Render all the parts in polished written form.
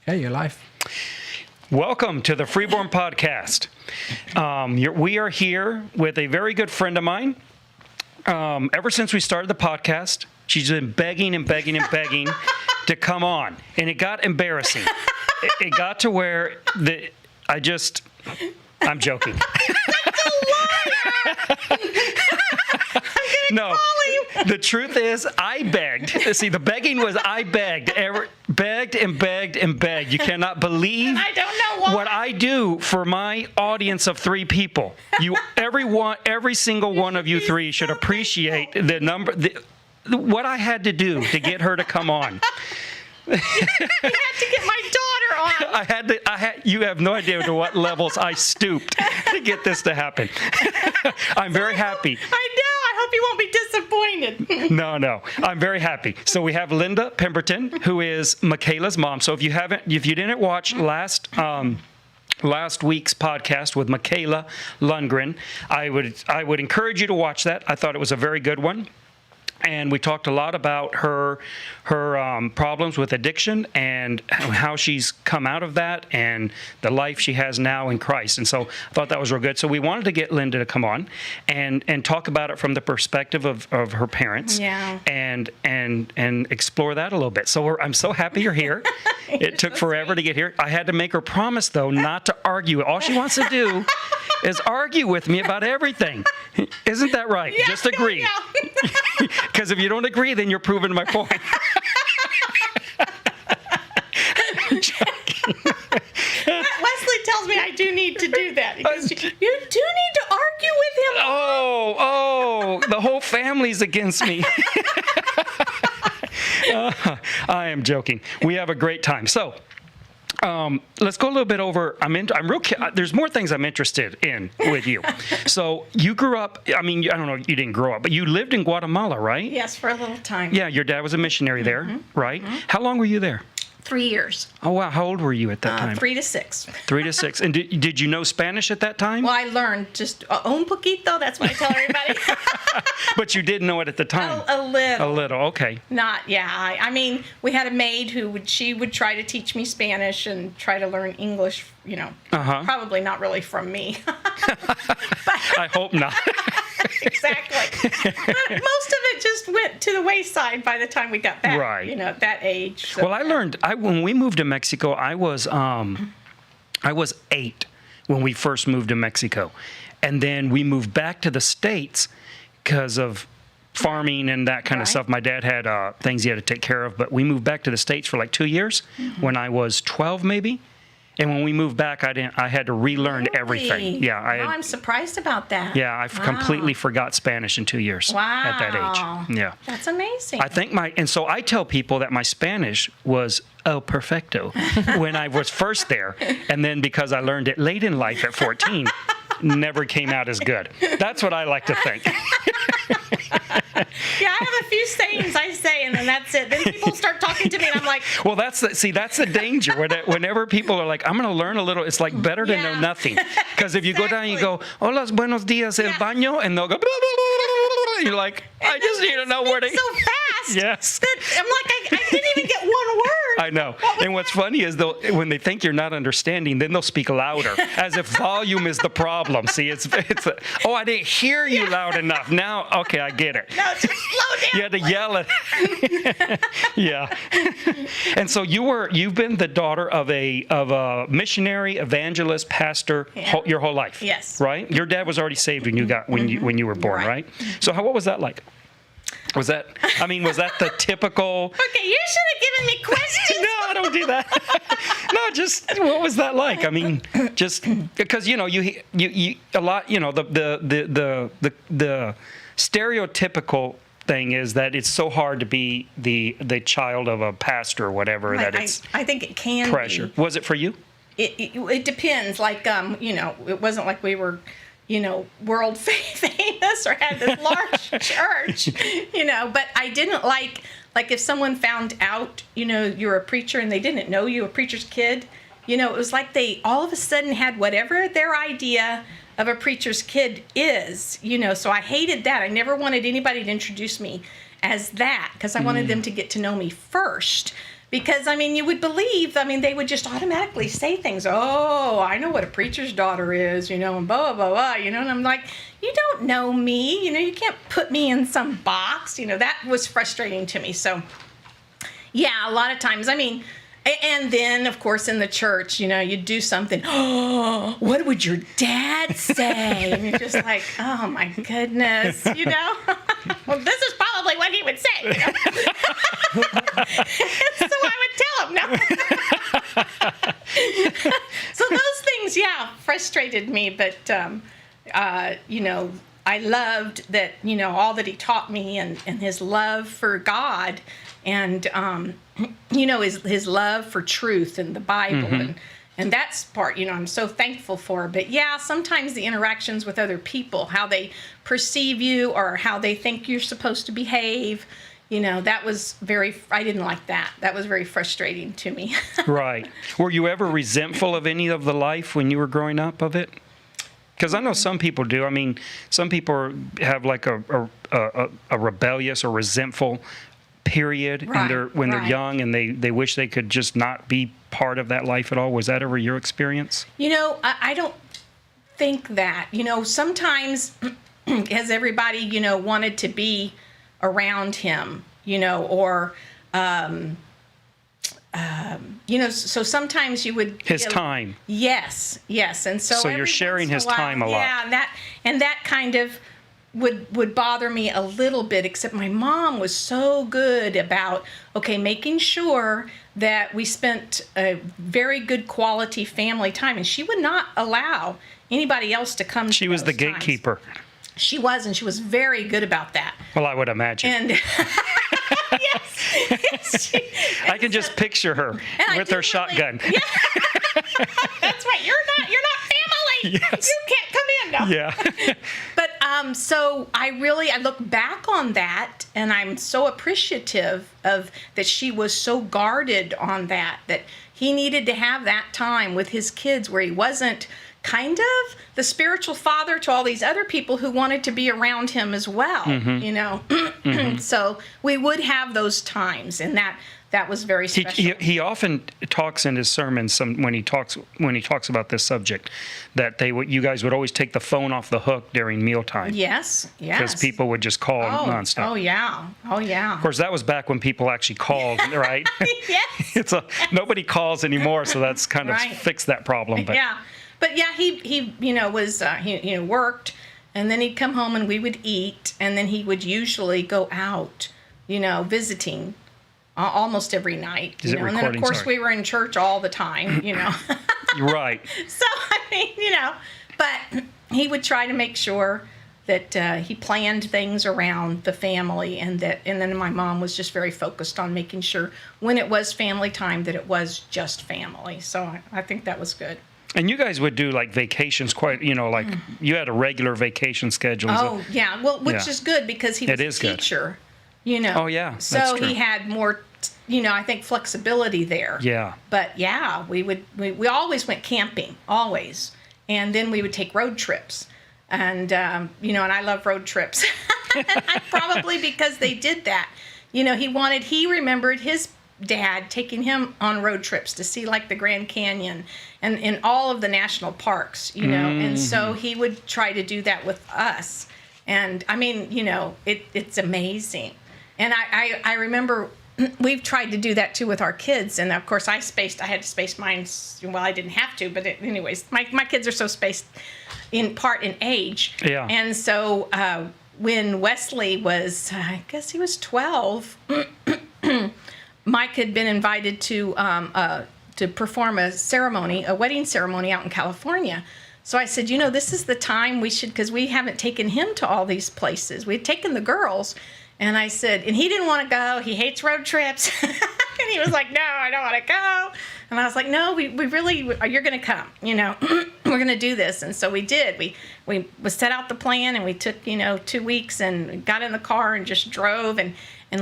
Yeah, you're live. Welcome to the Freeborn Podcast. We are here with a very good friend of mine. Ever since we started the podcast, she's been begging and begging and begging to come on. And it got embarrassing. It got to where I'm joking. That's a liar! No, the truth is I begged. See, the begging was I begged and begged and begged. You cannot believe I don't know why. what I do for my audience of 3 people. Every single one of you 3 should appreciate what I had to do to get her to come on. You had to get my daughter on. You have no idea to what levels I stooped to get this to happen. I'm very happy. I know. I hope you won't be disappointed. No. I'm very happy. So we have Lynda Pemberton, who is Mikayla's mom. So if you didn't watch last week's podcast with Mikayla Lundgren, I would encourage you to watch that. I thought it was a very good one. And we talked a lot about her problems with addiction and how she's come out of that and the life she has now in Christ. And so I thought that was real good. So we wanted to get Lynda to come on and talk about it from the perspective of her parents. Yeah. And explore that a little bit. So I'm so happy you're here. It took forever to get here. I had to make her promise, though, not to argue. All she wants to do is argue with me about everything. Isn't that right? Yeah, Just agree. Yeah. Because if you don't agree, then you're proving my point. Wesley tells me I do need to do that. He goes, you do need to argue with him. Oh, the whole family's against me. I am joking. We have a great time. So, let's go a little bit over. There's more things I'm interested in with you. So you grew up. I mean, I don't know. You didn't grow up, but you lived in Guatemala, right? Yes, for a little time. Yeah, your dad was a missionary there, right? Mm-hmm. How long were you there? 3 years. Oh wow, how old were you at that time? 3 to 6. 3 to 6. And did you know Spanish at that time? Well, I learned just un poquito. That's what I tell everybody. But you didn't know it at the time. A little. A little. Okay. I mean, we had a maid she would try to teach me Spanish and try to learn English. Probably not really from me. I hope not. Exactly. But most of it just went to the wayside by the time we got back. Right. At that age. So. Well, I learned when we moved to Mexico, I was 8 when we first moved to Mexico. And then we moved back to the States because of farming and that kind of stuff. My dad had things he had to take care of, but we moved back to the States for like 2 years when I was 12 maybe. And when we moved back, I had to relearn everything. Yeah, I'm surprised about that. Yeah, I completely forgot Spanish in 2 years at that age. Yeah. That's amazing. I think and so I tell people that my Spanish was el perfecto when I was first there. And then because I learned it late in life at 14, never came out as good. That's what I like to think. Yeah, I have a few sayings I say, and then that's it. Then people start talking to me, and I'm like... Well, that's the danger. Whenever people are like, I'm going to learn a little, it's like better to know nothing. Because if you go down and you go, hola, buenos dias, el baño, and they'll go, blah, blah, blah, blah, you're like, I just need to know where to... so fast. Yes. That I'm like, I didn't even get one word. I know. And what's funny is when they think you're not understanding, then they'll speak louder, as if volume is the problem. See, it's I didn't hear you loud enough. Now, okay, I get it. No, just slow down. You had to yell it. Yeah. And so you've been the daughter of a missionary, evangelist, pastor your whole life. Yes. Right? Your dad was already saved when you were born, right? So what was that like? Was that the typical... Okay, you should have given me questions. No, I don't do that. No, just what was that like? I mean, just because you a lot, the stereotypical thing is that it's so hard to be the child of a pastor or whatever that it's I think it can pressure. be. Was it for you? It depends. Like it wasn't like we were world famous or had this large church, but I didn't like if someone found out, you're a preacher and they didn't know you, a preacher's kid, it was like they all of a sudden had whatever their idea of a preacher's kid is, so I hated that. I never wanted anybody to introduce me as that because I wanted them to get to know me first. Because, I mean, you would believe, I mean, they would just automatically say things. Oh, I know what a preacher's daughter is, and blah, blah, blah, and I'm like, you don't know me, you can't put me in some box, that was frustrating to me. So, yeah, a lot of times, I mean, and then, of course, in the church, you'd do something. Oh, what would your dad say? And you're just like, oh, my goodness, Well, this is probably what he would say. So I would tell him, no. So those things, yeah, frustrated me. But, I loved that, all that he taught me and his love for God and, his love for truth and the Bible. And that's part, I'm so thankful for. But yeah, sometimes the interactions with other people, how they perceive you or how they think you're supposed to behave, that was I didn't like that. That was very frustrating to me. Right. Were you ever resentful of any of the life when you were growing up of it? Because I know some people do. I mean, some people have like a rebellious or resentful period when they're young and they wish they could just not be part of that life at all. Was that ever your experience? I don't think that. Sometimes as everybody, wanted to be around him, or so sometimes you would his time. Yes. And so you're sharing his time a lot. Yeah, that kind of would bother me a little bit, except my mom was so good about, making sure that we spent a very good quality family time, and she would not allow anybody else to come. She was the gatekeeper. She was, and she was very good about that. Well, I would imagine. And yes, I can just picture her with her shotgun. Yeah. That's right. You're not family. Yes. You can't come in now. Yeah. But so I look back on that, and I'm so appreciative of that she was so guarded on that he needed to have that time with his kids where he wasn't kind of the spiritual father to all these other people who wanted to be around him as well, So we would have those times, and that was very special. He often talks in his sermons when he talks about this subject that you guys would always take the phone off the hook during mealtime. Yes. Because people would just call nonstop. Oh yeah. Of course, that was back when people actually called, right? Yes. Nobody calls anymore, so that's kind of fixed that problem. But. Yeah. But yeah, he was he worked, and then he'd come home and we would eat, and then he would usually go out, visiting almost every night. And then of course we were in church all the time, Right. So I mean, but he would try to make sure that he planned things around the family, and then my mom was just very focused on making sure when it was family time that it was just family. So I think that was good. And you guys would do like vacations quite, like you had a regular vacation schedule. Oh, yeah. Well, which is good because he was a teacher, Oh, yeah. So he had more, I think flexibility there. Yeah. But yeah, we always went camping, always. And then we would take road trips. And, and I love road trips. Probably because they did that. He remembered his dad taking him on road trips to see like the Grand Canyon and in all of the national parks, and so he would try to do that with us. And I mean, it's amazing. And I remember we've tried to do that too with our kids. And of course I had to space mine. Well, I didn't have to, but anyways, my kids are so spaced in part in age. Yeah. And so when Wesley was, I guess he was 12, Mike had been invited to perform a wedding ceremony out in California. So I said, this is the time we should, because we haven't taken him to all these places. We'd taken the girls, and I said, and he didn't want to go. He hates road trips. And he was like, no, I don't want to go. And I was like, no, we really, you're going to come, we're going to do this. And so we did. We set out the plan, and we took, 2 weeks and got in the car and just drove. And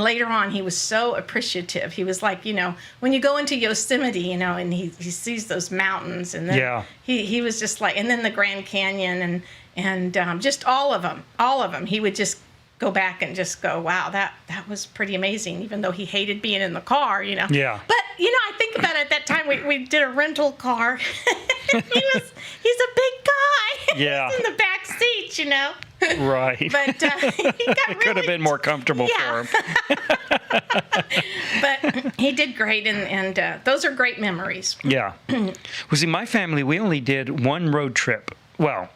later on, he was so appreciative. He was like, when you go into Yosemite, and he sees those mountains, and then he was just like, and then the Grand Canyon and just all of them. He would just go back and just go, wow, that was pretty amazing, even though he hated being in the car, Yeah. But think about it, at that time we did a rental car. He's a big guy. Yeah. He's in the back seat, you know. Right. But he got really, could have been more comfortable for him. But he did great, and those are great memories. Yeah. Well, see, my family, we only did one road trip. Well,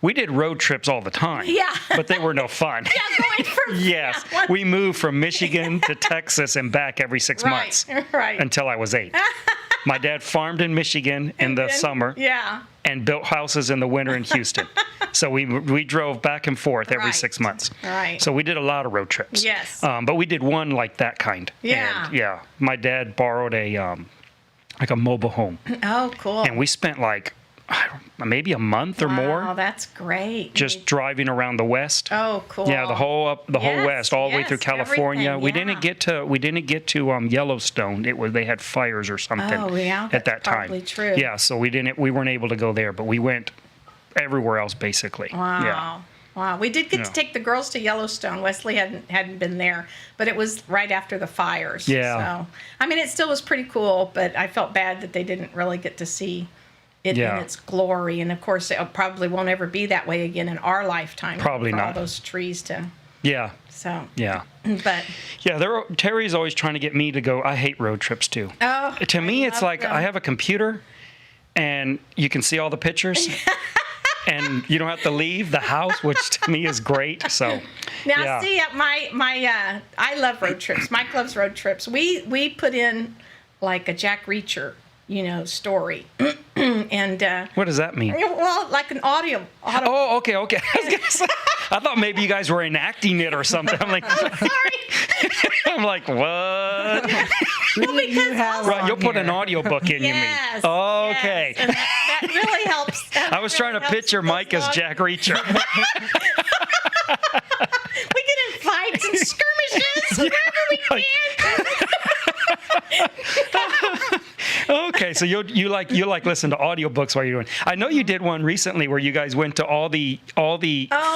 we did road trips all the time. Yeah. But they were no fun. Yeah, going from Yes. We moved from Michigan to Texas and back every 6 months. Right. Until I was 8. My dad farmed in Michigan in the summer. Yeah. And built houses in the winter in Houston. So we drove back and forth every Right. 6 months. Right. So we did a lot of road trips. Yes. But we did one like that kind. Yeah. And yeah. My dad borrowed a mobile home. Oh, cool. And we spent like maybe a month or more. Oh, that's great. Just driving around the West. Oh, cool. Yeah, the whole West, all the way through California. Everything, We didn't get to Yellowstone. They had fires or something. Oh, yeah, at that that's time. probably true. Yeah, so we weren't able to go there, but we went everywhere else basically. Wow. Yeah. Wow. We did get to Yeah. take the girls to Yellowstone. Wesley hadn't been there, but it was right after the fires. Yeah. So, I mean, it still was pretty cool, but I felt bad that they didn't really get to see it Yeah. in its glory. And of course, it probably won't ever be that way again in our lifetime. Probably for not. all those trees to. Yeah. So. Yeah. But. Yeah, Terry's always trying to get me to go. I hate road trips too. Oh. To me, it's love like them. I have a computer and you can see all the pictures. And you don't have to leave the house, which to me is great. So, Now, yeah. see, I love road trips. Mike loves road trips. We put in like a Jack Reacher, story, and What does that mean? well, like an audio. Oh, okay. I was gonna say, I thought maybe you guys were enacting it or something. I'm like, Sorry. I'm like, what? Well, because Right, you'll put an audiobook in, Yes. you mean? Oh, okay. Yes, and that really helps. I was trying to picture Mike as Jack Reacher. We get in fights and skirmishes wherever we can. Okay, so you like listen to audiobooks while you're doing. I know you did one recently where you guys went to all the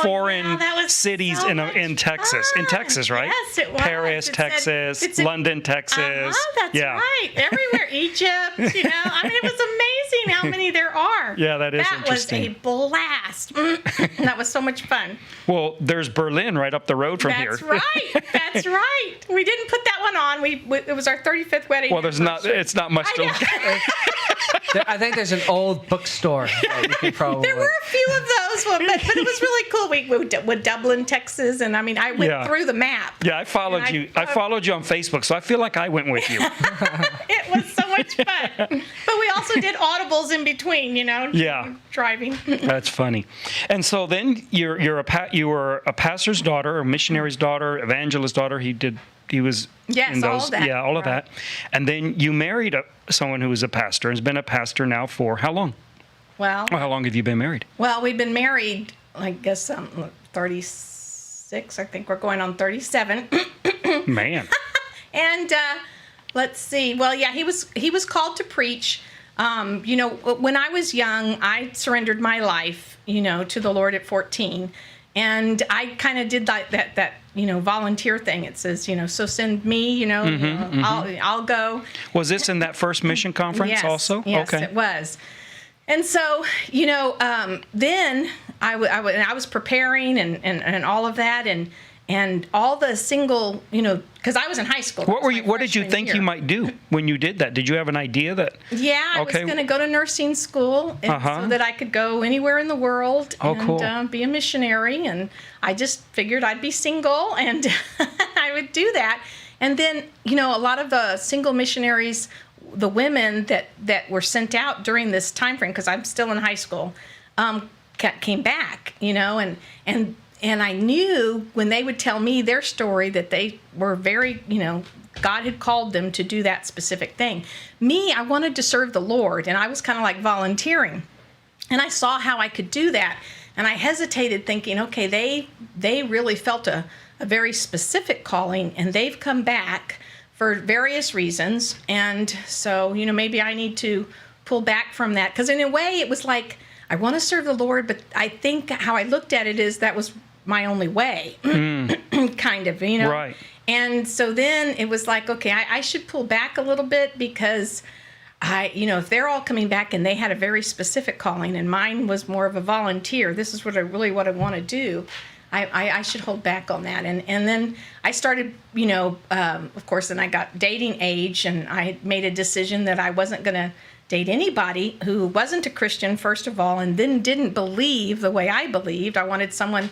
foreign yeah, that was cities so in much Texas. fun. In Texas, right? Yes, it was. Paris, It's Texas, London, Texas. That's yeah. right. Everywhere, Egypt. I mean, it was amazing how many there are. Yeah, that is interesting. That was a blast. That was so much fun. Well, there's Berlin right up the road from here. That's right. That's right. We didn't put that one on. It was our 35th wedding. Well, it's not much to look at. I think there's an old bookstore that you could probably. There were a few of those, but it was really cool. We went Dublin, Texas, and I mean, I went through the map. Yeah, I followed you. I followed you on Facebook, so I feel like I went with you. It was so much fun. But we also did audibles in between, Yeah. driving. That's funny. And so then you were a pastor's daughter, a missionary's daughter, evangelist's daughter. He was Yes, in all those. of that. Yeah, all of Right. that. And then you married someone who was a pastor. Has been a pastor now for how long? Well, How long have you been married? we've been married, I guess, 36. I think we're going on 37. Man. And let's see. Well, yeah, he was called to preach. When I was young, I surrendered my life, to the Lord at 14, and I kind of did that volunteer thing. It says, so send me, I'll go. Was this in that first mission conference Yes, also? Yes, Okay. it was. And so, then I was preparing and all of that, and all the single, because I was in high school. What did you think you might do when you did that? Did you have an idea that? Yeah, I was going to go to nursing school so that I could go anywhere in the world and be a missionary. And I just figured I'd be single and I would do that. And then, a lot of the single missionaries, the women that were sent out during this time frame, because I'm still in high school, came back, and I knew when they would tell me their story that they were very, God had called them to do that specific thing. Me, I wanted to serve the Lord, and I was kind of like volunteering. And I saw how I could do that. And I hesitated thinking, okay, they really felt a very specific calling, and they've come back for various reasons. And so, maybe I need to pull back from that. Because in a way, it was like, I want to serve the Lord, but I think how I looked at it is that was my only way, kind of, Right. And so then it was like, okay, I should pull back a little bit because if they're all coming back and they had a very specific calling and mine was more of a volunteer, this is what I want to do. I should hold back on that. And then I started, of course, then I got dating age, and I made a decision that I wasn't going to date anybody who wasn't a Christian, first of all, and then didn't believe the way I believed. I wanted someone,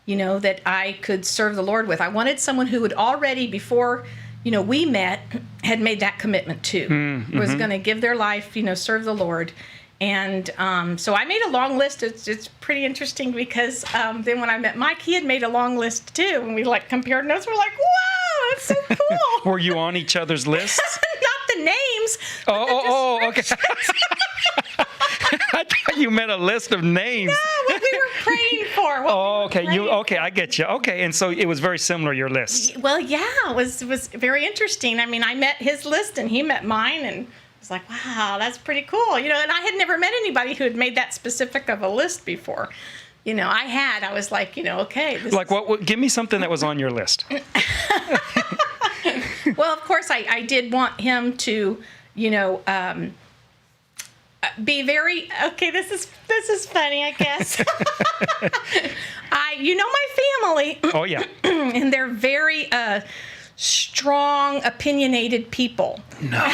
that I could serve the Lord with. I wanted someone who had already, before, we met, had made that commitment too, was going to give their life, serve the Lord. And so I made a long list. It's pretty interesting because then when I met Mike, he had made a long list too. And we compared notes. We're like, wow, that's so cool. Were you on each other's lists? Not the names. Okay. I thought you meant a list of names. No, what we were praying for. Okay. I get you. Okay, and so it was very similar, your list. Well, yeah, it was very interesting. I mean, I met his list and he met mine, and it's like, wow, that's pretty cool. And I had never met anybody who had made that specific of a list before. I was like, okay. What? Give me something that was on your list. Well, of course, I did want him to, be very, okay, this is funny, I guess. My family. Oh, yeah. And they're very strong, opinionated people. No.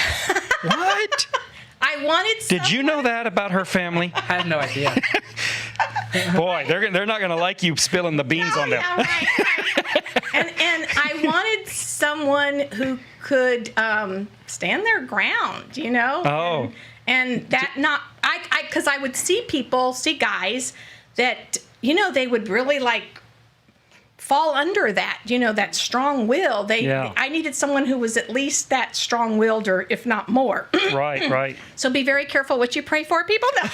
What? I wanted someone... Did you know that about her family? I had no idea. Boy, they're not going to like you spilling the beans on them. Yeah, right. And I wanted someone who could stand their ground, Oh. And that because I would see guys that, they would really fall under that, that strong will. I needed someone who was at least that strong-willed, or if not more. Right. So be very careful what you pray for, people. No.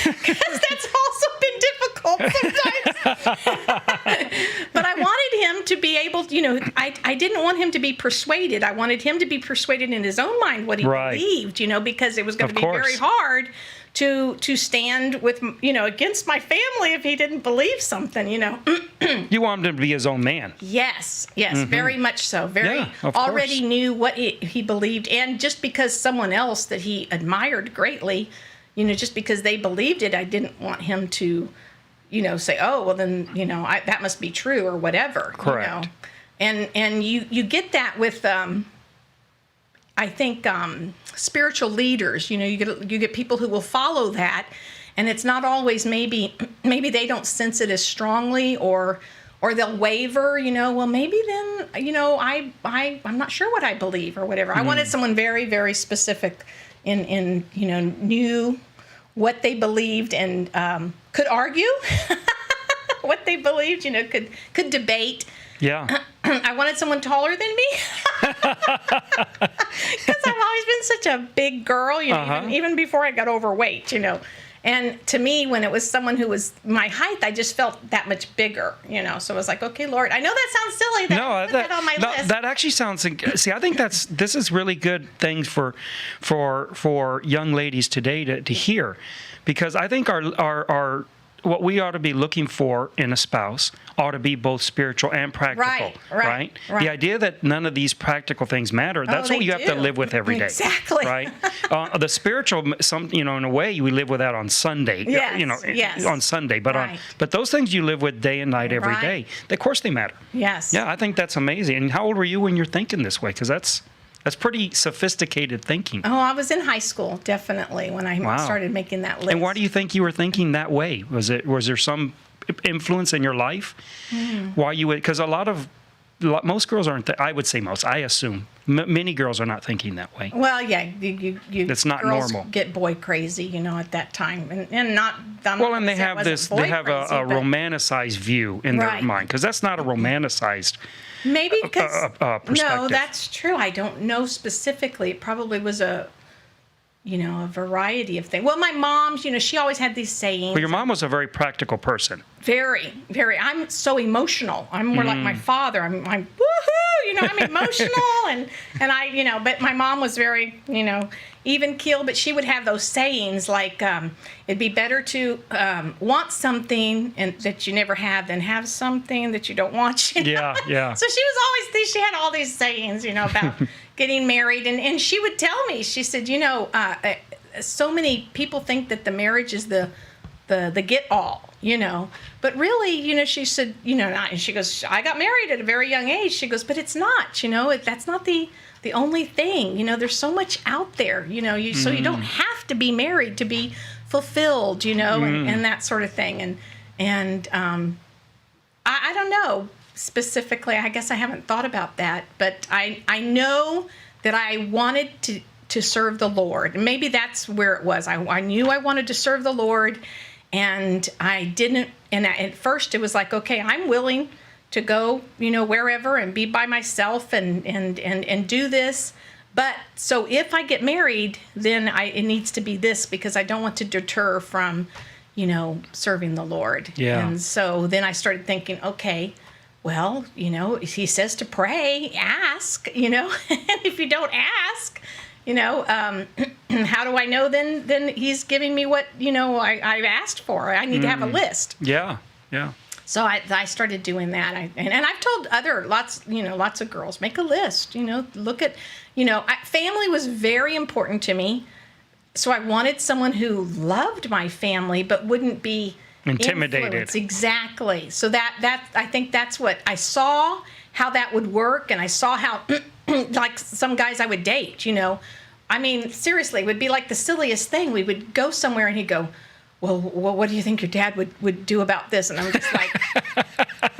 Because that's also been difficult sometimes. But I wanted him to be able to, I didn't want him to be persuaded. I wanted him to be persuaded in his own mind what he believed, because it was going to be very hard to stand with, against my family if he didn't believe something, You wanted him to be his own man. Yes, very much so. Already knew what he believed, and just because someone else that he admired greatly, just because they believed it, I didn't want him to, say, oh, well then, that must be true or whatever. Correct. And you get that with, I think, spiritual leaders. You get people who will follow that, and it's not always maybe they don't sense it as strongly, or they'll waver. Well, maybe then I'm not sure what I believe or whatever. I wanted someone very, very specific in knew what they believed and could argue what they believed. Could debate. Yeah. I wanted someone taller than me because I've always been such a big girl, even before I got overweight, And to me, when it was someone who was my height, I just felt that much bigger, So I was like, okay, Lord, I know that sounds silly. That on my list. That actually sounds. See, I think this is really good things for young ladies today to hear, because I think our what we ought to be looking for in a spouse ought to be both spiritual and practical, right? The idea that none of these practical things matter, that's what you have to live with every day. Exactly. Right? The spiritual, in a way, we live with that on Sunday, yes. on Sunday, but those things you live with day and night every day, of course they matter. Yes. Yeah, I think that's amazing. And how old were you when you're thinking this way? Because that's pretty sophisticated thinking. Oh, I was in high school, definitely, when I started making that list. And why do you think you were thinking that way? Was there some influence in your life? Why you would? Because most girls aren't. I would say most. I assume many girls are not thinking that way. Well, yeah, you. It's not girls normal. Get boy crazy, at that time, and not. And they have this. They have a romanticized view in their mind, because that's not a romanticized. Maybe because perspective. No, that's true. I don't know specifically. It probably was a variety of things. Well, my mom, she always had these sayings. Well, your mom was a very practical person. Very, very. I'm so emotional. I'm more like my father. I'm woohoo, I'm emotional, and I, but my mom was very, even keel, but she would have those sayings like, it'd be better to want something and that you never have than have something that you don't want. Yeah. So she had all these sayings, about getting married, and she would tell me, she said, so many people think that the marriage is the get all, but really, she said, not, and she goes, I got married at a very young age. She goes, but it's not, that's not the only thing, there's so much out there, so you don't have to be married to be fulfilled, and that sort of thing. And I don't know specifically, I guess I haven't thought about that, but I know that I wanted to serve the Lord. And maybe that's where it was. I knew I wanted to serve the Lord, and I didn't. And at first, it was like, okay, I'm willing to go, wherever and be by myself and do this. But so if I get married, then it needs to be this, because I don't want to deter from, serving the Lord. Yeah. And so then I started thinking, okay, well, he says to pray, ask, and if you don't ask, how do I know then he's giving me what, I've asked for? I need to have a list. Yeah. So I started doing that. And I've told lots of girls, make a list, look at, family was very important to me. So I wanted someone who loved my family, but wouldn't be intimidated. influenced. Exactly. So that I think that's what I saw, how that would work. And I saw how, like some guys I would date, I mean, seriously, it would be like the silliest thing. We would go somewhere and he'd go, well, what do you think your dad would do about this? And I'm just like,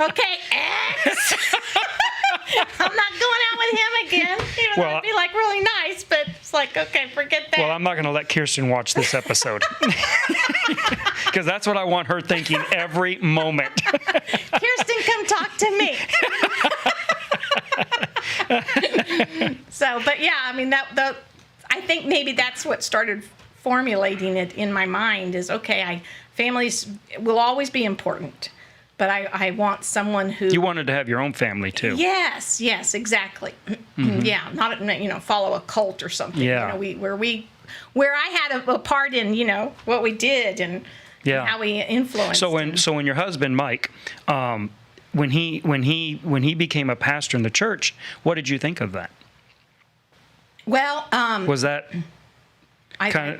okay, X. I'm not going out with him again. Even though it'd be like really nice, but it's like, okay, forget that. Well, I'm not going to let Kirsten watch this episode because that's what I want her thinking every moment. Kirsten, come talk to me. So, but yeah, I mean, I think maybe that's what started formulating it in my mind is, okay, families will always be important, but I want someone who... You wanted to have your own family too. Yes, exactly. Mm-hmm. Yeah, not, follow a cult or something. Yeah. Where I had a part in, what we did and how we influenced. So when your husband, Mike, when he became a pastor in the church, what did you think of that? Well, was that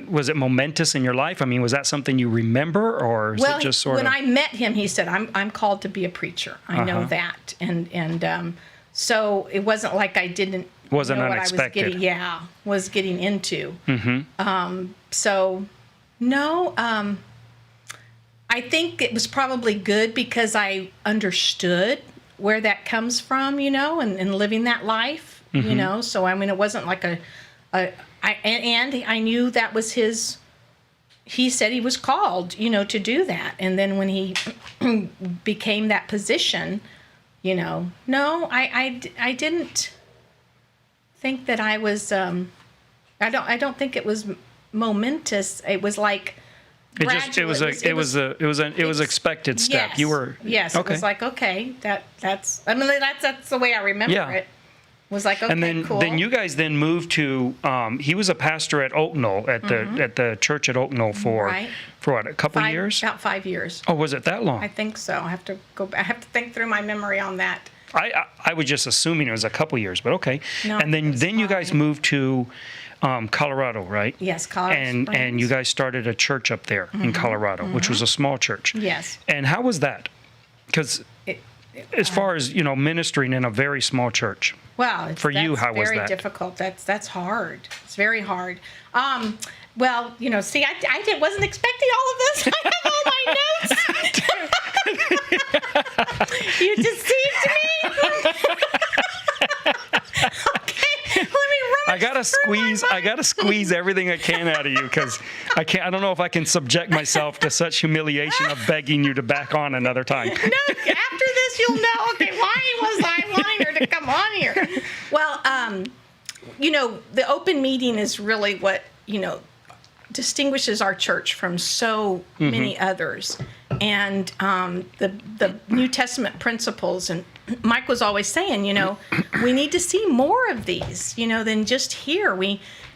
was it momentous in your life? I mean, was that something you remember, or is it just sort of? When I met him, he said, "I'm called to be a preacher. I know that," and so it wasn't like I didn't know what unexpected. I was getting into. Mm-hmm. So no, I think it was probably good because I understood where that comes from, and living that life. Mm-hmm. So I mean, it wasn't like and I knew that was he said he was called, to do that. And then when he became that position, no, I didn't think that I was, I don't think it was momentous. It was like, it was expected step. Yes, you were okay. It was like, okay, that's the way I remember it. Was like, okay, and then, cool. Then you guys then moved to. He was a pastor at Oaknall at the church at Oaknall for what, a couple years? About 5 years. Oh, was it that long? I think so. I have to go back. I have to think through my memory on that. I was just assuming it was a couple years, but okay. No, and then you guys moved to Colorado, right? Yes, Colorado. And you guys started a church up there in Colorado, which was a small church. Yes. And how was that? Because as far as ministering in a very small church. Well, for you, how was that? Very difficult. That's hard. It's very hard. Well, see, I wasn't expecting all of this. I have all my notes. You deceived me. Okay, let me run. I gotta squeeze everything I can out of you because I don't know if I can subject myself to such humiliation of begging you to back on another time. No, after this you'll know. Okay, why was I wanting her to come on here? Well, the open meeting is really what distinguishes our church from so many others, and the New Testament principles and Mike was always saying, we need to see more of these, than just here.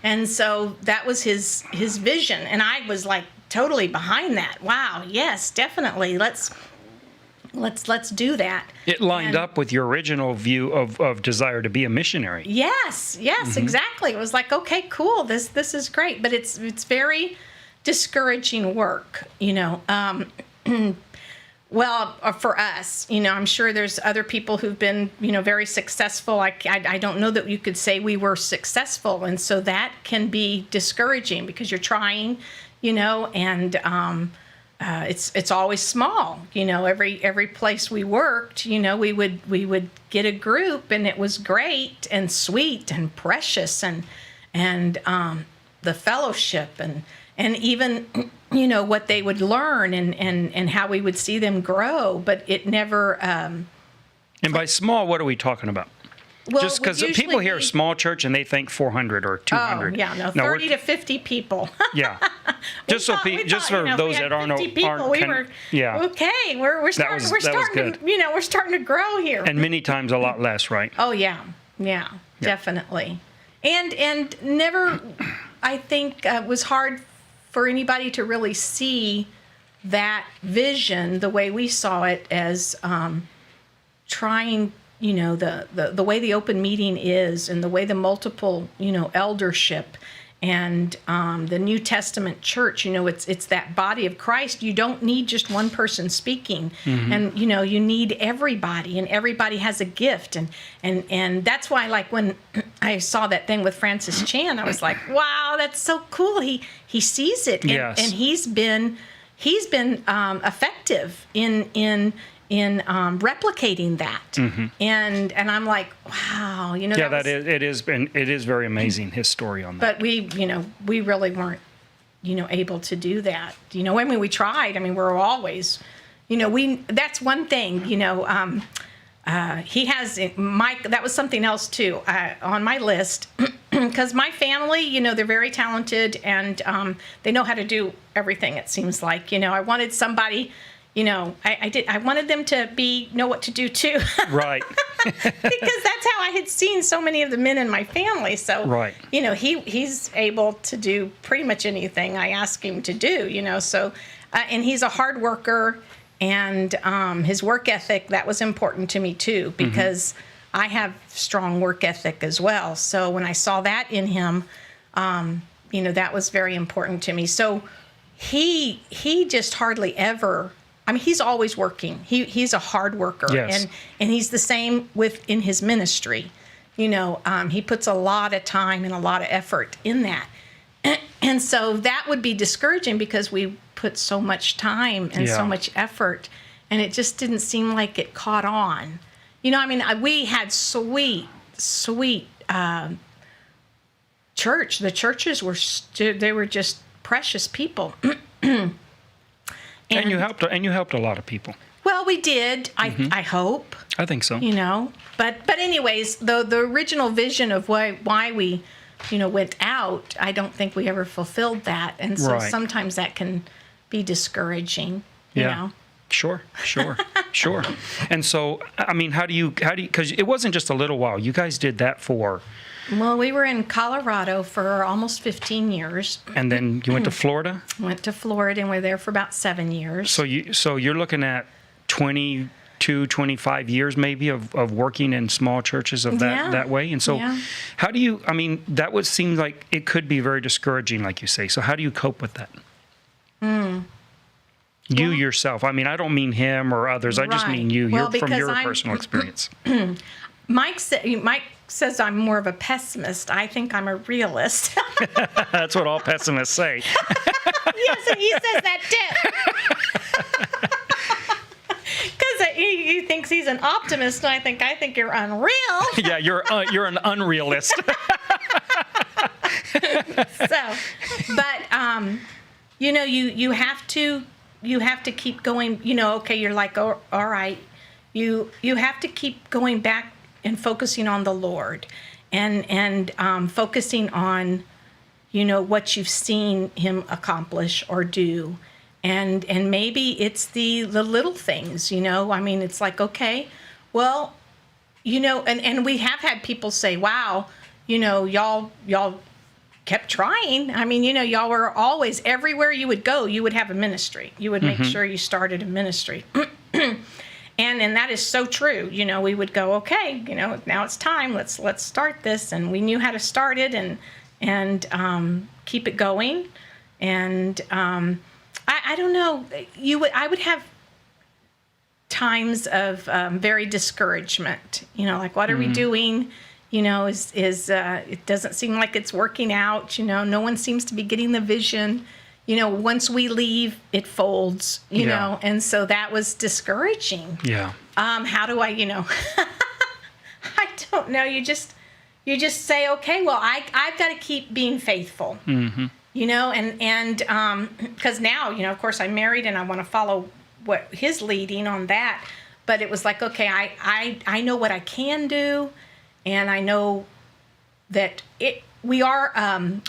And so that was his vision, and I was like totally behind that. Wow, yes, definitely. Let's do that. It lined up with your original view of desire to be a missionary. Yes, exactly. It was like, okay, cool. This is great, but it's very discouraging work, Well, for us, I'm sure there's other people who've been, very successful. I don't know that you could say we were successful, and so that can be discouraging because you're trying, and it's always small. Every place we worked, we would get a group, and it was great and sweet and precious, and the fellowship and even what they would learn and how we would see them grow, but it never. And by small, what are we talking about? Well, just because people hear small church and they think 400 or 200. Oh, yeah, 30 to 50 people. Yeah, just for those that aren't okay. We're starting to grow here. And many times a lot less, right? Oh yeah, definitely. And never, I think, was hard for anybody to really see that vision the way we saw it as trying, the way the open meeting is and the way the multiple, eldership and the New Testament church, it's that body of Christ. You don't need just one person speaking, and you need everybody, and everybody has a gift, and that's why, like, when I saw that thing with Francis Chan, I was like, wow, that's so cool. He sees it, and he's been effective in replicating that, and I'm like, wow, it is very amazing, his story on that. But we really weren't, able to do that. We tried. We're always, that's one thing. He has Mike. That was something else too on my list, because my family, they're very talented and they know how to do everything. It seems like, I wanted somebody. I wanted them to know what to do too. Right. Because that's how I had seen so many of the men in my family. So, right. He's able to do pretty much anything I ask him to do, so, and he's a hard worker, and his work ethic, that was important to me too, because I have strong work ethic as well. So when I saw that in him, that was very important to me. So he just hardly ever, he's always working. He's a hard worker, yes. and he's the same in his ministry. He puts a lot of time and a lot of effort in that, and so that would be discouraging because we put so much time and so much effort, and it just didn't seem like it caught on. We had sweet church. The churches were just precious people. And you helped a lot of people. Well, we did. I hope. I think so. But anyways, the original vision of why we, went out, I don't think we ever fulfilled that, and so sometimes that can be discouraging. You know. Sure. And so, how do you? Because it wasn't just a little while. You guys did that for. Well, we were in Colorado for almost 15 years. And then you went to Florida? Went to Florida, and we're there for about 7 years. So you're looking at 22, 25 years maybe of working in small churches of that way. And so how do you, that would seem like it could be very discouraging, like you say. So how do you cope with that? You yourself. I don't mean him or others. I just mean you. You're from your personal experience. Mike says I'm more of a pessimist. I think I'm a realist. That's what all pessimists say. Yes, and he says that too. Because he thinks he's an optimist, and I think you're unreal. Yeah, you're an unrealist. You have to keep going. Okay, you're like, oh, all right. You have to keep going back and focusing on the Lord, and focusing on, what you've seen him accomplish or do, and maybe it's the little things. It's like, okay, Well, and we have had people say, wow, y'all kept trying. I mean, y'all were always, everywhere you would go, you would have a ministry. You would make sure you started a ministry. And that is so true. We would go, okay, now it's time. Let's start this. And we knew how to start it and keep it going. And I don't know. I would have times of very discouragement. Like, what are we doing? It doesn't seem like it's working out. No one seems to be getting the vision. Once we leave, it folds, and so that was discouraging. Yeah. How do I, I don't know. You just say, okay, well, I've got to keep being faithful, and because now, of course I'm married and I want to follow what his leading on that, but it was like, okay, I know what I can do. And I know that we are,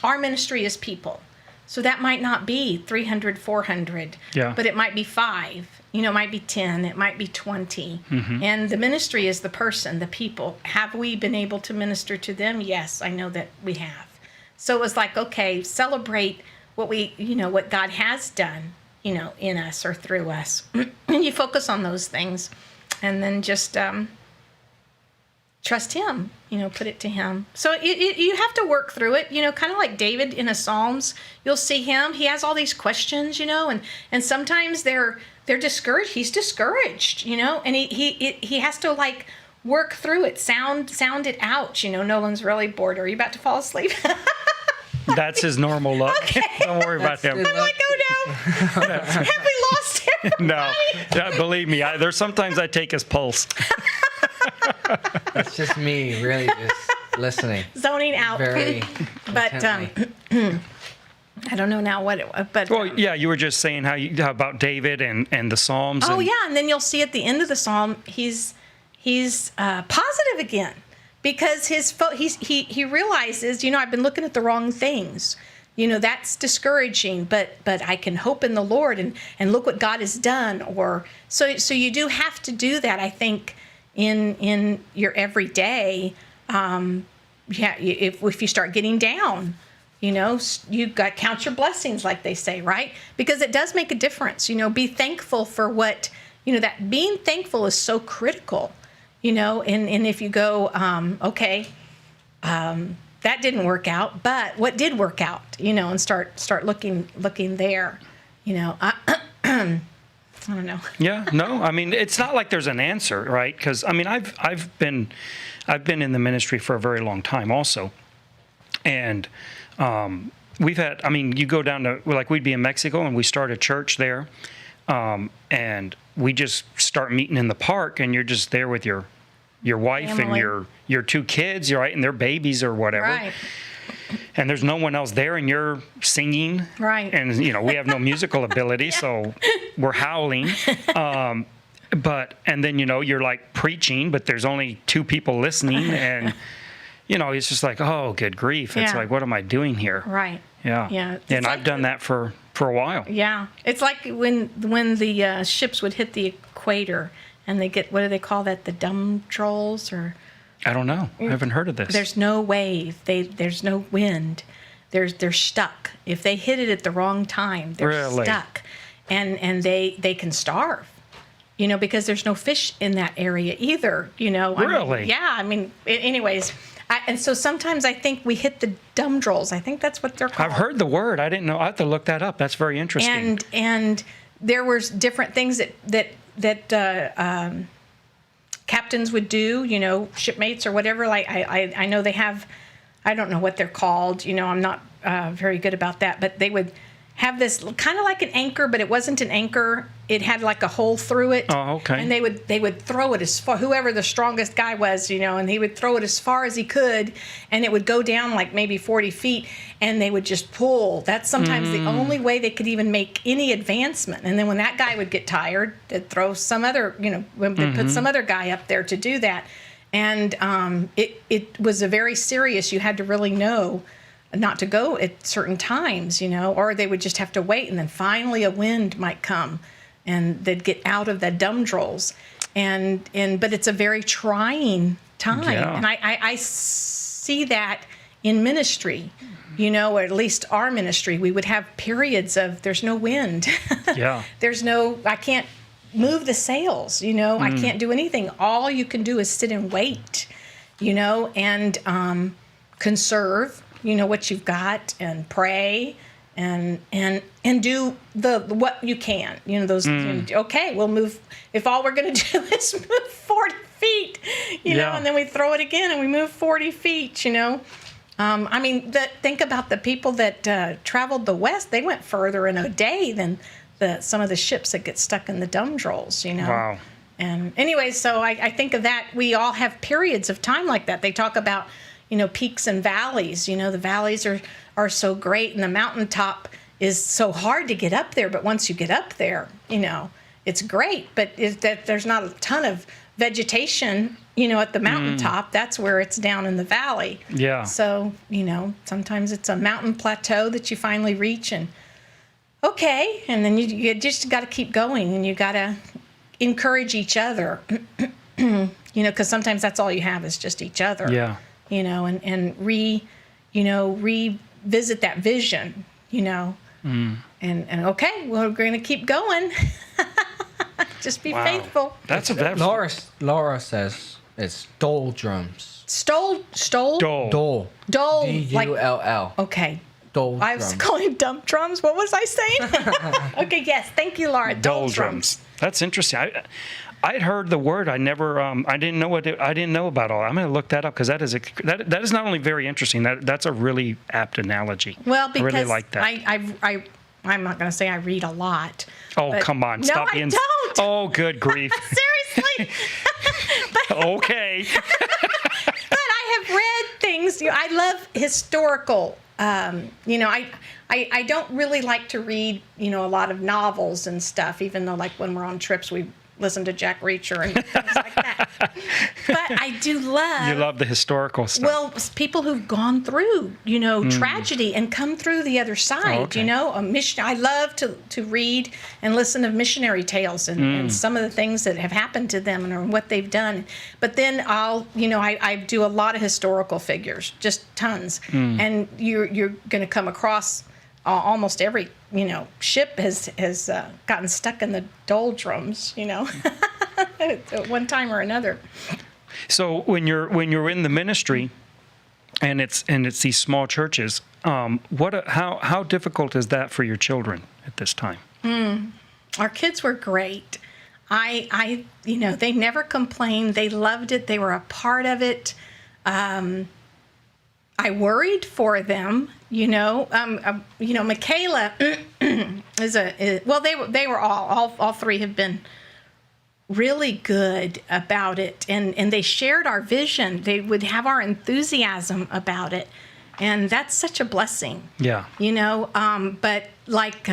our ministry is people. So that might not be 300, 400, but it might be 5, it might be 10, it might be 20. And the ministry is the person, the people. Have we been able to minister to them? Yes, I know that we have. So it was like, okay, celebrate what what God has done, in us or through us. And you focus on those things and then just, trust him, put it to him. So you have to work through it, kind of like David in the Psalms. You'll see him. He has all these questions, and sometimes they're discouraged. He's discouraged, and he has to like work through it, sound it out. Nolan's really bored. Are you about to fall asleep? That's his normal look. Okay. Don't worry about him. I'm like, oh no, have we lost him? No, believe me, there's sometimes I take his pulse. That's just me, really just listening. Zoning out. Very but intently. I don't know now what it was. But well, yeah, you were just saying how about David and the Psalms. Oh yeah, and then you'll see at the end of the Psalm, he's positive again because he realizes, I've been looking at the wrong things. That's discouraging, but I can hope in the Lord and look what God has done. Or so you do have to do that, I think. In your everyday, if you start getting down, you've got to count your blessings, like they say, right? Because it does make a difference. Be thankful for what, that being thankful is so critical, and if you go, okay, that didn't work out, but what did work out, and start looking there, I don't know. Yeah, no, I mean, it's not like there's an answer, right? Because I mean, I've been in the ministry for a very long time, also, and we've had. I mean, you go down to we'd be in Mexico and we start a church there, and we just start meeting in the park, and you're just there with your wife Family. and your 2 kids, right, and their babies or whatever. Right. And there's no one else there, and you're singing. Right. And, we have no musical ability, so we're howling. And then, you're like preaching, but there's only 2 people listening. And, it's just like, oh, good grief. It's like, what am I doing here? Right. Yeah. Yeah. And I've done that for a while. Yeah. It's like when the ships would hit the equator and they get, what do they call that? The dumb trolls or... I don't know. I haven't heard of this. There's no wave. There's no wind. They're stuck. If they hit it at the wrong time, they're Really? stuck, and they can starve. Because there's no fish in that area either. Really? Anyways, and so sometimes I think we hit the dumdrolls. I think that's what they're called. I've heard the word. I didn't know. I have to look that up. That's very interesting. And there were different things that captains would do, shipmates or whatever. Like I know they have, I don't know what they're called. I'm not very good about that, but they would have this kind of like an anchor, but it wasn't an anchor. It had like a hole through it. Oh, okay. And they would throw it as far, whoever the strongest guy was, and he would throw it as far as he could, and it would go down like maybe 40 feet, and they would just pull. That's sometimes the only way they could even make any advancement. And then when that guy would get tired, they'd throw some other, they'd put some other guy up there to do that. And it was a very serious, you had to really know not to go at certain times, or they would just have to wait, and then finally a wind might come and they'd get out of the dumdrolls. but it's a very trying time. Yeah. And I see that in ministry, or at least our ministry. We would have periods of there's no wind. Yeah. I can't move the sails, I can't do anything. All you can do is sit and wait, and conserve, what you've got, and pray and do what you can, okay, we'll move. If all we're going to do is move 40 feet, and then we throw it again and we move 40 feet, think about the people that traveled the West. They went further in a day than some of the ships that get stuck in the dumdrolls, Wow. And anyway, so I think of that. We all have periods of time like that. They talk about, peaks and valleys. The valleys are so great, and the mountaintop is so hard to get up there. But once you get up there, it's great. But there's not a ton of vegetation, at the mountaintop. That's where it's down in the valley. Yeah. So, sometimes it's a mountain plateau that you finally reach, and okay, and then you just got to keep going, and you got to encourage each other, because sometimes that's all you have is just each other. Yeah. And revisit that vision, and okay, well, we're going to keep going. Just be faithful. That's Laura says it's doldrums. Stole? Dole. D-U-L-L. Okay. Doldrums. I was calling dump drums. What was I saying? Okay, yes. Thank you, Laura. Doldrums. That's interesting. I'd heard the word. I never. I didn't know I didn't know about all. I'm going to look that up because that is not only very interesting. That's a really apt analogy. Well, because I really like that. I'm not going to say I read a lot. Oh, come on! No, Stop I being. don't. Oh, good grief! Seriously. Okay. But I have read things. I love historical. I don't really like to read, a lot of novels and stuff, even though, like, when we're on trips, we listen to Jack Reacher and things like that. But I do love... You love the historical stuff. Well, people who've gone through, tragedy and come through the other side, okay. I love to read and listen to missionary tales and some of the things that have happened to them and what they've done. But then I do a lot of historical figures, just tons. And you're going to come across almost every, ship has gotten stuck in the doldrums, at one time or another. So when you're in the ministry, and it's these small churches, how difficult is that for your children at this time? Our kids were great. They never complained. They loved it. They were a part of it. I worried for them, Mikayla they were all three have been really good about it, and they shared our vision. They would have our enthusiasm about it, and that's such a blessing. Yeah. But like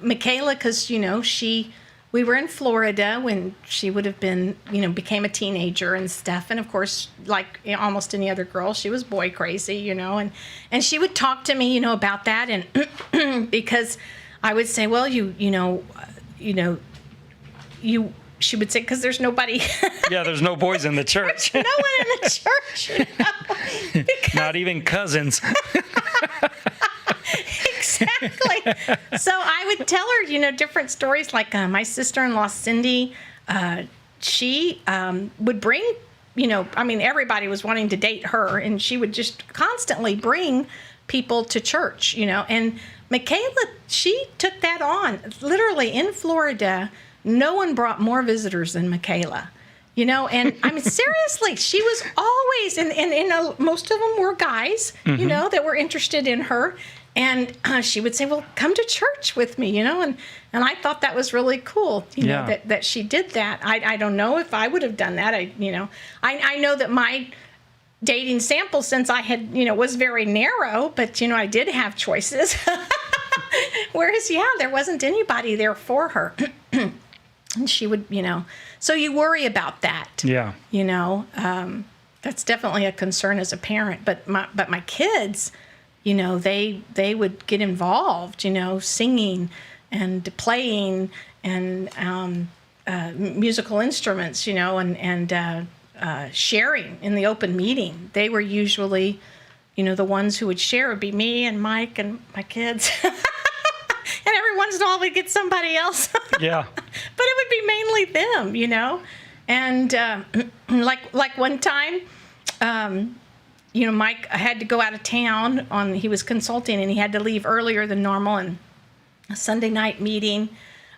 Mikayla, because we were in Florida when she would have been, became a teenager and stuff. And of course, like almost any other girl, she was boy crazy, and she would talk to me, about that. And because I would say, well, she would say, because there's nobody. Yeah, there's no boys in the church. No one in the church. Not even cousins. Exactly. So I would tell her, different stories. Like my sister-in-law, Cindy, she would bring, everybody was wanting to date her, and she would just constantly bring people to church, And Mikayla, she took that on. Literally in Florida, no one brought more visitors than Mikayla. And seriously, she was always, and most of them were guys, that were interested in her. And she would say, well, come to church with me, and I thought that was really cool, that she did that. I don't know if I would have done that. I know that my dating sample, since I had, was very narrow, but, I did have choices. Whereas, there wasn't anybody there for her. And she would, so you worry about that. Yeah. That's definitely a concern as a parent. But my kids, they would get involved, singing and playing and musical instruments, and sharing in the open meeting. They were usually, the ones who would share would be me and Mike and my kids. And every once in a while we'd get somebody else. Yeah. But it would be mainly them, And like one time, Mike had to go out of town he was consulting and he had to leave earlier than normal, and a Sunday night meeting,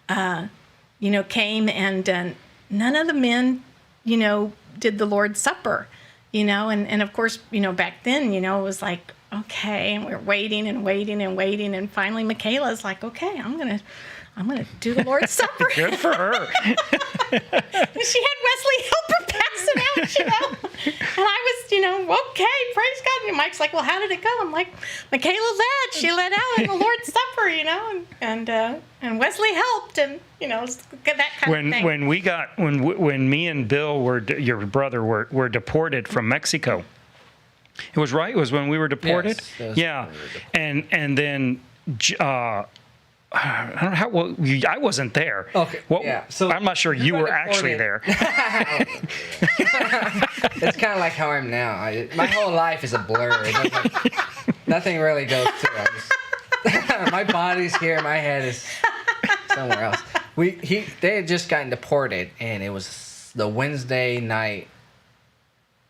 came, and none of the men, did the Lord's Supper, and of course, back then, it was like, okay, and we're waiting and waiting and waiting, and finally Mikayla's like, okay, I'm gonna do the Lord's Supper. Good for her. And she had Wesley help her pass it out, And I was, okay, praise God. And Mike's like, well, how did it go? I'm like, Mikayla led. She led out in the Lord's Supper, and Wesley helped, and that kind of thing. When me and Bill your brother were deported from Mexico. It was right. It was when we were deported. Yes, yeah, and then I don't know how. Well, I wasn't there. Okay. Yeah. So I'm not sure you were actually there. It's kind of like how I'm now. My whole life is a blur. Nothing really goes through. My body's here. My head is somewhere else. They had just gotten deported, and it was the Wednesday night.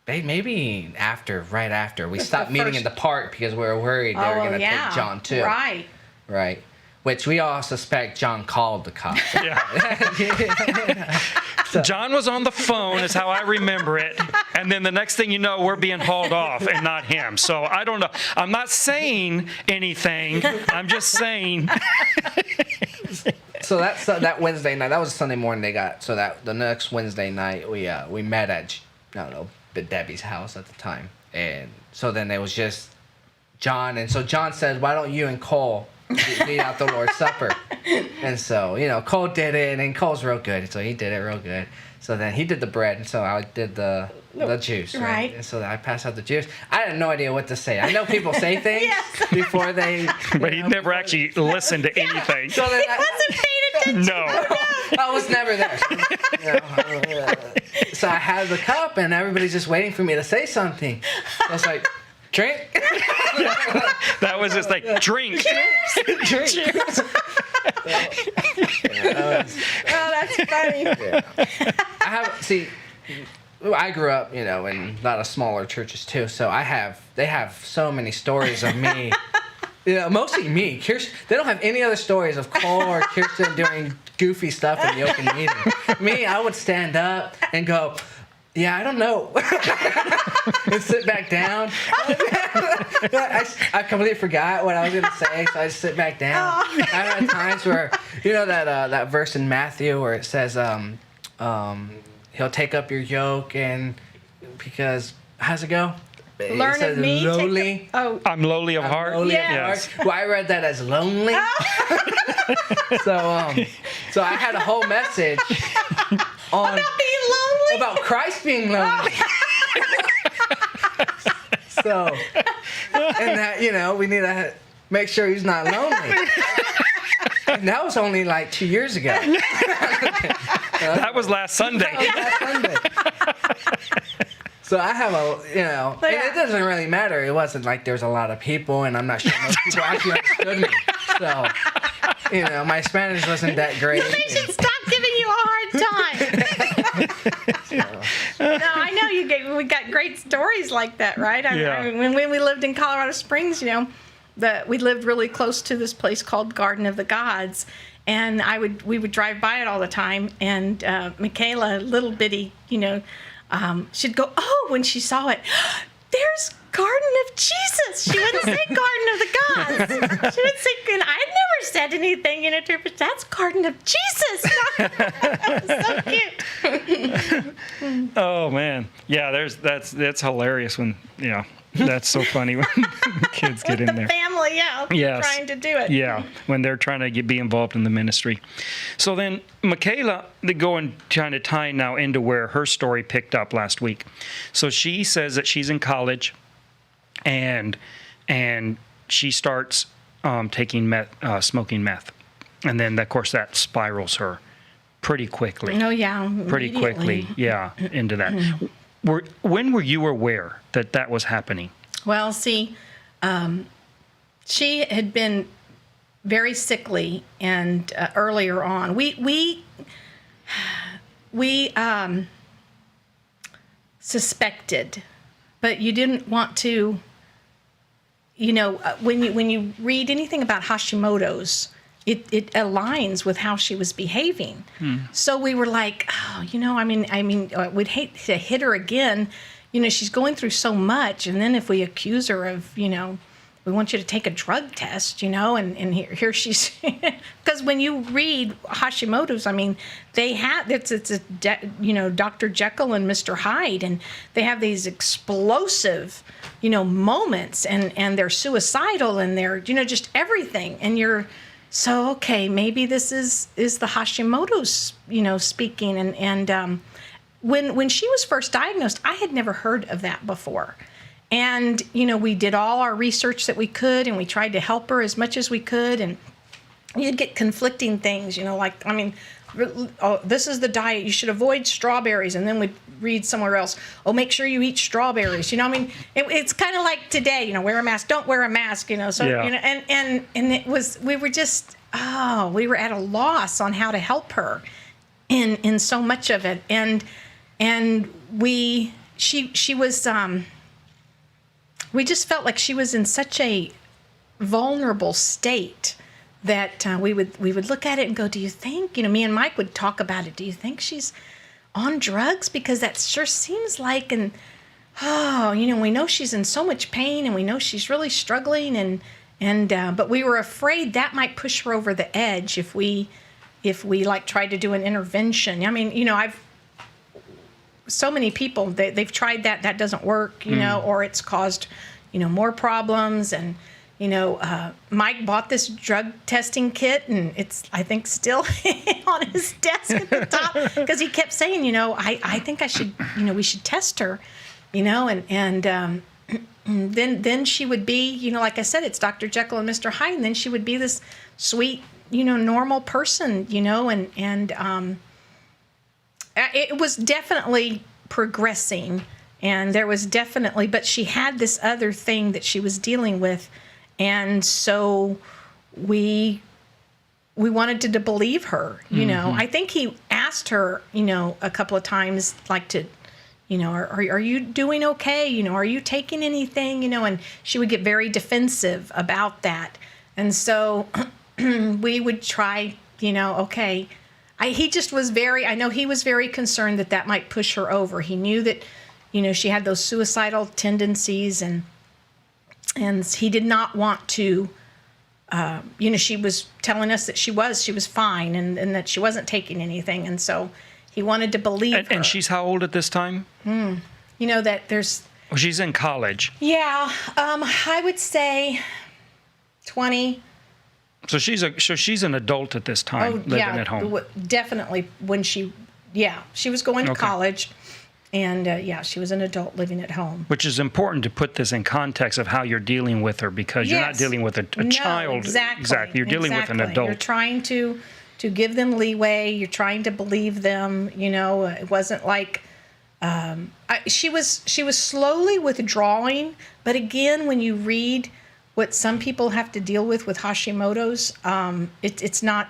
Maybe right after. We stopped meeting in the park because we were worried they were going to take John too. Right. Which we all suspect John called the cops. Yeah. John was on the phone is how I remember it. And then the next thing you know, we're being hauled off and not him. So I don't know. I'm not saying anything. I'm just saying. So that Wednesday night, that was Sunday morning they got. So that the next Wednesday night we met at, I don't know, Debbie's house at the time. And so then it was just John. And so John said, why don't you and Cole lead out the Lord's Supper? And so, Cole did it, and Cole's real good. So he did it real good. So then he did the bread, and so I did the juice. Right. And so I passed out the juice. I had no idea what to say. I know people say things before they... But he never actually listened to anything. So then he wasn't paying attention. No. I was never there. So I had the cup, and everybody's just waiting for me to say something. So I was like, drink. That was just like, drink. Drink. That's funny. Yeah. I grew up, in a lot of smaller churches too. So they have so many stories of me. Mostly me. They don't have any other stories of Cole or Kirsten doing goofy stuff in the open meeting. Me, I would stand up and go, yeah, I don't know. And sit back down. I completely forgot what I was going to say, so I just sit back down. I've had times where, that verse in Matthew where it says, he'll take up your yoke, and because, how's it go? Learn of me. Lowly. I'm lowly of heart. Yes. Well, I read that as lonely. So I had a whole message on about being lonely. About Christ being lonely. So, and that we need to make sure he's not lonely. And that was only like 2 years ago. That was last Sunday. So I have and it doesn't really matter. It wasn't like there's a lot of people, and I'm not sure most people actually understood me. So, my Spanish wasn't that great. They should stop giving you a hard time. No, I know we got great stories like that, right? When we lived in Colorado Springs, we lived really close to this place called Garden of the Gods, and we would drive by it all the time. And Mikayla, little bitty, she'd go, oh, when she saw it, there's Garden of Jesus. She wouldn't say Garden of the Gods. She would say, and I had never said anything to her, but that's Garden of Jesus. So cute. Oh man, yeah. That's hilarious when That's so funny when kids get in there. Family, yes. Trying to do it. Yeah, when they're trying to be involved in the ministry. So then Mikayla, trying to tie now into where her story picked up last week. So she says that she's in college, and she starts taking meth, smoking meth, and then of course that spirals her pretty quickly. Oh, yeah. Pretty quickly, yeah, into that. When were you aware that that was happening? Well, see, she had been very sickly, and earlier on, we suspected, but you didn't want to. You know, when you read anything about Hashimoto's, it aligns with how she was behaving. So we were like, oh, you know, I mean, we'd hate to hit her again. You know, she's going through so much, and then if we accuse her of, you know, we want you to take a drug test, you know, and here she's, because when you read Hashimoto's, I mean, they have, you know, Dr. Jekyll and Mr. Hyde, and they have these explosive, you know, moments, and they're suicidal, and they're, you know, just everything, and you're, so, okay, maybe this is the Hashimoto's, you know, speaking, and when she was first diagnosed, I had never heard of that before. And, you know, we did all our research that we could, and we tried to help her as much as we could. And you'd get conflicting things, you know, like, I mean, oh, this is the diet. You should avoid strawberries. And then we'd read somewhere else, oh, make sure you eat strawberries. You know, I mean, it's kind of like today, you know, wear a mask, don't wear a mask, you know. So, yeah. You know, and it was, we were just, we were at a loss on how to help her in so much of it. And she was, we just felt like she was in such a vulnerable state that we would look at it and go, do you think, you know, me and Mike would talk about it, do you think she's on drugs? Because that sure seems like, and you know, we know she's in so much pain, and we know she's really struggling, but we were afraid that might push her over the edge if we like tried to do an intervention. I mean, you know, so many people, they've tried that doesn't work, you know, or it's caused, you know, more problems. And, you know, Mike bought this drug testing kit, and it's, I think, still on his desk at the top, because he kept saying, you know, I think I should, you know, we should test her, you know, and then she would be, you know, like I said, it's Dr. Jekyll and Mr. Hyde, and then she would be this sweet, you know, normal person, you know, and it was definitely progressing, and there was definitely, but she had this other thing that she was dealing with, and so we wanted to believe her, you know. I think he asked her, you know, a couple of times, like, to, you know, are you doing okay? You know, are you taking anything? You know, and she would get very defensive about that, and so we would try, you know, okay. He just was I know he was very concerned that might push her over. He knew that, you know, she had those suicidal tendencies, and he did not want to, you know, she was telling us that she was fine, and that she wasn't taking anything. And so he wanted to believe her. And she's how old at this time? You know, that there's... Well, she's in college. Yeah, I would say 20... So she's an adult at this time, living at home. Definitely when she was going to college, and she was an adult living at home. Which is important to put this in context of how you're dealing with her, because you're not dealing with a child. Exactly. You're dealing with an adult. You're trying to give them leeway. You're trying to believe them. You know, it wasn't like she was slowly withdrawing. But again, when you read what some people have to deal with Hashimoto's, it's not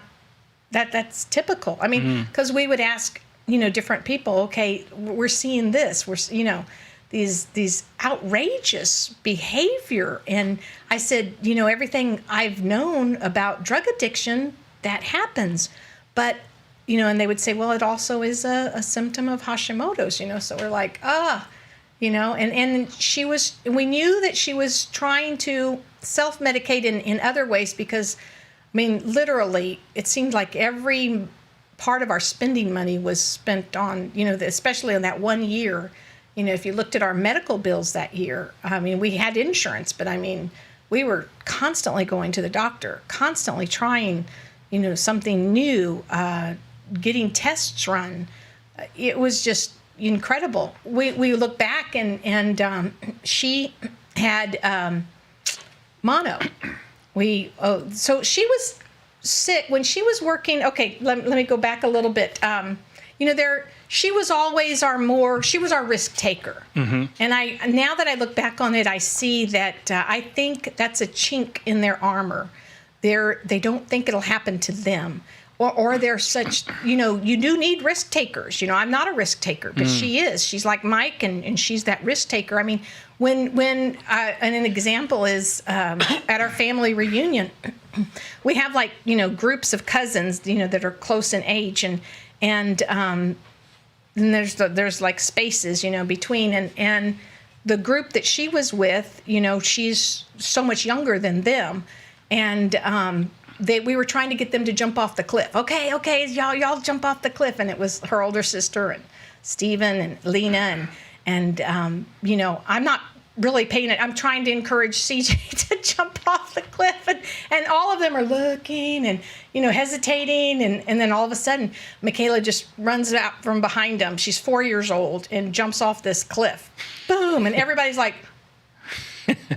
that's typical. I mean, because we would ask, you know, different people, okay, we're seeing this, we're, you know, these outrageous behavior, and I said, you know, everything I've known about drug addiction, that happens, but, you know, and they would say, well, it also is a symptom of Hashimoto's, you know, so we're like, you know, and we knew that she was trying to self-medicate in other ways, because, I mean, literally, it seemed like every part of our spending money was spent on, you know, especially in that 1 year. You know, if you looked at our medical bills that year, I mean, we had insurance, but I mean, we were constantly going to the doctor, constantly trying, you know, something new, getting tests run. It was just incredible. We look back, and she had mono. So she was sick, when she was working, okay, let me go back a little bit. She was always she was our risk taker. Mm-hmm. And now that I look back on it, I see that I think that's a chink in their armor. They don't think it'll happen to them. Or they're such, you do need risk takers. I'm not a risk taker, but she is. She's like Mike, and she's that risk taker. I mean, when and an example is at our family reunion, we have groups of cousins, that are close in age, and there's like spaces, between, and the group that she was with, she's so much younger than them, and we were trying to get them to jump off the cliff. Okay, y'all jump off the cliff. And it was her older sister and Stephen and Lena and I'm not really paying it. I'm trying to encourage CJ to jump off the cliff, and all of them are looking and hesitating, and then all of a sudden Mikayla just runs out from behind them. She's 4 years old and jumps off this cliff. Boom, and everybody's like,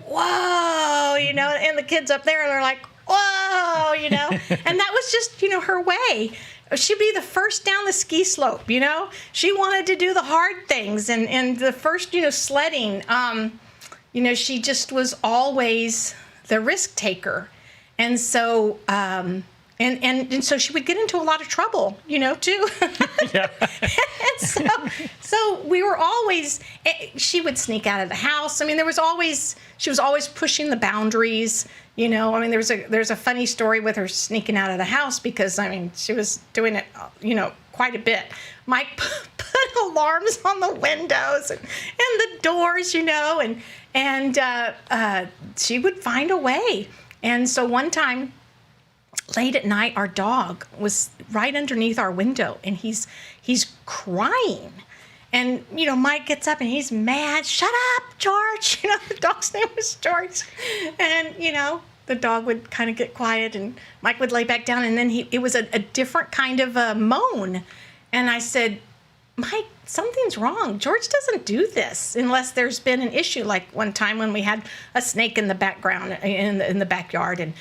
whoa, and the kids up there, they're like, whoa, and that was just, her way. She'd be the first down the ski slope, She wanted to do the hard things, and the first, sledding, she just was always the risk taker. And so, and so she would get into a lot of trouble, too. Yeah. And so we were always, she would sneak out of the house. I mean, she was always pushing the boundaries. I mean, there's a funny story with her sneaking out of the house because, I mean, she was doing it, quite a bit. Mike put alarms on the windows and the doors, and she would find a way. And so one time, late at night, our dog was right underneath our window, and he's crying. And, Mike gets up and he's mad. Shut up, George. The dog's name was George. And, the dog would kind of get quiet, and Mike would lay back down, and then it was a different kind of a moan. And I said, Mike, something's wrong. George doesn't do this unless there's been an issue, like one time when we had a snake in the background, in the backyard, and,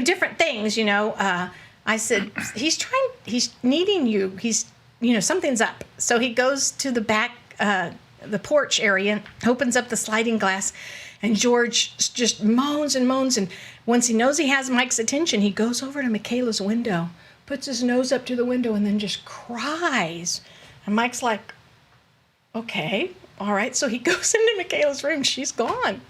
different things, I said, he's needing you. Something's up. So he goes to the back, the porch area, opens up the sliding glass, and George just moans and moans. And once he knows he has Mike's attention, he goes over to Mikayla's window, puts his nose up to the window, and then just cries. And Mike's like, okay, all right. So he goes into Mikayla's room. She's gone.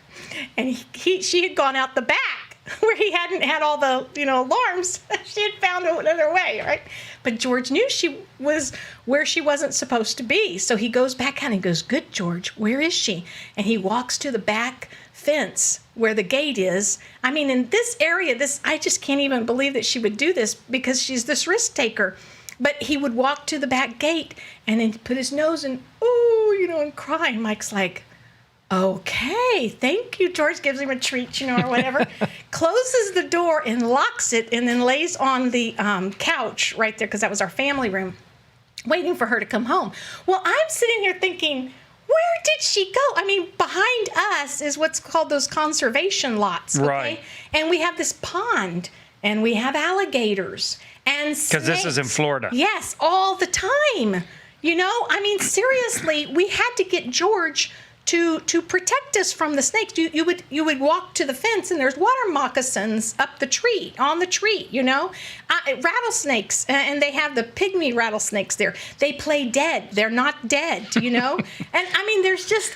And she had gone out the back where he hadn't had all the, alarms. She had found another way, right? But George knew she was where she wasn't supposed to be. So he goes back and he goes, good, George, where is she? And he walks to the back fence where the gate is. I mean, in this area, I just can't even believe that she would do this because she's this risk taker. But he would walk to the back gate and then put his nose in, and cry. And Mike's like, okay, thank you. George gives him a treat, or whatever. Closes the door and locks it, and then lays on the couch right there, because that was our family room, waiting for her to come home. Well, I'm sitting here thinking, where did she go? I mean, behind us is what's called those conservation lots, okay? Right. And we have this pond, and we have alligators and snakes. Because this is in Florida. Yes, all the time. I mean, seriously, we had to get George to protect us from the snakes. You would walk to the fence, and there's water moccasins up the tree, on the tree, rattlesnakes, and they have the pygmy rattlesnakes there. They play dead. They're not dead, And I mean, there's just,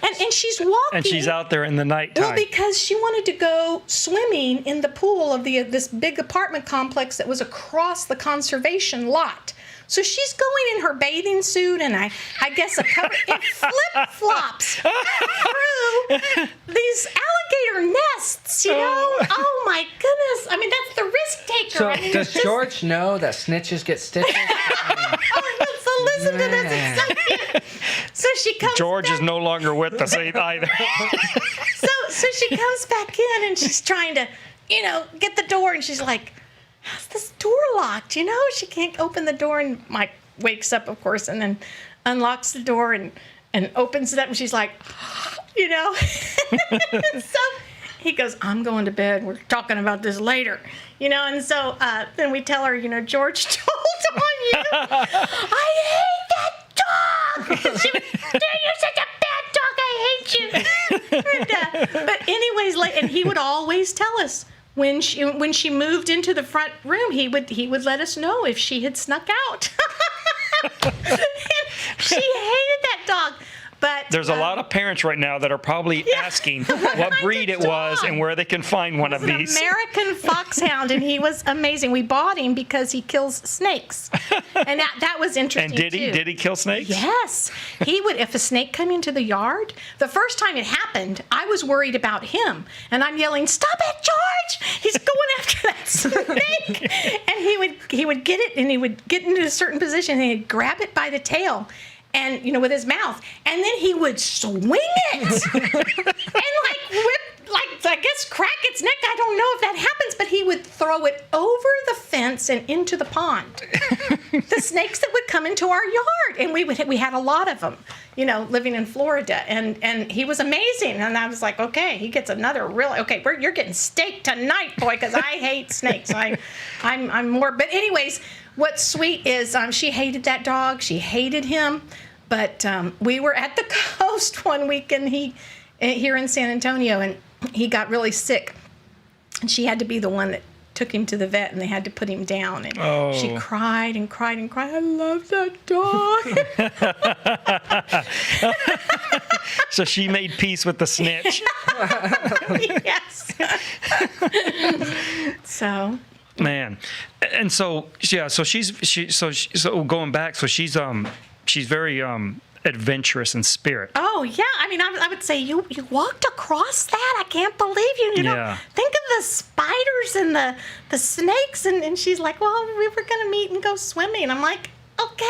and she's walking. And she's out there in the nighttime. Well, because she wanted to go swimming in the pool of this big apartment complex that was across the conservation lot. So she's going in her bathing suit and I guess a cover and flip-flops through these alligator nests, Oh my goodness. I mean, that's the risk taker. So I mean, does George know that snitches get stitches? So listen to this. It's so cute. So she comes George back. is no longer with us either. So she comes back in and she's trying to, get the door, and she's like, how's this door locked? She can't open the door, and Mike wakes up, of course, and then unlocks the door and opens it up, and she's like, So he goes, I'm going to bed. We're talking about this later. And so then we tell her, George told on you. I hate that dog. She was, you're such a bad dog. I hate you. But anyways, and he would always tell us when she moved into the front room, he would let us know if she had snuck out. And she hated that dog. But there's a lot of parents right now that are probably asking what breed it was and where they can find one of these. American foxhound, and he was amazing. We bought him because he kills snakes, and that was interesting. And did he kill snakes? Yes, he would. If a snake came into the yard, the first time it happened, I was worried about him, and I'm yelling, "Stop it, George! He's going after that snake!" And he would get it, and he would get into a certain position, and he'd grab it by the tail. And, with his mouth. And then he would swing it and whip, I guess crack its neck. I don't know if that happens, but he would throw it over the fence and into the pond. The snakes that would come into our yard. And we had a lot of them, living in Florida. And he was amazing. And I was like, okay, he gets another you're getting steak tonight, boy, because I hate snakes. I'm more, but anyways, what's sweet is she hated that dog. She hated him. But we were at the coast one weekend here in San Antonio, and he got really sick. And she had to be the one that took him to the vet, and they had to put him down. And she cried and cried and cried. I love that dog. So she made peace with the snitch. Yes. So. Man, and so going back, so she's very adventurous in spirit. Oh yeah, I would say you walked across that. I can't believe you. You know, think of the spiders and the snakes, and she's like, well, we were gonna meet and go swimming. And I'm like, okay.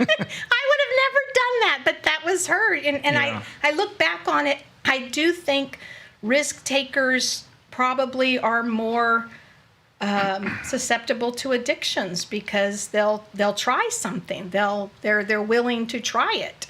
I would have never done that, but that was her. And I look back on it. I do think risk takers probably are more susceptible to addictions because they'll try something. They're willing to try it,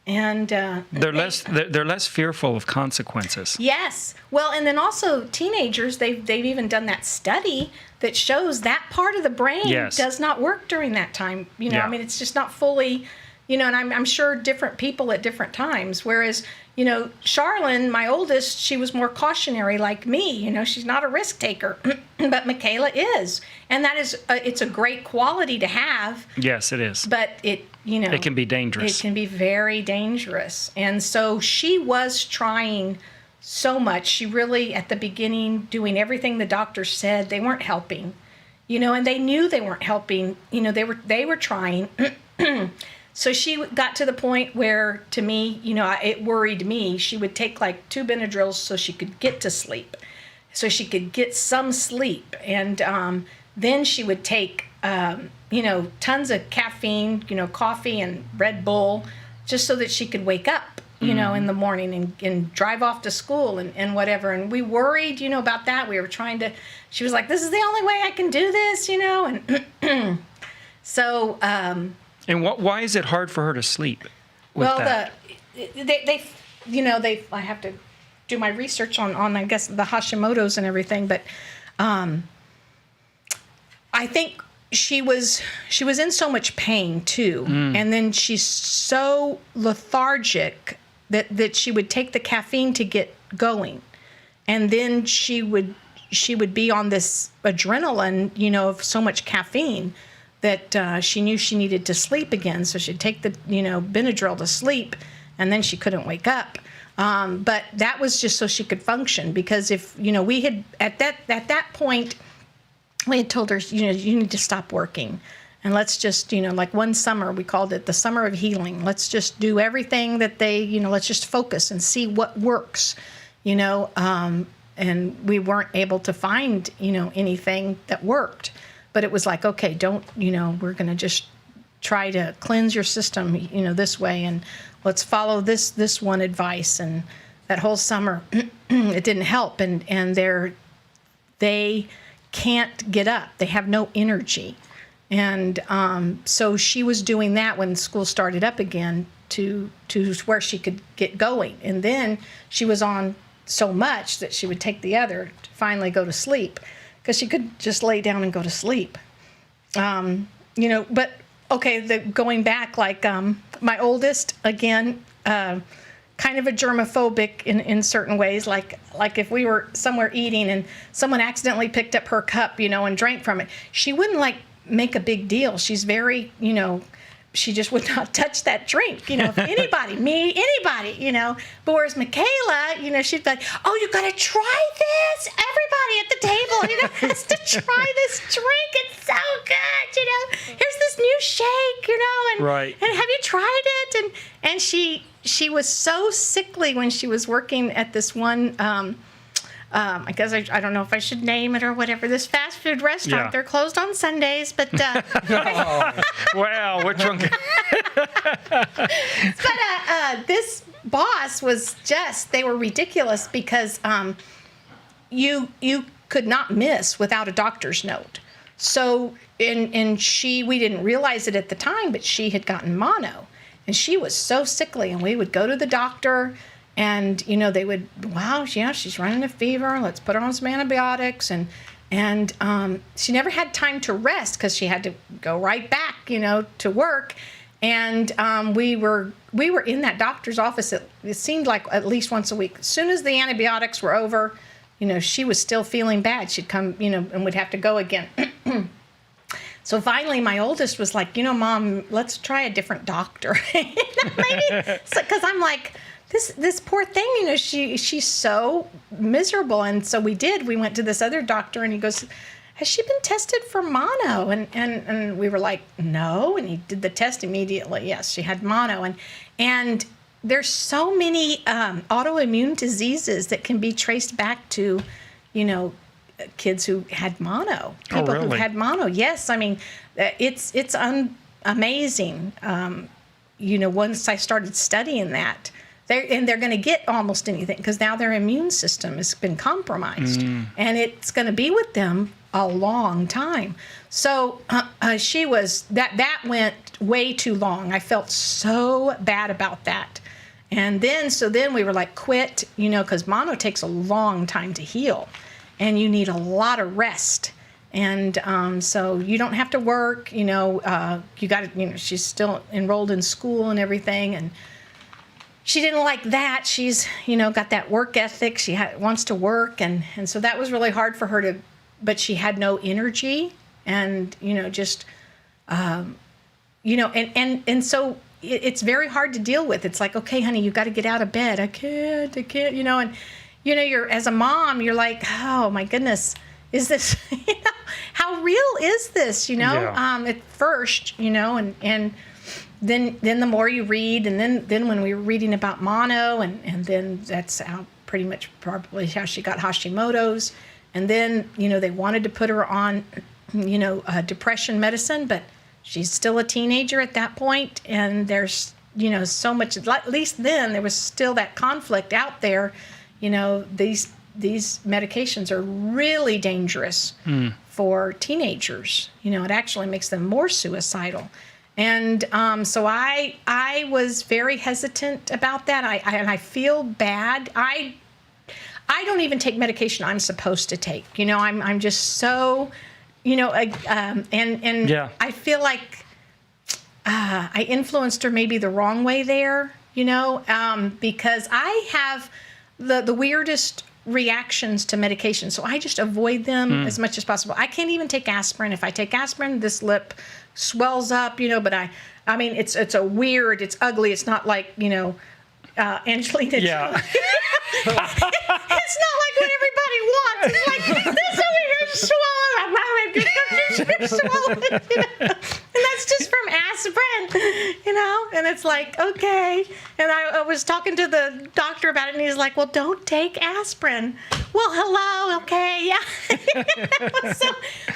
and they're less fearful of consequences. Yes. Well, and then also teenagers, they've even done that study that shows that part of the brain does not work during that time. It's just not fully. And I'm sure different people at different times. Whereas, Charlene, my oldest, she was more cautionary like me. She's not a risk taker, but Mikayla is. And that is, it's a great quality to have. Yes, it is. But it can be dangerous. It can be very dangerous. And so she was trying so much. She really, at the beginning, doing everything the doctor said, they weren't helping, and they knew they weren't helping. They were trying. So she got to the point where, to me, it worried me. She would take like 2 Benadryls so she could get to sleep, so she could get some sleep. And then she would take, tons of caffeine, coffee and Red Bull, just so that she could wake up, in the morning and drive off to school and whatever. And we worried, about that. We were trying to, she was like, this is the only way I can do this, and so... And why is it hard for her to sleep with that? I have to do my research on I guess the Hashimoto's and everything, but I think she was in so much pain too, and then she's so lethargic that she would take the caffeine to get going, and then she would be on this adrenaline, of so much caffeine, that she knew she needed to sleep again. So she'd take the, Benadryl to sleep, and then she couldn't wake up. But that was just so she could function, because if, we had, at that point, we had told her, you need to stop working. And let's just, like one summer, we called it the summer of healing. Let's just do everything that they, let's just focus and see what works, and we weren't able to find, anything that worked. But it was like, okay, we're going to just try to cleanse your system, this way, and let's follow this one advice. And that whole summer, it didn't help, and they can't get up. They have no energy. And so she was doing that when school started up again to where she could get going. And then she was on so much that she would take the other to finally go to sleep, because she could just lay down and go to sleep. But okay, going back, like my oldest, again, kind of a germophobic in certain ways. Like if we were somewhere eating and someone accidentally picked up her cup, and drank from it, she wouldn't make a big deal. She's very, she just would not touch that drink, if anybody, anybody. But whereas Mikayla, she'd be like, oh, you got to try this. Everybody at the table, has to try this drink. It's so good, Here's this new shake, and, right. And have you tried it? And she was so sickly when she was working at this one, I guess I don't know if I should name it or whatever, this fast food restaurant. Yeah. They're closed on Sundays, but Wow, which one? but this boss was they were ridiculous, because you could not miss without a doctor's note. So we didn't realize it at the time, but she had gotten mono, and she was so sickly, and we would go to the doctor. And, they would, wow, yeah, she's running a fever. Let's put her on some antibiotics. And she never had time to rest, because she had to go right back, to work. And we were in that doctor's office. It seemed like at least once a week. As soon as the antibiotics were over, she was still feeling bad. She'd come, and would have to go again. So finally, my oldest was like, Mom, let's try a different doctor. Maybe, because I'm like, this poor thing, she's so miserable. And so we went to this other doctor, and he goes, has she been tested for mono? And we were like, no. And he did the test immediately. Yes, she had mono. And there's so many autoimmune diseases that can be traced back to, kids who had mono. People who had mono. Yes, I mean, it's amazing. Once I started studying that, they're going to get almost anything, because now their immune system has been compromised, and it's going to be with them a long time. So she was that went way too long. I felt so bad about that, and then we were like, quit, because mono takes a long time to heal, and you need a lot of rest. And so you don't have to work. You got to. She's still enrolled in school and everything, and she didn't like that. She's, got that work ethic. She wants to work. And so that was really hard for her but she had no energy, and, just, and so it's very hard to deal with. It's like, okay, honey, you got to get out of bed. I can't, and, you're, as a mom, you're like, oh my goodness, is this, how real is this, Yeah. At first, and then the more you read, and then when we were reading about mono, and then that's how pretty much probably how she got Hashimoto's, and then they wanted to put her on depression medicine, but she's still a teenager at that point, and there's so much, at least then there was still that conflict out there. These medications are really dangerous for teenagers. It actually makes them more suicidal. And so I was very hesitant about that. I feel bad. I don't even take medication I'm supposed to take. I'm just so, and Yeah. I feel like I influenced her maybe the wrong way there, because I have the weirdest reactions to medication. So I just avoid them as much as possible. I can't even take aspirin. If I take aspirin, this lip swells up, but I mean, it's it's ugly. It's not like, Angelina Yeah. Jolie. It's not like what everybody wants. It's like, this over here is swollen. And that's just from aspirin, and it's like, okay. And I was talking to the doctor about it, and he's like, well, don't take aspirin. Well, hello, okay, yeah.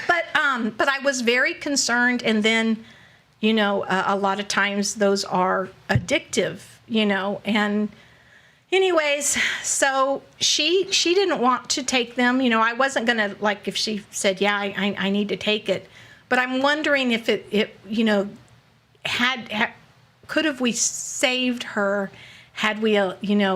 But I was very concerned, and then, a lot of times those are addictive, and anyways, so she didn't want to take them. I wasn't going to, like, if she said, yeah, I need to take it. But I'm wondering if it could have we saved her had we,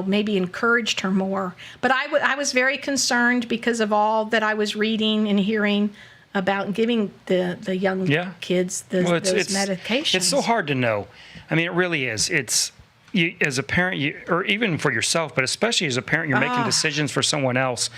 maybe encouraged her more. But I was very concerned because of all that I was reading and hearing about giving the young kids those medications. It's so hard to know. I mean, it really is. It's you, as a parent, or even for yourself, but especially as a parent, you're making decisions for someone else.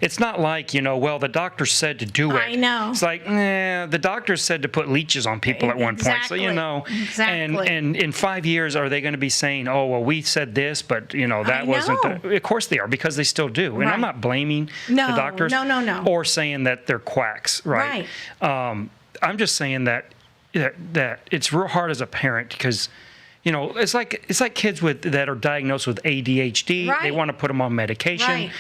It's not like, well, the doctor said to do it. I know. It's like, the doctor said to put leeches on people at one point. So, Exactly. and in 5 years, are they going to be saying, oh, well, we said this, but, that wasn't of course they are, because they still do. And I'm not blaming the doctors. No. Or saying that they're quacks, right? I'm just saying that it's real hard as a parent because, it's like kids that are diagnosed with ADHD. Right. They want to put them on medication. Right.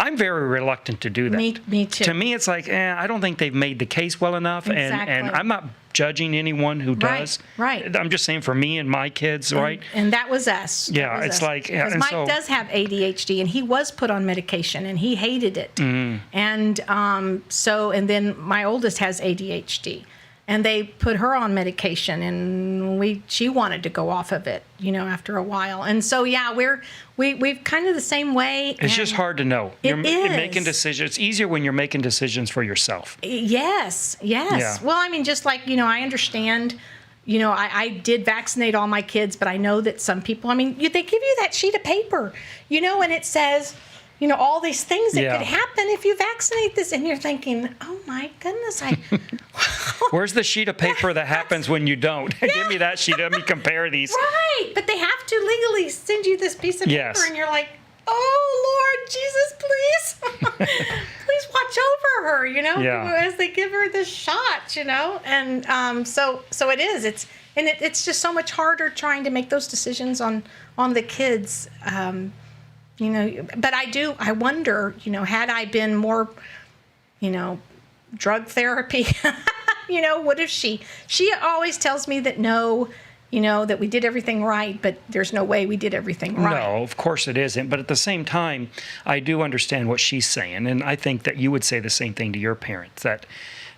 I'm very reluctant to do that. Me too. To me, it's like, I don't think they've made the case well enough. Exactly. And I'm not judging anyone who does. Right. I'm just saying for me and my kids, right? And that was us. Yeah, it's like... Because Mike does have ADHD, and he was put on medication, and he hated it. Mm. And and then my oldest has ADHD. And they put her on medication, and she wanted to go off of it, after a while. And so, we've kind of the same way. It's just hard to know. You're making decisions. It's easier when you're making decisions for yourself. Yes. Yeah. Well, I mean, just like, I understand, I did vaccinate all my kids, but I know that some people, they give you that sheet of paper, and it says, all these things that could happen if you vaccinate this. And you're thinking, oh my goodness, where's the sheet of paper that happens when you don't? Give me that sheet. Let me compare these. Right. But they have to legally send you this piece of paper. And you're like, oh, Lord Jesus, please. Please watch over her, as they give her this shot, And so it is. It's just so much harder trying to make those decisions on the kids. But I wonder, had I been more, drug therapy, what if she always tells me that no, that we did everything right, but there's no way we did everything right. No, of course it isn't. But at the same time, I do understand what she's saying. And I think that you would say the same thing to your parents, that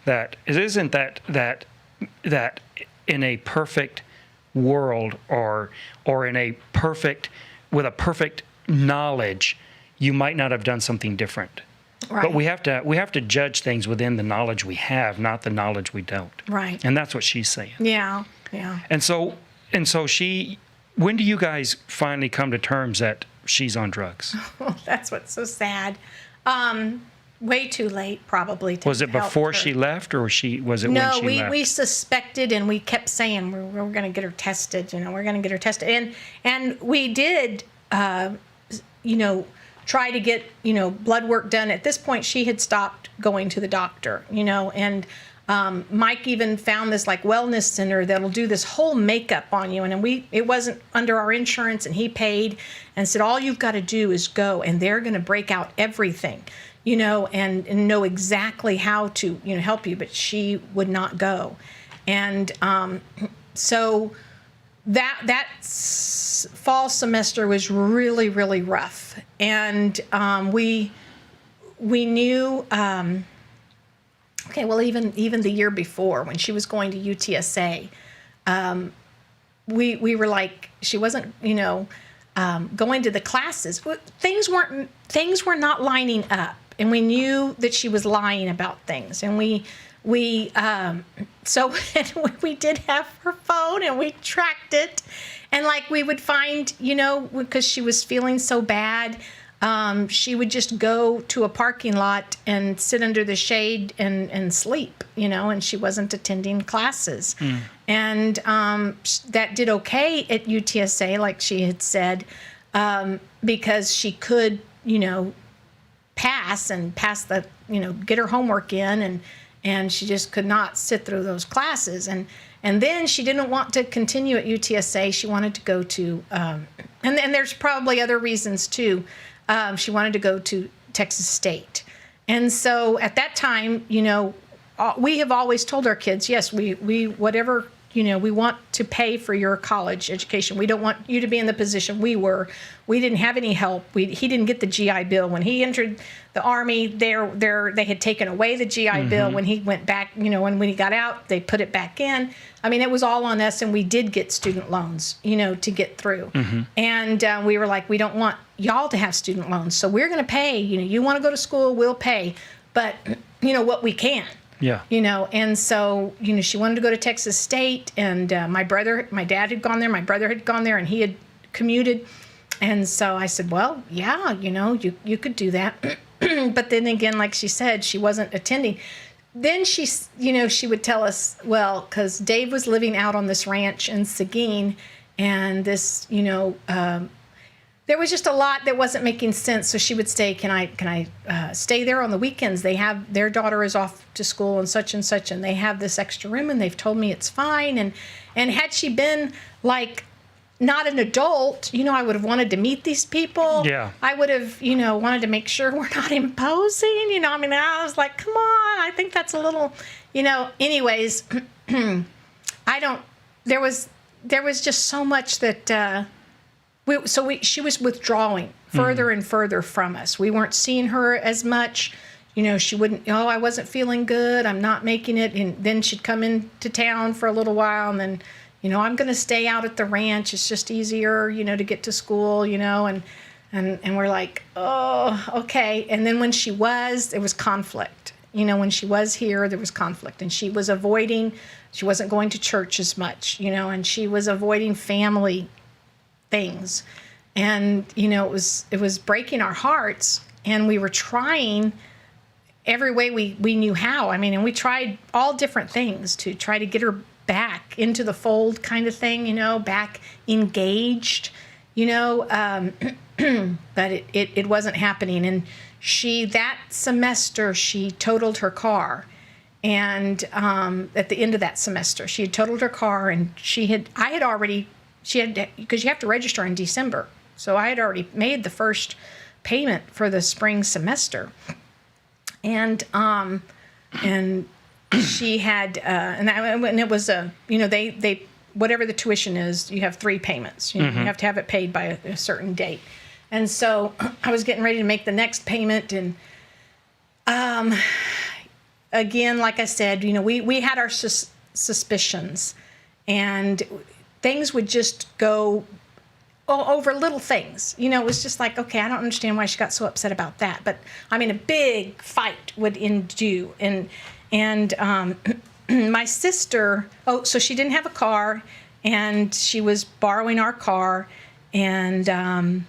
it isn't that in a perfect world or in a perfect, with a perfect knowledge, you might not have done something different. Right. But we have to judge things within the knowledge we have, not the knowledge we don't. Right. And that's what she's saying. Yeah. And so when do you guys finally come to terms that she's on drugs? That's what's so sad. Way too late, probably. Was it before she left, or was it when she left? No, we suspected, and we kept saying we're going to get her tested. We're going to get her tested, and we did. Try to get, blood work done. At this point, she had stopped going to the doctor, and Mike even found this wellness center that'll do this whole makeup on you. And it wasn't under our insurance, and he paid and said, all you've got to do is go, and they're going to break out everything, and know exactly how to, help you. But she would not go. And so that fall semester was really, really rough. And we knew, even the year before when she was going to UTSA, we were like, she wasn't, going to the classes. Things were not lining up, and we knew that she was lying about things. And we did have her phone, and we tracked it, and we would find, because she was feeling so bad, she would just go to a parking lot and sit under the shade and sleep, and she wasn't attending classes. And that did okay at UTSA, like she had said, because she could, pass the, get her homework in, and she just could not sit through those classes. And then she didn't want to continue at UTSA. She wanted to go to, and there's probably other reasons too. She wanted to go to Texas State. And so at that time, we have always told our kids, yes, we whatever we want to pay for your college education. We don't want you to be in the position we were. We didn't have any help. He didn't get the GI Bill when he entered the Army. They had taken away the GI Bill when he went back. When he got out, they put it back in. I mean, it was all on us, and we did get student loans, to get through. And we were like, we don't want y'all to have student loans, so we're going to pay. You want to go to school, we'll pay, but what we can. Yeah. And so, she wanted to go to Texas State, and my dad had gone there, my brother had gone there, and he had commuted. And so I said, well, yeah, you could do that. But then again, like she said, she wasn't attending. Then she would tell us, well, because Dave was living out on this ranch in Seguin, and this, there was just a lot that wasn't making sense. So she would say, can I stay there on the weekends? Their daughter is off to school and such, and they have this extra room, and they've told me it's fine. And had she been like not an adult, I would have wanted to meet these people. Yeah. I would have, wanted to make sure we're not imposing, I was like, come on, I think that's a little, anyways, there was just so much that, she was withdrawing further and further from us. We weren't seeing her as much. She wouldn't, I wasn't feeling good, I'm not making it. And then she'd come into town for a little while, and then, I'm going to stay out at the ranch. It's just easier, to get to school, and we're like, oh, okay. And then when there was conflict. When she was here, there was conflict, and she wasn't going to church as much, and she was avoiding family things. And, it was breaking our hearts, and we were trying every way we knew how. I mean, and we tried all different things to try to get her back into the fold kind of thing, back engaged, but it wasn't happening. And that semester, she totaled her car. And at the end of that semester, she had totaled her car, and because you have to register in December. So I had already made the first payment for the spring semester. And she had, and it was they whatever the tuition is, you have 3 payments. You have to have it paid by a certain date. And so I was getting ready to make the next payment, and again, like I said, we had our suspicions, and things would just go over little things. It was just like, okay, I don't understand why she got so upset about that. But I mean, a big fight would ensue. And my sister, so she didn't have a car, and she was borrowing our car, and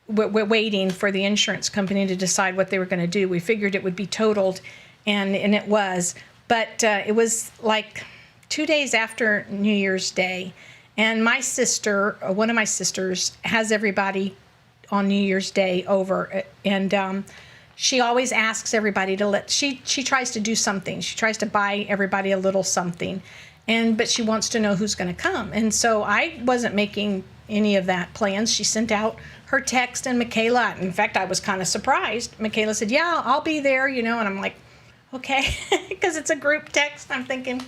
we're waiting for the insurance company to decide what they were going to do. We figured it would be totaled, and it was. But it was like 2 days after New Year's Day, and my sister, one of my sisters, has everybody on New Year's Day over, and she always asks everybody she tries to do something. She tries to buy everybody a little something, but she wants to know who's going to come. And so I wasn't making any of that plans. She sent out her text, and Mikayla, in fact, I was kind of surprised. Mikayla said, yeah, I'll be there, and I'm like, okay, because it's a group text. I'm thinking,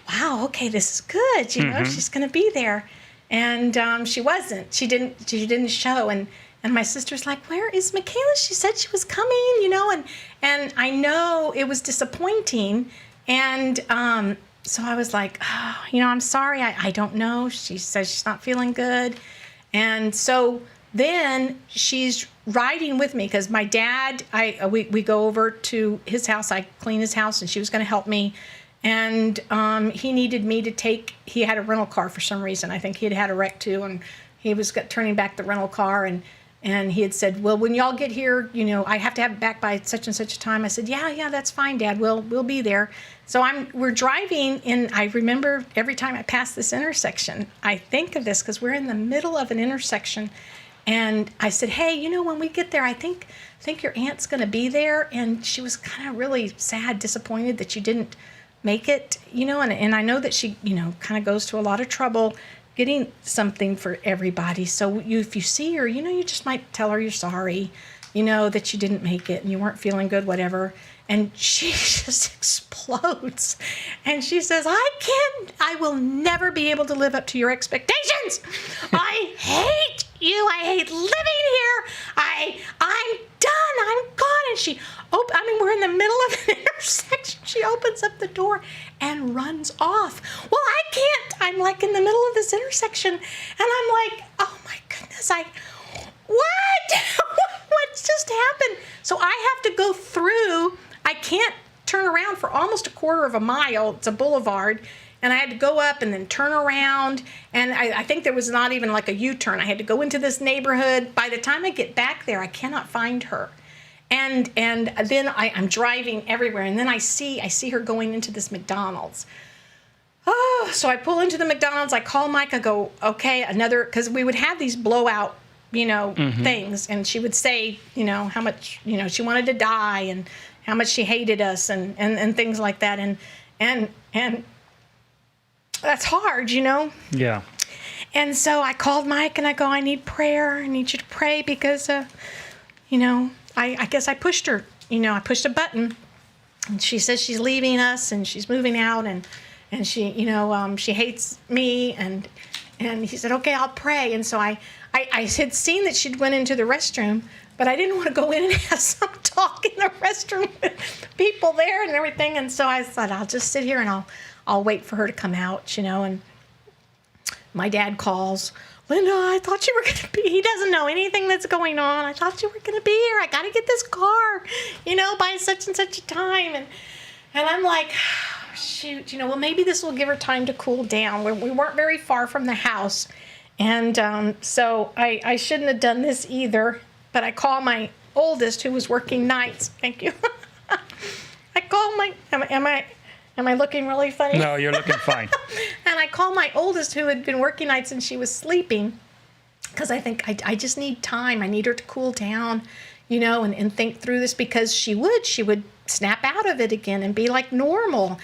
wow, okay, this is good. She's going to be there. And she wasn't. She didn't show. And my sister's like, where is Mikayla? She said she was coming, and I know it was disappointing. And so I was like, oh, I'm sorry. I don't know. She says she's not feeling good. And so then she's riding with me, because my dad, we go over to his house. I clean his house, and she was going to help me. And he needed me to he had a rental car for some reason. I think he had a wreck too, and he was turning back the rental car, and he had said, well, when y'all get here, I have to have it back by such and such a time. I said, yeah, that's fine, Dad. We'll be there. So we're driving, and I remember every time I pass this intersection, I think of this, because we're in the middle of an intersection. And I said, hey, when we get there, I think your aunt's going to be there. And she was kind of really sad, disappointed that you didn't make it, and I know that she, kind of goes to a lot of trouble getting something for everybody. So if you see her, you just might tell her you're sorry, that you didn't make it and you weren't feeling good, whatever. And she just explodes. And she says, I will never be able to live up to your expectations. I hate you. I hate living here. I'm done. I'm gone. And we're in the middle of an intersection. She opens up the door and runs off. Well, I can't. I'm like in the middle of this intersection. And I'm like, oh my goodness, what? What's just happened? So I have to go through. I can't turn around for almost a quarter of a mile. It's a boulevard. And I had to go up and then turn around. And I think there was not even like a U-turn. I had to go into this neighborhood. By the time I get back there, I cannot find her. And then I'm driving everywhere. And then I see her going into this McDonald's. Oh, so I pull into the McDonald's. I call Mike. I go, okay, because we would have these blowout, things. And she would say, how much, she wanted to die and how much she hated us and things like that. And that's hard, Yeah. And so I called Mike and I go, I need prayer. I need you to pray because, I guess I pushed her. I pushed a button. And she says she's leaving us and she's moving out and she, she hates me. And he said, okay, I'll pray. And so I had seen that she'd went into the restroom, but I didn't want to go in and have some talk in the restroom with people there and everything. And so I thought, I'll just sit here and I'll wait for her to come out, and my dad calls, Lynda, I thought you were going to be, he doesn't know anything that's going on. I thought you were going to be here. I got to get this car, by such and such a time. And I'm like, shoot, well, maybe this will give her time to cool down. We weren't very far from the house. And so I shouldn't have done this either. But I call my oldest, who was working nights. Thank you. I call am I looking really funny? No, you're looking fine. And I call my oldest, who had been working nights, and she was sleeping, because I think I just need time. I need her to cool down, and think through this, because she would snap out of it again and be like normal.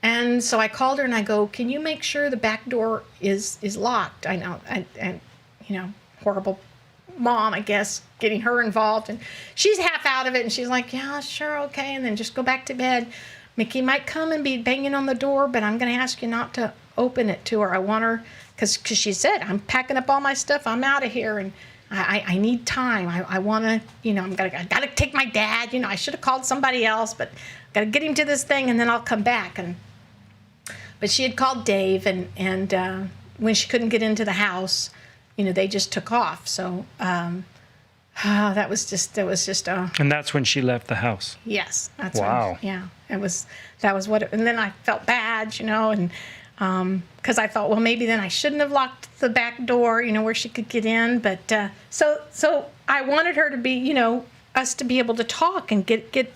And so I called her and I go, can you make sure the back door is locked? I know, and horrible mom, I guess, getting her involved. And she's half out of it and she's like, yeah, sure, okay. And then just go back to bed. Mickey might come and be banging on the door, but I'm going to ask you not to open it to her. I want her, because she said, I'm packing up all my stuff. I'm out of here. And I need time. I want to, I got to take my dad. I should have called somebody else, but got to get him to this thing and then I'll come back. But she had called Dave, and when she couldn't get into the house, they just took off. So that was just And that's when she left the house. Yes, that's wow. Yeah, that was what. And then I felt bad, and because I thought, well, maybe then I shouldn't have locked the back door, where she could get in. But so I wanted her to be, us to be able to talk and get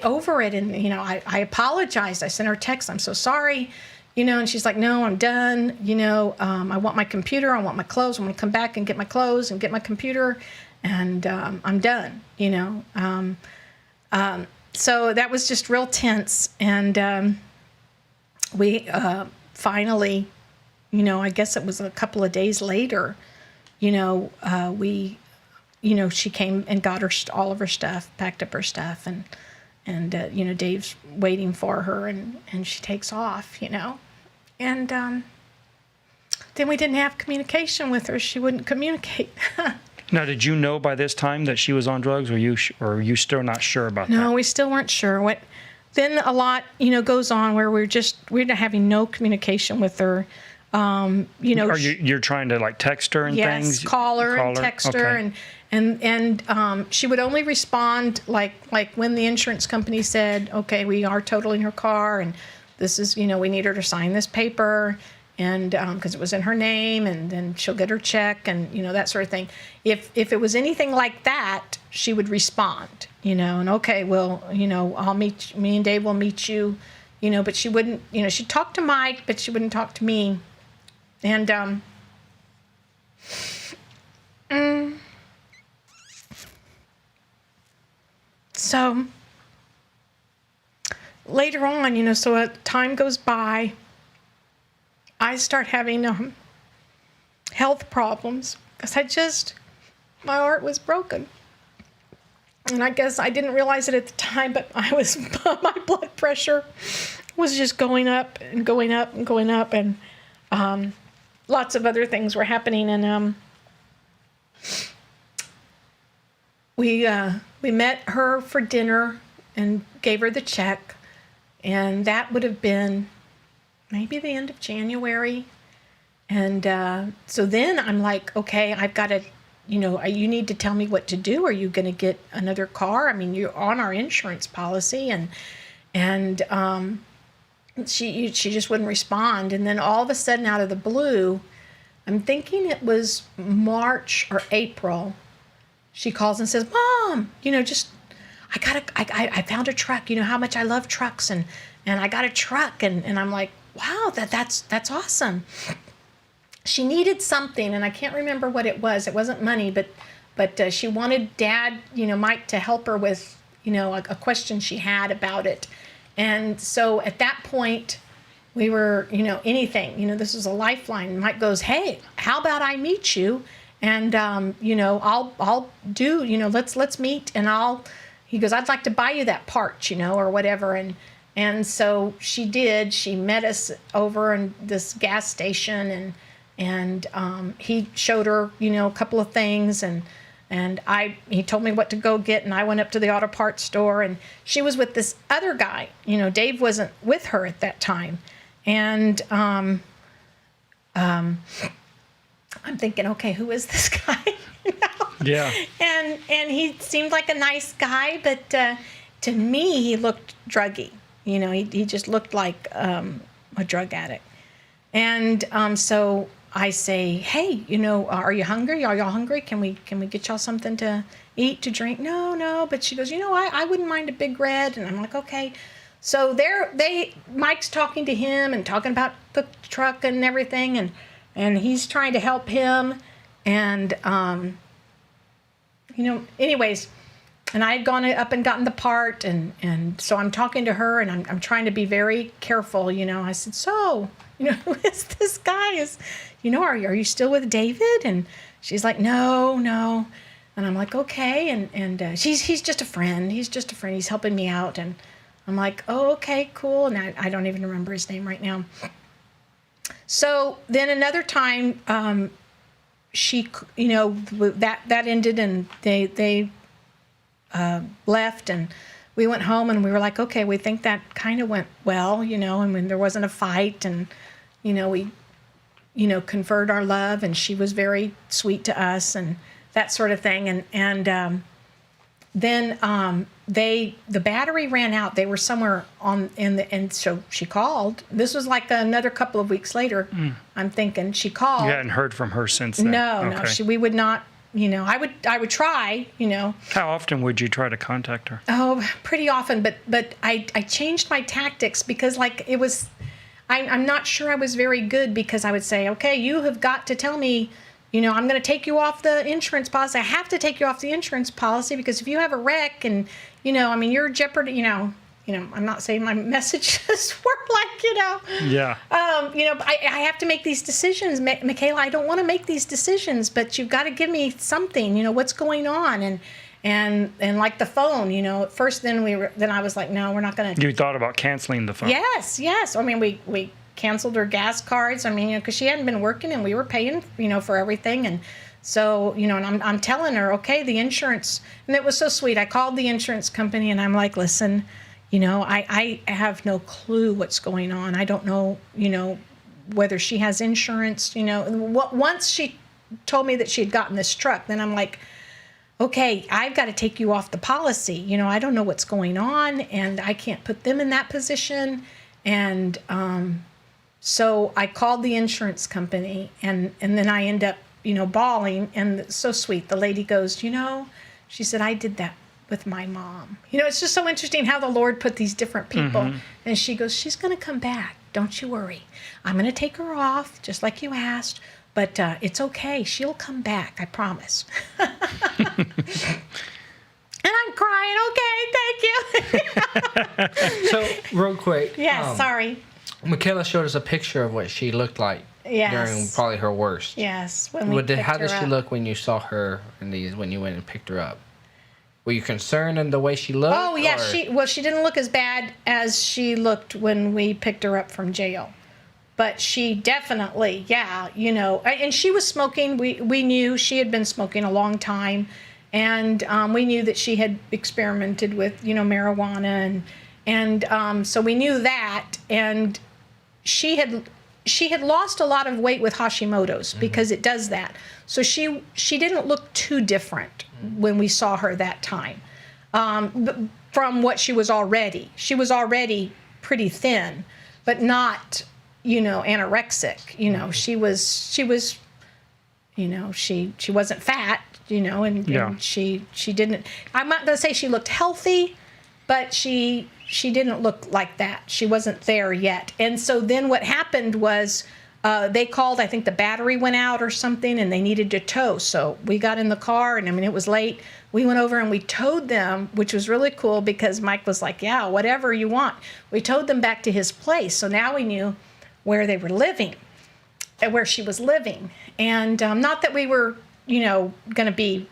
over it. And I apologized. I sent her a text. I'm so sorry. And she's like, no, I'm done. I want my computer. I want my clothes. I'm going to come back and get my clothes and get my computer. And I'm done, So that was just real tense. And we finally, I guess it was a couple of days later, she came and got all of her stuff, packed up her stuff. And Dave's waiting for her, and she takes off, And then we didn't have communication with her. She wouldn't communicate. Now, did you know by this time that she was on drugs, or are you still not sure about that? No, we still weren't sure. Then a lot, goes on where we're not having no communication with her. You're trying to like text her and things? Yes, call her and text her, and she would only respond like when the insurance company said, okay, we are totaling her car, and this is, we need her to sign this paper, and because it was in her name, and then she'll get her check, and that sort of thing. If it was anything like that, she would respond, and okay, well, I'll meet me and Dave will meet you, but she wouldn't, she'd talk to Mike, but she wouldn't talk to me. And so later on, so time goes by, I start having health problems because my heart was broken. And I guess I didn't realize it at the time, but my blood pressure was just going up and going up and going up, and lots of other things were happening. And we met her for dinner and gave her the check, and that would have been maybe the end of January. And so then I'm like, okay, I've got to, you need to tell me what to do. Are you going to get another car? I mean, you're on our insurance policy. And she just wouldn't respond. And then all of a sudden, out of the blue, I'm thinking it was March or April, she calls and says, Mom, I found a truck. You know how much I love trucks, and I got a truck. And I'm like, wow, that's awesome. She needed something, and I can't remember what it was. It wasn't money, but she wanted Dad, Mike, to help her with, a question she had about it. And so at that point, we were, anything. This was a lifeline. Mike goes, hey, how about I meet you, and I'll do, let's meet, and he goes, I'd like to buy you that part, or whatever. And so she did. She met us over in this gas station, and he showed her, a couple of things, and he told me what to go get, and I went up to the auto parts store, and she was with this other guy. Dave wasn't with her at that time. And I'm thinking, okay, who is this guy? Yeah. And he seemed like a nice guy, but to me, he looked druggy. He just looked like a drug addict. And so I say, hey, are you hungry? Are y'all hungry? Can we get y'all something to eat, to drink? No. But she goes, I wouldn't mind a Big Red. And I'm like, okay. So Mike's talking to him and talking about the truck and everything, and he's trying to help him. And anyways, and I had gone up and gotten the part, and so I'm talking to her, and I'm trying to be very careful. I said, so, who is this guy? Are you still with David? And she's like, no. And I'm like, okay. And he's just a friend. He's just a friend. He's helping me out. And I'm like, oh, okay, cool. And I don't even remember his name right now. So then another time, she, that ended, and they left, and we went home, and we were like, okay, we think that kind of went well, and when there wasn't a fight, and, we, conferred our love, and she was very sweet to us, and that sort of thing. And then the battery ran out. They were somewhere and so she called. This was like another couple of weeks later. I'm thinking she called. You hadn't heard from her since then? No. We would not, I would try, How often would you try to contact her? Oh, pretty often, but I changed my tactics, because it was, I'm not sure I was very good, because I would say, okay, you have got to tell me, I'm going to take you off the insurance policy. I have to take you off the insurance policy, because if you have a wreck and, you're jeopardy, I'm not saying my messages were Yeah. I have to make these decisions. Mikayla, I don't want to make these decisions, but you've got to give me something, what's going on. And like the phone, at first then I was like, no, we're not going to. You thought about canceling the phone? Yes. I mean, we canceled her gas cards. I mean, because she hadn't been working, and we were paying, for everything. And so, and I'm telling her, okay, the insurance, and it was so sweet. I called the insurance company, and I'm like, listen, I have no clue what's going on. I don't know, whether she has insurance, Once she told me that she had gotten this truck, then I'm like, okay, I've got to take you off the policy. I don't know what's going on, and I can't put them in that position. And so I called the insurance company, and then I end up, bawling. And it's so sweet. The lady goes, she said, I did that with my mom. It's just so interesting how the Lord put these different people. Mm-hmm. And she goes, she's going to come back. Don't you worry. I'm going to take her off, just like you asked. But it's okay. She'll come back. I promise. And I'm crying. Okay, thank you. So, real quick. Yeah, sorry. Mikayla showed us a picture of what she looked like during probably her worst. Yes. How did she look when you saw her when you went and picked her up? Were you concerned in the way she looked? Oh yeah, or? she didn't look as bad as she looked when we picked her up from jail, but she definitely, yeah, and she was smoking. We knew she had been smoking a long time, and we knew that she had experimented with marijuana, and so we knew that, and she had lost a lot of weight with Hashimoto's because it does that. So she didn't look too different when we saw her that time, from what she was already. She was already pretty thin, but not, anorexic. She was, she wasn't fat, and she didn't. I'm not gonna say she looked healthy, but she didn't look like that. She wasn't there yet. And so then what happened was they called, I think the battery went out or something, and they needed to tow. So we got in the car, and it was late. We went over and we towed them, which was really cool because Mike was like, yeah, whatever you want. We towed them back to his place. So now we knew where they were living, where she was living. And not that we were, going to be,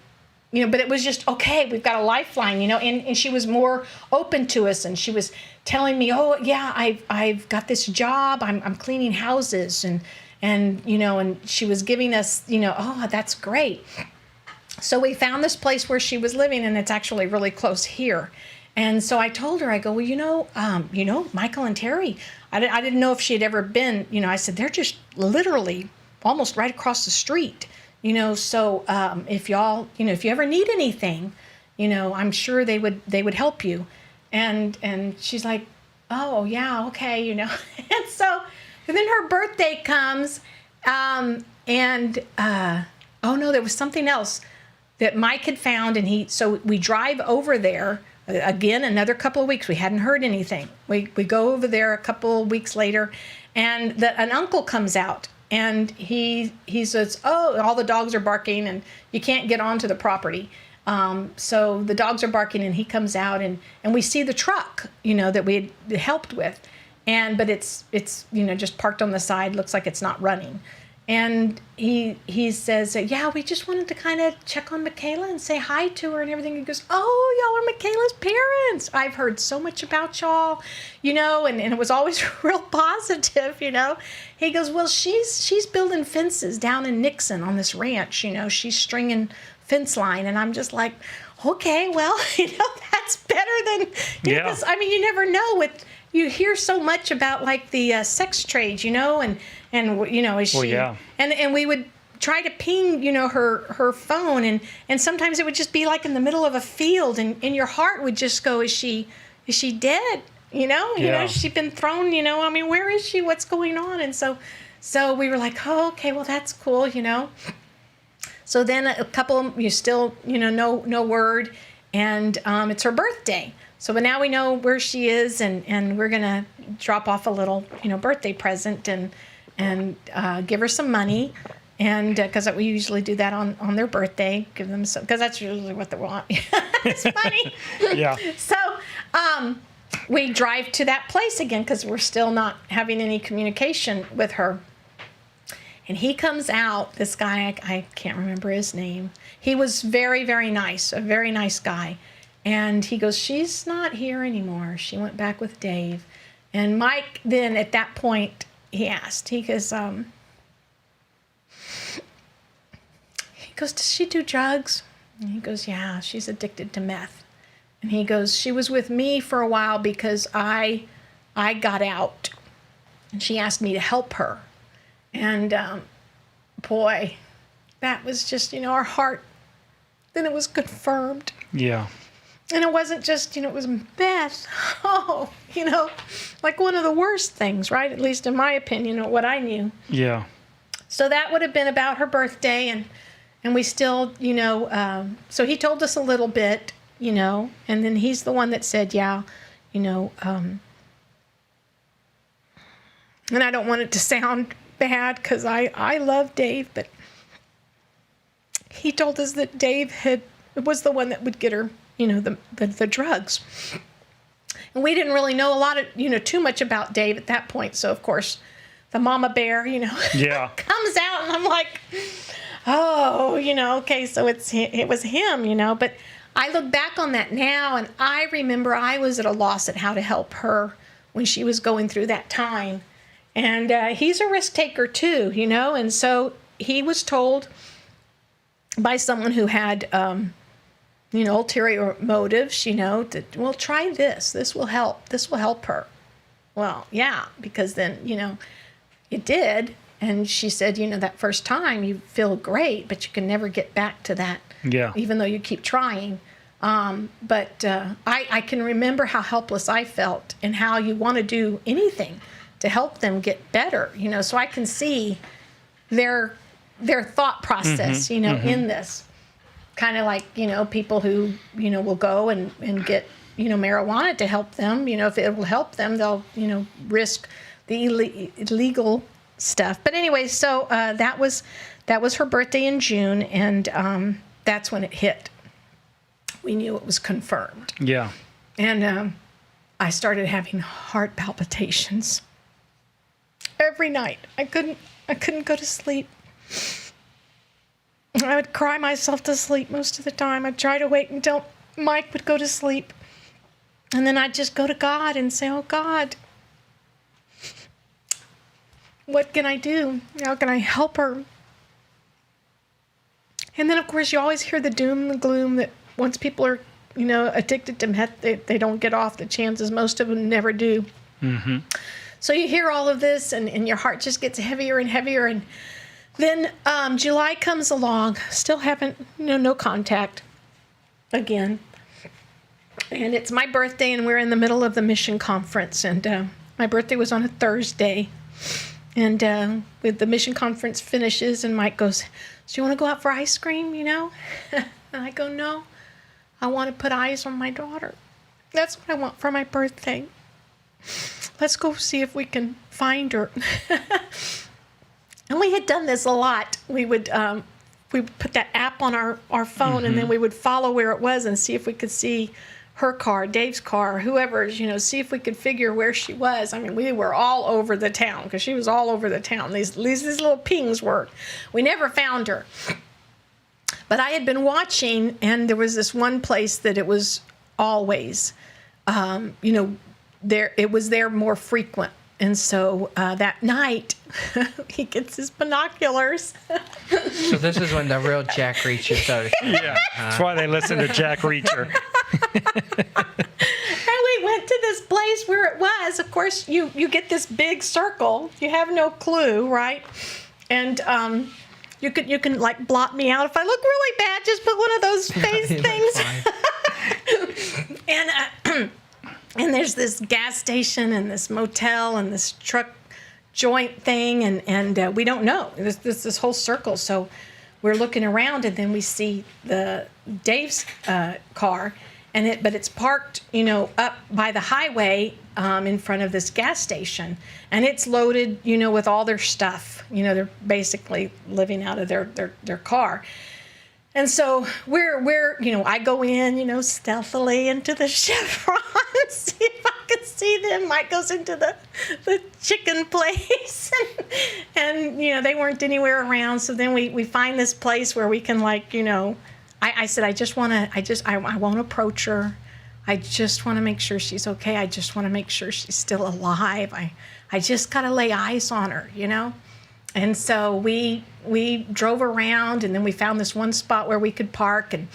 but it was just, okay, we've got a lifeline, and she was more open to us, and she was telling me, oh yeah, I've got this job, I'm cleaning houses, and she was giving us, oh, that's great. So we found this place where she was living, and it's actually really close here. And so I told her, I go, well, Michael and Terry, I didn't know if she had ever been, I said, they're just literally almost right across the street. So if y'all, if you ever need anything, I'm sure they would help you. And she's like, oh yeah, okay, and then her birthday comes, oh no, there was something else that Mike had found, and so we drive over there again, another couple of weeks. We hadn't heard anything. We go over there a couple of weeks later, and an uncle comes out. And he says, oh, all the dogs are barking and you can't get onto the property. So the dogs are barking, and he comes out, and we see the truck, that we had helped with. But it's just parked on the side, looks like it's not running. And he says, yeah, we just wanted to kind of check on Mikayla and say hi to her and everything. He goes, oh, y'all are Mikayla's parents. I've heard so much about y'all, and it was always real positive, He goes, well, she's building fences down in Nixon on this ranch, she's stringing fence line. And I'm just like, okay, well, that's better than, yeah. You never know you hear so much about like the sex trade, and is she, well, yeah. and we would try to ping, her phone, and sometimes it would just be like in the middle of a field, and your heart would just go, is she dead? Yeah. Has she been thrown, where is she? What's going on? And so we were like, oh, okay, well, that's cool, So then a couple, you still, no word, and it's her birthday. So but now we know where she is, and we're gonna drop off a little, birthday present and give her some money, and because we usually do that on their birthday, give them some, because that's usually what they want. It's money. Yeah. So we drive to that place again because we're still not having any communication with her. And he comes out, this guy, I can't remember his name. He was very, very nice, a very nice guy. And he goes, she's not here anymore. She went back with Dave. And Mike then, at that point, he asked, he goes, does she do drugs? And he goes, yeah, she's addicted to meth. And he goes, she was with me for a while because I got out. And she asked me to help her. And boy, that was just, our heart. Then it was confirmed. Yeah. And it wasn't just, it was meth. Oh, like one of the worst things, right? At least in my opinion, or what I knew. Yeah. So that would have been about her birthday, and we still, so he told us a little bit, and then he's the one that said, yeah, and I don't want it to sound bad because I love Dave, but he told us that Dave was the one that would get her, the drugs. And we didn't really know a lot of, too much about Dave at that point. So, of course, the mama bear, yeah. comes out, and I'm like, oh, okay, so it was him, but I look back on that now, and I remember I was at a loss at how to help her when she was going through that time. And he's a risk taker too, and so he was told by someone who had, ulterior motives, that, well, try this. This will help. This will help her. Well, yeah, because then, it did. And she said, that first time you feel great, but you can never get back to that. Yeah. Even though you keep trying. But I can remember how helpless I felt and how you want to do anything to help them get better, so I can see their thought process, in this. Kind of like, people who, will go and get, marijuana to help them. If it will help them, they'll, risk the illegal stuff. But anyway, so that was her birthday in June, and that's when it hit. We knew it was confirmed. Yeah. And I started having heart palpitations every night. I couldn't go to sleep. I would cry myself to sleep most of the time. I'd try to wait until Mike would go to sleep. And then I'd just go to God and say, oh, God, what can I do? How can I help her? And then, of course, you always hear the doom and the gloom that once people are, addicted to meth, they don't get off. The chances, most of them never do. Mm-hmm. So you hear all of this, and your heart just gets heavier and heavier. And then July comes along, still haven't, no contact again. And it's my birthday, and we're in the middle of the mission conference. And my birthday was on a Thursday. And with the mission conference finishes, and Mike goes, so you want to go out for ice cream, And I go, no, I want to put eyes on my daughter. That's what I want for my birthday. Let's go see if we can find her. And we had done this a lot. We would put that app on our phone, mm-hmm. and then we would follow where it was and see if we could see her car, Dave's car, whoever's, see if we could figure where she was. I mean, we were all over the town because she was all over the town. These little pings were. We never found her. But I had been watching, and there was this one place that it was always, there. It was there more frequent. And so that night, he gets his binoculars. So this is when the real Jack Reacher started. Yeah, that's why they listen to Jack Reacher. And we went to this place where it was. Of course, you get this big circle. You have no clue, right? And you can like blot me out if I look really bad. Just put one of those face things. And there's this gas station and this motel and this truck joint thing, and we don't know. There's this whole circle. So we're looking around, and then we see Dave's car, but it's parked, up by the highway in front of this gas station, and it's loaded, with all their stuff. They're basically living out of their car. And so we're I go in, stealthily into the Chevron, see if I can see them. Mike goes into the chicken place, and they weren't anywhere around. So then we find this place where we can I said, I won't approach her. I just want to make sure she's okay. I just want to make sure she's still alive. I just got to lay eyes on her, And so we drove around, and then we found this one spot where we could park, and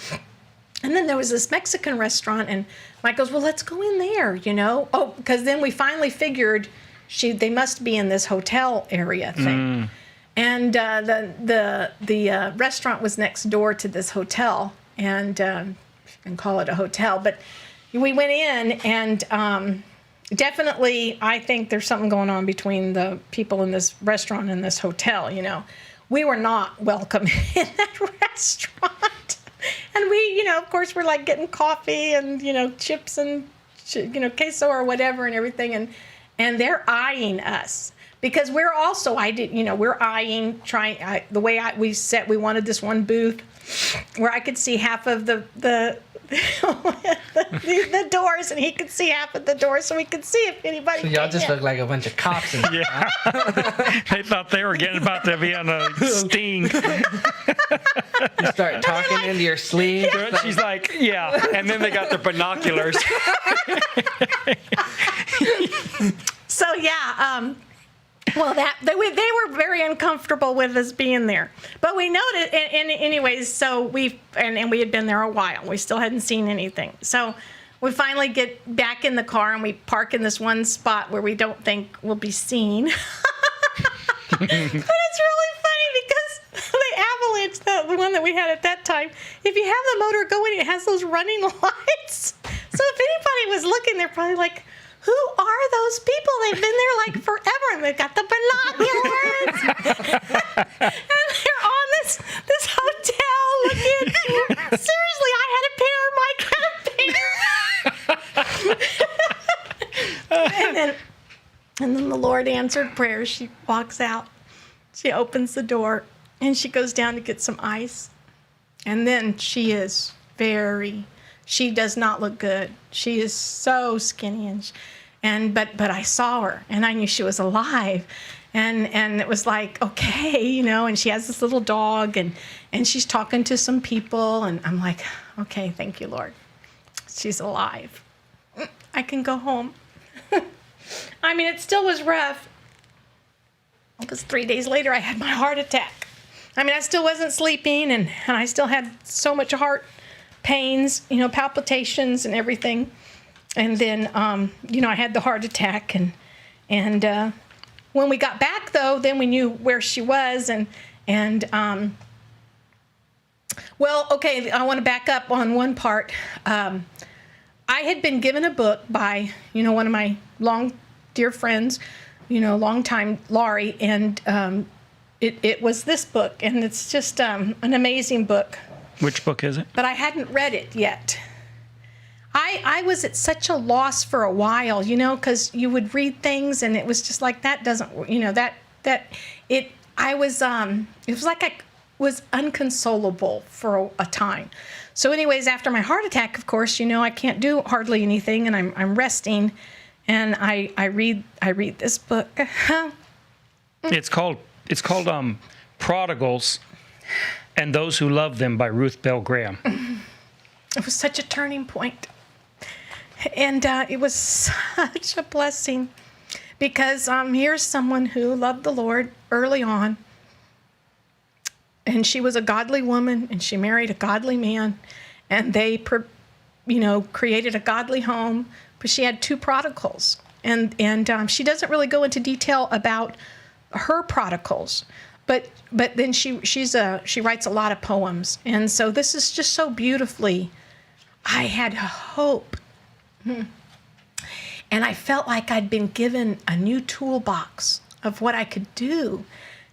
then there was this Mexican restaurant, and Mike goes, well, let's go in there, Oh, because then we finally figured they must be in this hotel area thing. And the restaurant was next door to this hotel, and you can call it a hotel, but we went in, and definitely, I think there's something going on between the people in this restaurant and this hotel, We were not welcome in that restaurant. And we, of course, we're like getting coffee and, chips and, queso or whatever and everything. And they're eyeing us because we're also, we're eyeing, we wanted this one booth where I could see half of the the doors, and he could see half of the doors, so we could see if anybody. So y'all came just in. look like a bunch of cops. Yeah. They thought they were getting about to be on a sting. You start talking into your sleeve. She's like, yeah. And then they got their binoculars. So yeah, well, they were very uncomfortable with us being there, but we noted, and anyways, so we had been there a while. We still hadn't seen anything, so we finally get back in the car and we park in this one spot where we don't think we'll be seen. But it's really funny because the Avalanche, the one that we had at that time, if you have the motor going, it has those running lights. So if anybody was looking, they're probably like, who are those people? They've been there like forever, and they've got the binoculars. And they're on this hotel looking. Seriously, I had a pair. And then the Lord answered prayer. She walks out. She opens the door, and she goes down to get some ice. And then she does not look good. She is so skinny, but I saw her, and I knew she was alive, and it was like, okay, and she has this little dog, and she's talking to some people, and I'm like, okay, thank you, Lord, she's alive. I can go home. I mean, it still was rough, because 3 days later I had my heart attack. I mean, I still wasn't sleeping, and I still had so much heart pains, palpitations and everything. And then, I had the heart attack. And when we got back, though, then we knew where she was. Well, okay, I want to back up on one part. I had been given a book by, one of my dear friends, long time, Laurie. And it was this book. And it's just an amazing book. Which book is it? But I hadn't read it yet. I was at such a loss for a while, because you would read things and it was just like, that doesn't, it was like I was unconsolable for a time. So anyways, after my heart attack, of course, I can't do hardly anything, and I'm resting, and I read this book. It's called Prodigals and Those Who Love Them by Ruth Bell Graham. It was such a turning point. And it was such a blessing, because here's someone who loved the Lord early on. And she was a godly woman, and she married a godly man. And they, created a godly home. But she had 2 prodigals. And she doesn't really go into detail about her prodigals. But then she writes a lot of poems. And so this is just so beautifully, I had hope. And I felt like I'd been given a new toolbox of what I could do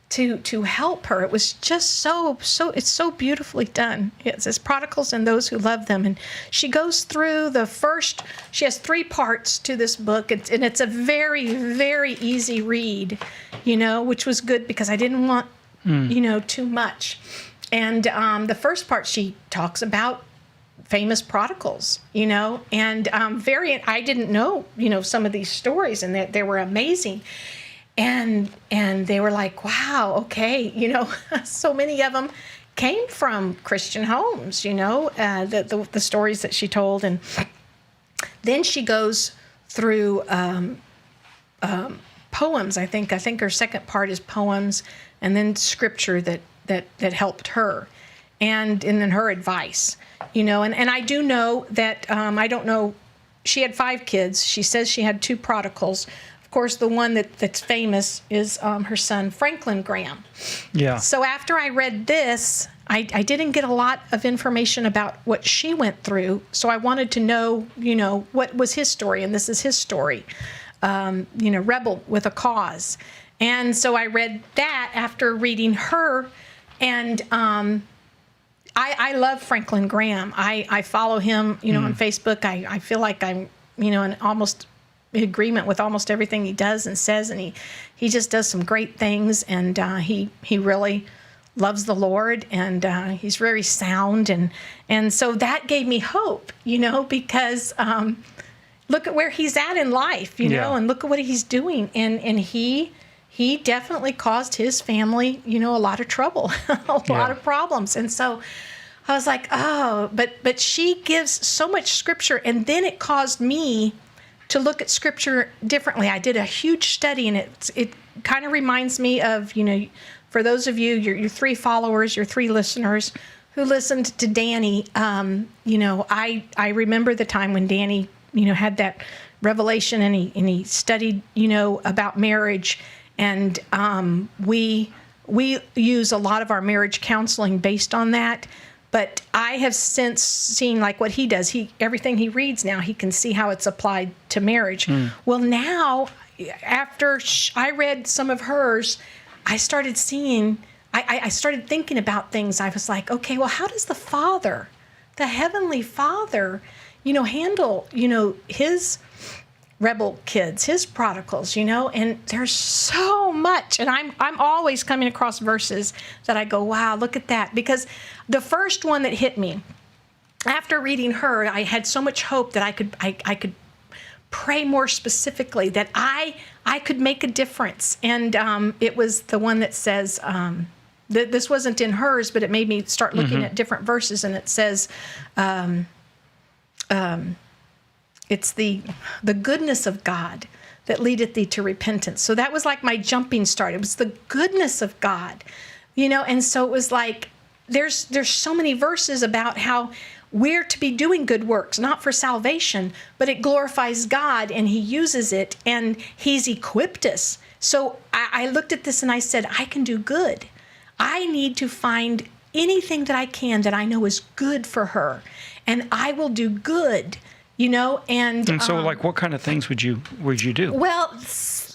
to help her. It was just it's so beautifully done. It says Prodigals and Those Who Love Them. And she goes through she has 3 parts to this book. And it's a very, very easy read, which was good because I didn't want, too much. And the first part, she talks about famous prodigals, and I didn't know, some of these stories, and they were amazing. And they were like, wow, okay, so many of them came from Christian homes, the stories that she told. And then she goes through poems. I think her second part is poems, and then scripture that helped her, and then her advice, and I do know that, I don't know, she had 5 kids. She says she had 2 prodigals. Of course, the one that's famous is her son, Franklin Graham. Yeah. So after I read this, I didn't get a lot of information about what she went through. So I wanted to know, what was his story, and this is his story, rebel with a cause. And so I read that after reading her, and I love Franklin Graham. I follow him, on Facebook. I feel like I'm, in almost agreement with almost everything he does and says, and he just does some great things, and he really loves the Lord, and he's very sound, and so that gave me hope, because look at where he's at in life, and look at what he's doing, and he definitely caused his family, a lot of trouble, a lot of problems, and so I was like, oh, but she gives so much scripture, and then it caused me to look at scripture differently. I did a huge study, and it kind of reminds me of, for those of you, your 3 followers, your 3 listeners who listened to Danny, I remember the time when Danny, had that revelation, and he studied, about marriage, and we use a lot of our marriage counseling based on that. But I have since seen, like, what he does. Everything he reads now, he can see how it's applied to marriage. Well, now, after I read some of hers, I started seeing, I started thinking about things. I was like, okay, well, how does the Father, the Heavenly Father, handle, his rebel kids, his prodigals, and there's so much, and I'm always coming across verses that I go, wow, look at that, because the first one that hit me after reading her, I had so much hope that I could pray more specifically, that I could make a difference, and it was the one that says, this wasn't in hers, but it made me start looking at different verses, and it says, it's the goodness of God that leadeth thee to repentance. So that was like my jumping start. It was the goodness of God, and so it was like, there's so many verses about how we're to be doing good works, not for salvation, but it glorifies God, and he uses it, and he's equipped us. So I looked at this and I said, I can do good. I need to find anything that I can that I know is good for her, and I will do good. And so, like, what kind of things would you do? Well,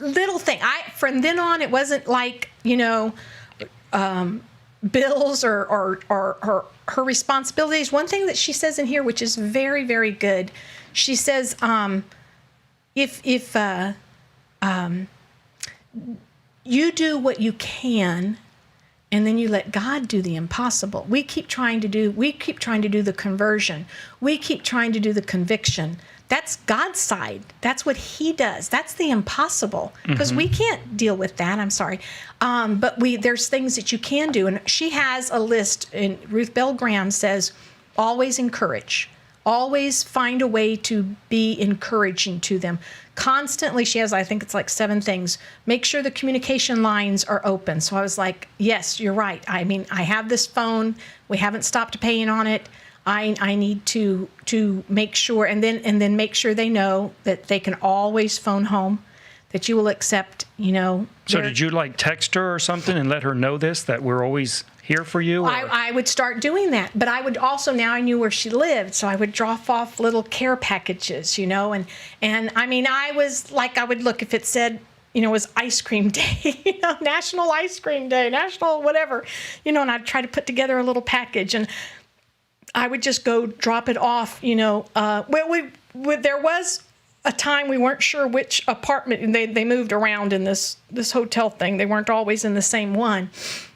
little thing. From then on, it wasn't like, bills or her responsibilities. One thing that she says in here, which is very, very good, she says, if you do what you can, and then you let God do the impossible. We keep trying to do the conversion. We keep trying to do the conviction. That's God's side. That's what he does. That's the impossible, because we can't deal with that. I'm sorry. But there's things that you can do. And she has a list, and Ruth Bell Graham says, always encourage. Always find a way to be encouraging to them. Constantly, she has, I think it's like 7 things. Make sure the communication lines are open. So I was like, yes, you're right. I mean, I have this phone. We haven't stopped paying on it. I need to make sure, and then make sure they know that they can always phone home, that you will accept, So did you like text her or something and let her know this, that we're always here for you? I would start doing that, but I would also, now I knew where she lived, so I would drop off little care packages, and I mean, I would look if it said, it was ice cream day, National Ice Cream Day, National whatever, and I'd try to put together a little package, and I would just go drop it off, there was a time we weren't sure which apartment, and they moved around in this hotel thing. They weren't always in the same one.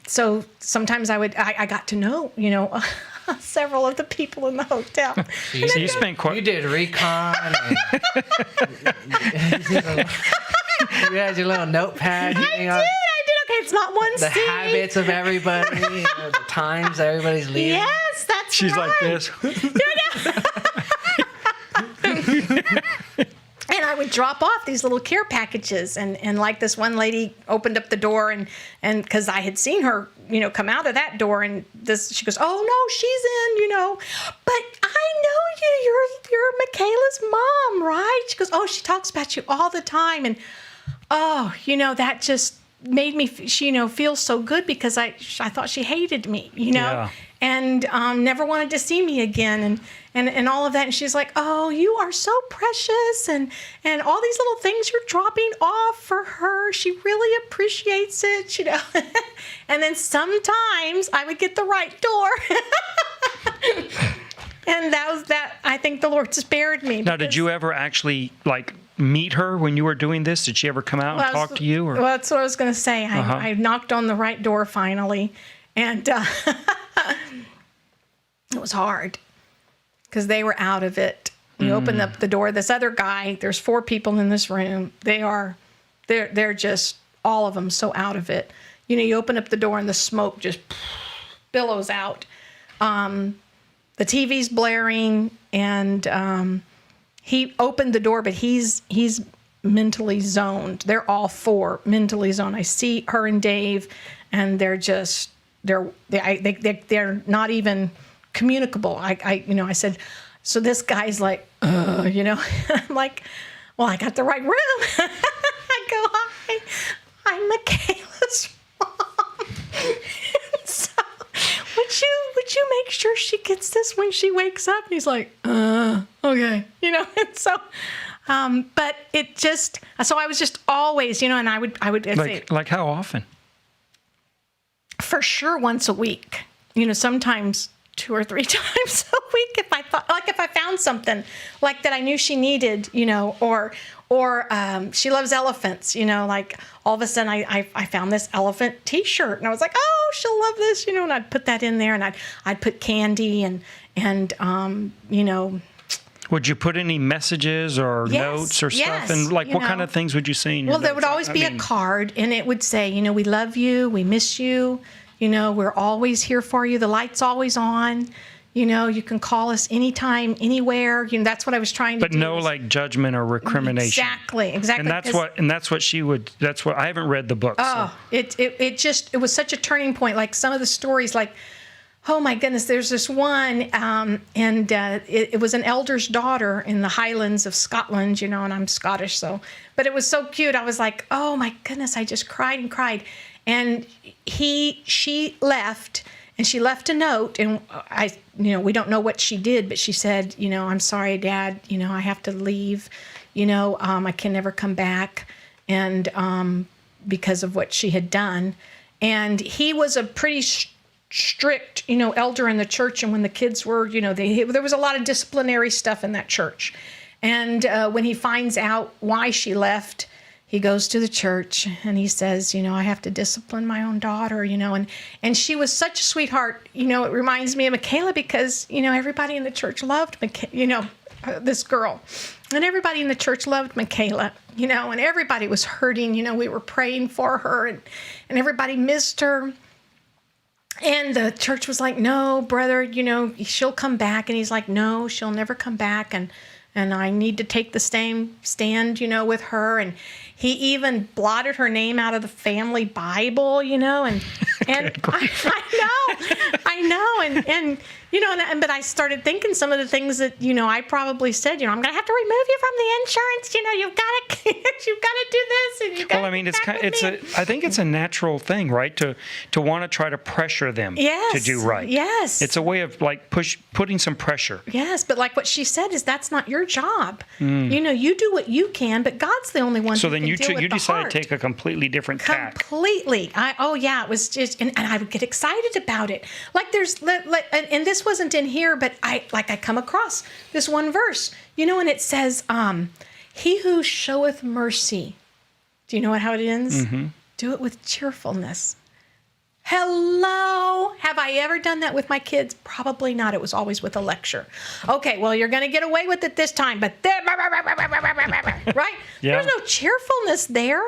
So sometimes I got to know, several of the people in the hotel. So you spent quite... You did recon. You had your little notepad. I did. Okay, it's not one the seat. Habits of everybody, the times everybody's leaving. Yes, that's She's right. like this. And I would drop off these little care packages, and like this one lady opened up the door, and because I had seen her, come out of that door, and she goes, oh no, she's in, but I know you're Mikayla's mom, right? She goes, oh, she talks about you all the time, and that just made me, feel so good, because I thought she hated me, Yeah. and never wanted to see me again, and all of that. And she's like, oh, you are so precious, and all these little things you're dropping off for her. She really appreciates it, And then sometimes I would get the right door. And that I think the Lord spared me. Now, did you ever actually, meet her when you were doing this? Did she ever come out and talk to you? Or? Well, that's what I was going to say. I knocked on the right door finally. And it was hard because they were out of it. You open up the door. This other guy, there's 4 people in this room. They're just, all of them, so out of it. You know, you open up the door and the smoke just billows out. The TV's blaring, and he opened the door, but he's mentally zoned. They're all 4 mentally zoned. I see her and Dave, and they're not even communicable. I said, so this guy's like, I'm like, well, I got the right room. I go, hi, I'm Mikayla's mom. So, would you make sure she gets this when she wakes up? And he's like, okay, and so, but it just, so I was just always, and I would say, like how often? For sure once a week, sometimes 2 or 3 times a week if I found something like that I knew she needed, or she loves elephants, like all of a sudden I found this elephant t-shirt and I was like, oh, she'll love this, and I'd put that in there, and I'd put candy and Would you put any messages or notes or stuff? And what kind of things would you say in your notes? There would always be a card, and it would say, we love you, we miss you, we're always here for you. The light's always on. You can call us anytime, anywhere. That's what I was trying to do. But no, like judgment or recrimination. Exactly. And that's what she would. That's what I haven't read the book. Oh, so. It was such a turning point. Like some of the stories, like, oh my goodness, there's this one, and it was an elder's daughter in the Highlands of Scotland, and I'm Scottish, but it was so cute. I was like, oh my goodness, I just cried and cried. And she left, and she left a note, and we don't know what she did, but she said, I'm sorry, Dad, I have to leave, I can never come back, and because of what she had done. And he was a pretty strict, elder in the church, and when the kids were, there was a lot of disciplinary stuff in that church. And when he finds out why she left, he goes to the church and he says, I have to discipline my own daughter, and she was such a sweetheart. It reminds me of Mikayla because, everybody in the church loved this girl, and everybody in the church loved Mikayla, and everybody was hurting. We were praying for her, and everybody missed her. And the church was like, no, brother, she'll come back. And he's like, no, she'll never come back. And I need to take the same stand, with her. And he even blotted her name out of the family Bible, and I know. But I started thinking some of the things that, I probably said, I'm going to have to remove you from the insurance. You've got to do this. And you've got I think it's a natural thing, right? To want to try to pressure them to do right. Yes. It's a way of putting some pressure. Yes. But like what she said is that's not your job. You do what you can, but God's the only one who can deal with the heart. So then you decided to take a completely different tack. Completely. It was just, and I would get excited about it. Like and this wasn't in here, but I come across this one verse, and it says, he who showeth mercy. Do you know how it ends? Mm-hmm. Do it with cheerfulness. Hello. Have I ever done that with my kids? Probably not. It was always with a lecture. Okay, well, you're going to get away with it this time, but right? Yeah. There's no cheerfulness there.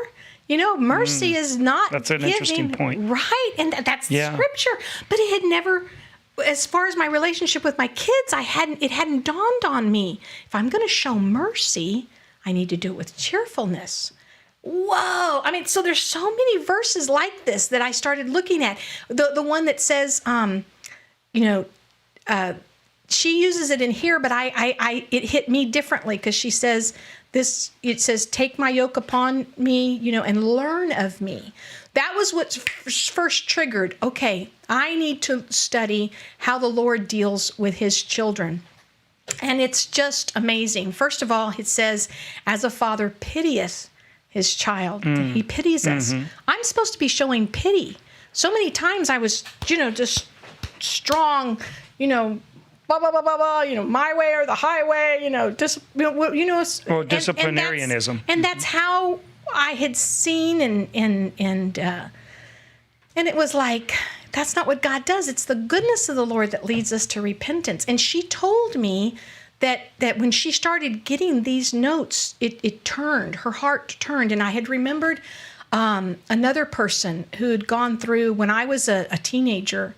Mercy is not That's an interesting point. Right, and that's scripture. But it had never, as far as my relationship with my kids, it hadn't dawned on me. If I'm going to show mercy, I need to do it with cheerfulness. Whoa. So there's so many verses like this that I started looking at. The one that says, she uses it in here, but it hit me differently because she says this, it says, take my yoke upon me, and learn of me. That was what first triggered, okay, I need to study how the Lord deals with his children. And it's just amazing. First of all, it says, as a father pitieth his child. He pities us. Mm-hmm. I'm supposed to be showing pity. So many times I was, just strong, blah, blah, blah, blah, blah, my way or the highway, Or disciplinarianism. And that's how I had seen and it was like, that's not what God does. It's the goodness of the Lord that leads us to repentance. And she told me that when she started getting these notes, it turned, her heart turned. And I had remembered another person who had gone through, when I was a teenager,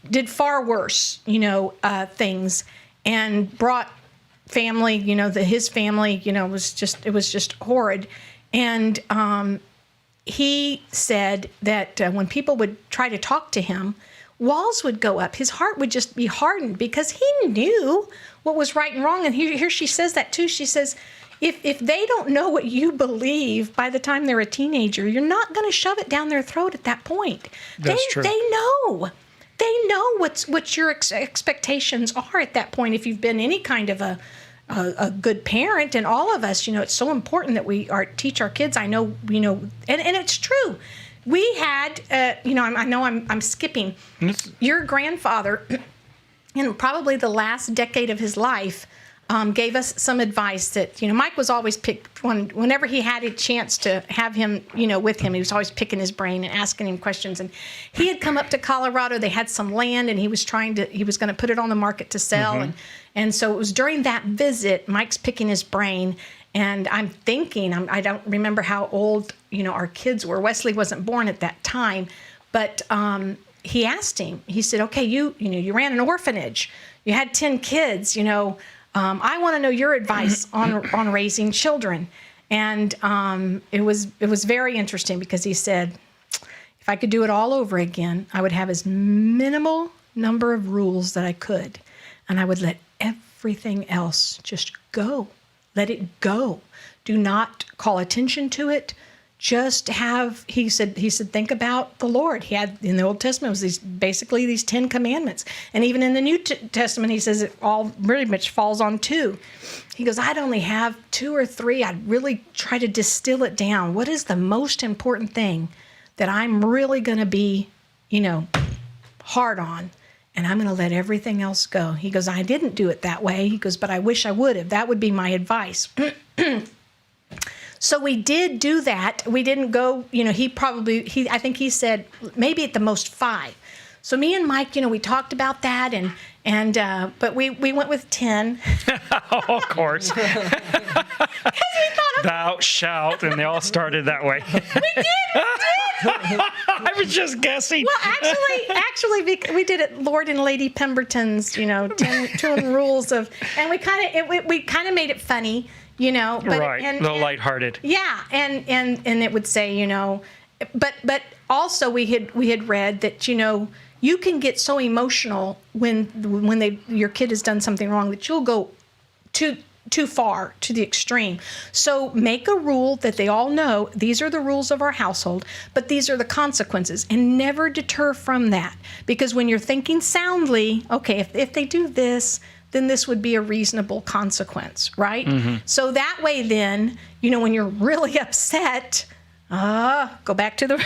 did far worse, things, and brought family, his family, it was just horrid. And he said that when people would try to talk to him, walls would go up. His heart would just be hardened because he knew what was right and wrong. And here she says that too. She says, if they don't know what you believe by the time they're a teenager, you're not going to shove it down their throat at that point. That's true. They know. They know what your expectations are at that point. If you've been any kind of a good parent, and all of us, it's so important that we teach our kids. I know, and it's true. We had, I know I'm skipping. Your grandfather, in probably the last decade of his life, gave us some advice that, Mike was always picked whenever he had a chance to have him, with him, he was always picking his brain and asking him questions. And he had come up to Colorado. They had some land, and he was going to put it on the market to sell. Mm-hmm. And so it was during that visit, Mike's picking his brain, and I'm thinking, I don't remember how old, our kids were. Wesley wasn't born at that time, but he asked him, he said, okay, you ran an orphanage. You had 10 kids, I want to know your advice on raising children. And it was very interesting because he said, if I could do it all over again, I would have as minimal number of rules that I could. And I would let everything else just go. Let it go. Do not call attention to it. Just have, he said, think about the Lord. He had, in the Old Testament, it was basically these 10 commandments. And even in the New Testament, he says it all really much falls on 2. He goes, I'd only have 2 or 3. I'd really try to distill it down. What is the most important thing that I'm really going to be, hard on? And I'm going to let everything else go. He goes, I didn't do it that way. He goes, but I wish I would have. That would be my advice. So we did do that. We didn't go, I think he said maybe at the most 5. So me and Mike, we talked about that, but we went with 10. Oh, of course. Thou shalt, and they all started that way. We did. I was just guessing. Well, actually, we did it. Lord and Lady Pemberton's, 10 rules of, and we kind of made it funny. But, right, a little lighthearted. Yeah, and it would say, but also we had read that you can get so emotional when your kid has done something wrong that you'll go too far to the extreme. So make a rule that they all know these are the rules of our household, but these are the consequences, and never deter from that, because when you're thinking soundly, okay, if they do this, then this would be a reasonable consequence, right? Mm-hmm. So that way then, when you're really upset, go back to the...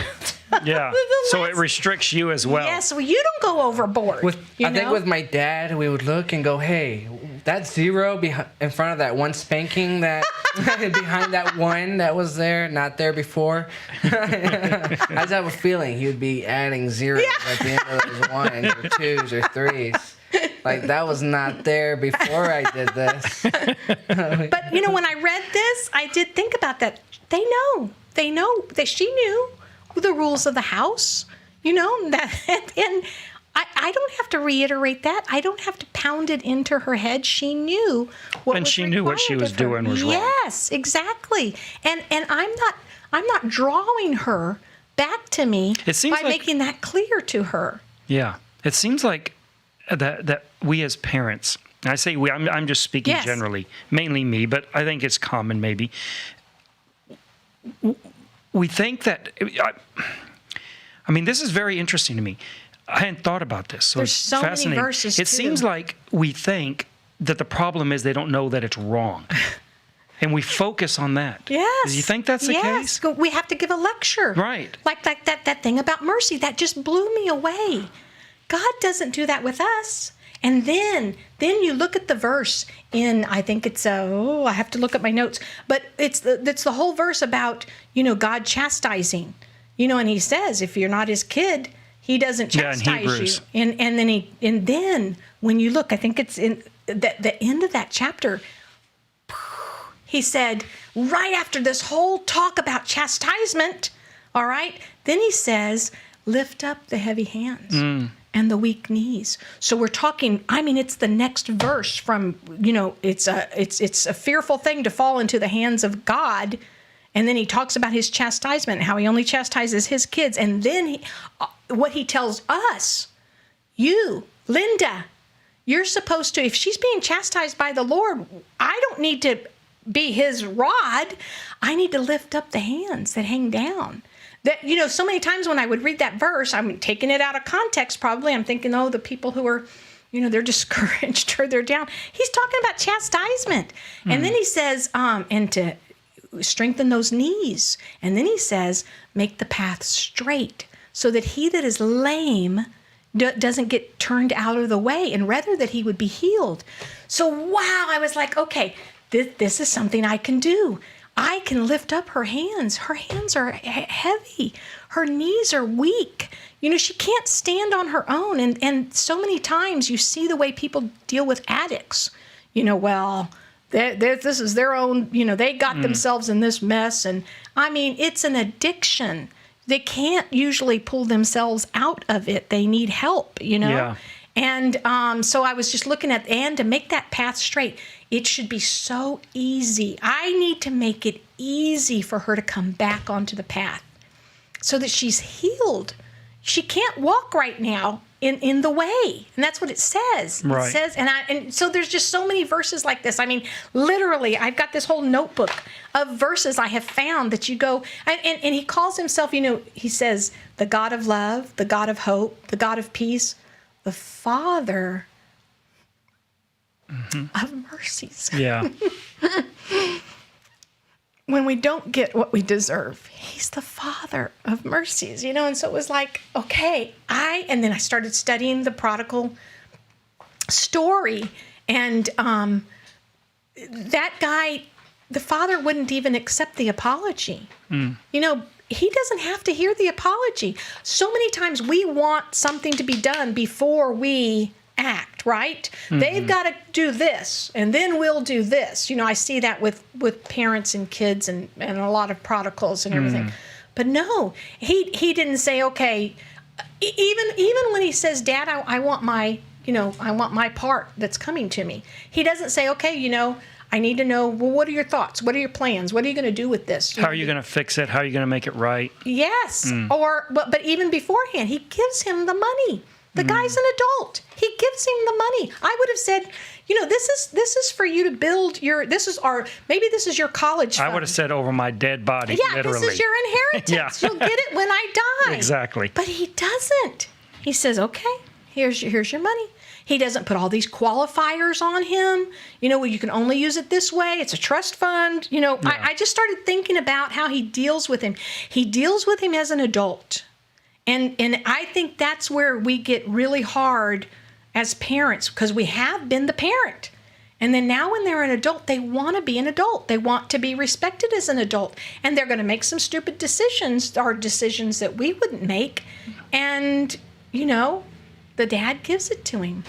Yeah, so it restricts you as well. Yes, well, you don't go overboard. I think with my dad, we would look and go, hey, that 0 in front of that one spanking, that behind that 1 that was there, not there before. I just have a feeling he would be adding 0 at the end of those 1s or 2s or 3s. Like, that was not there before I did this. But, when I read this, I did think about that. They know that she knew the rules of the house, and I don't have to reiterate that. I don't have to pound it into her head. She knew what and was she knew what she was doing was wrong. Yes, exactly. And I'm not drawing her back to me by making that clear to her. Yeah, it seems like that we as parents, and I say we, I'm just speaking generally, mainly me, but I think it's common maybe. We think that, this is very interesting to me. I hadn't thought about this. So there's it's so fascinating. many verses, It seems like we think that the problem is they don't know that it's wrong. And we focus on that. Yes. Do you think that's the case? Yes. We have to give a lecture. Right. Like that thing about mercy. That just blew me away. God doesn't do that with us. And then you look at the verse in, I think it's, I have to look at my notes, but it's the whole verse about, God chastising, and he says, if you're not his kid, He doesn't Yeah, in chastise Hebrews. you. And then when you look, I think it's in the end of that chapter, he said, right after this whole talk about chastisement, all right, then he says, lift up the heavy hands and the weak knees. So we're talking, I mean, it's the next verse from, it's a fearful thing to fall into the hands of God. And then he talks about his chastisement, how he only chastises his kids. And then what he tells us, you, Lynda, you're supposed to, if she's being chastised by the Lord, I don't need to be his rod. I need to lift up the hands that hang down. That, so many times when I would read that verse, I'm taking it out of context probably. I'm thinking, the people who are, they're discouraged or they're down. He's talking about chastisement. And then he says, and to strengthen those knees. And then he says, make the path straight so that he that is lame doesn't get turned out of the way, and rather that he would be healed. So, wow, I was like, okay, this is something I can do. I can lift up her hands. Her hands are heavy. Her knees are weak. She can't stand on her own. And so many times you see the way people deal with addicts. This is their own, they got themselves in this mess. And I mean, it's an addiction. They can't usually pull themselves out of it. They need help, Yeah. And so I was just looking at, and to make that path straight, it should be so easy. I need to make it easy for her to come back onto the path so that she's healed. She can't walk right now in the way. And that's what it says. Right. It says, and so there's just so many verses like this. I mean, literally, I've got this whole notebook of verses I have found that you go, and he calls himself, he says, the God of love, the God of hope, the God of peace, the Father of mercies. Yeah. When we don't get what we deserve, he's the Father of mercies, and so it was like, okay, and then I started studying the prodigal story, and that guy, the father wouldn't even accept the apology. He doesn't have to hear the apology. So many times we want something to be done before we act, right? They've got to do this, and then we'll do this. I see that with parents and kids and a lot of prodigals and everything. But no, he didn't say, okay, even when he says, Dad, I want my, I want my part that's coming to me. He doesn't say, okay, I need to know, well, what are your thoughts? What are your plans? What are you going to do with this? How are you going to fix it? How are you going to make it right? Yes. But even beforehand, he gives him the money. The guy's an adult. He gives him the money. I would have said, this is for you to build maybe this is your college fund. I would have said over my dead body, yeah, literally. This is your inheritance. Yeah. You'll get it when I die. Exactly. But he doesn't. He says, okay, here's your money. He doesn't put all these qualifiers on him. Well, you can only use it this way. It's a trust fund. Yeah. I just started thinking about how he deals with him. He deals with him as an adult. And I think that's where we get really hard as parents, because we have been the parent. And then now when they're an adult, they want to be an adult. They want to be respected as an adult. And they're going to make some stupid decisions, or decisions that we wouldn't make. And, the dad gives it to him.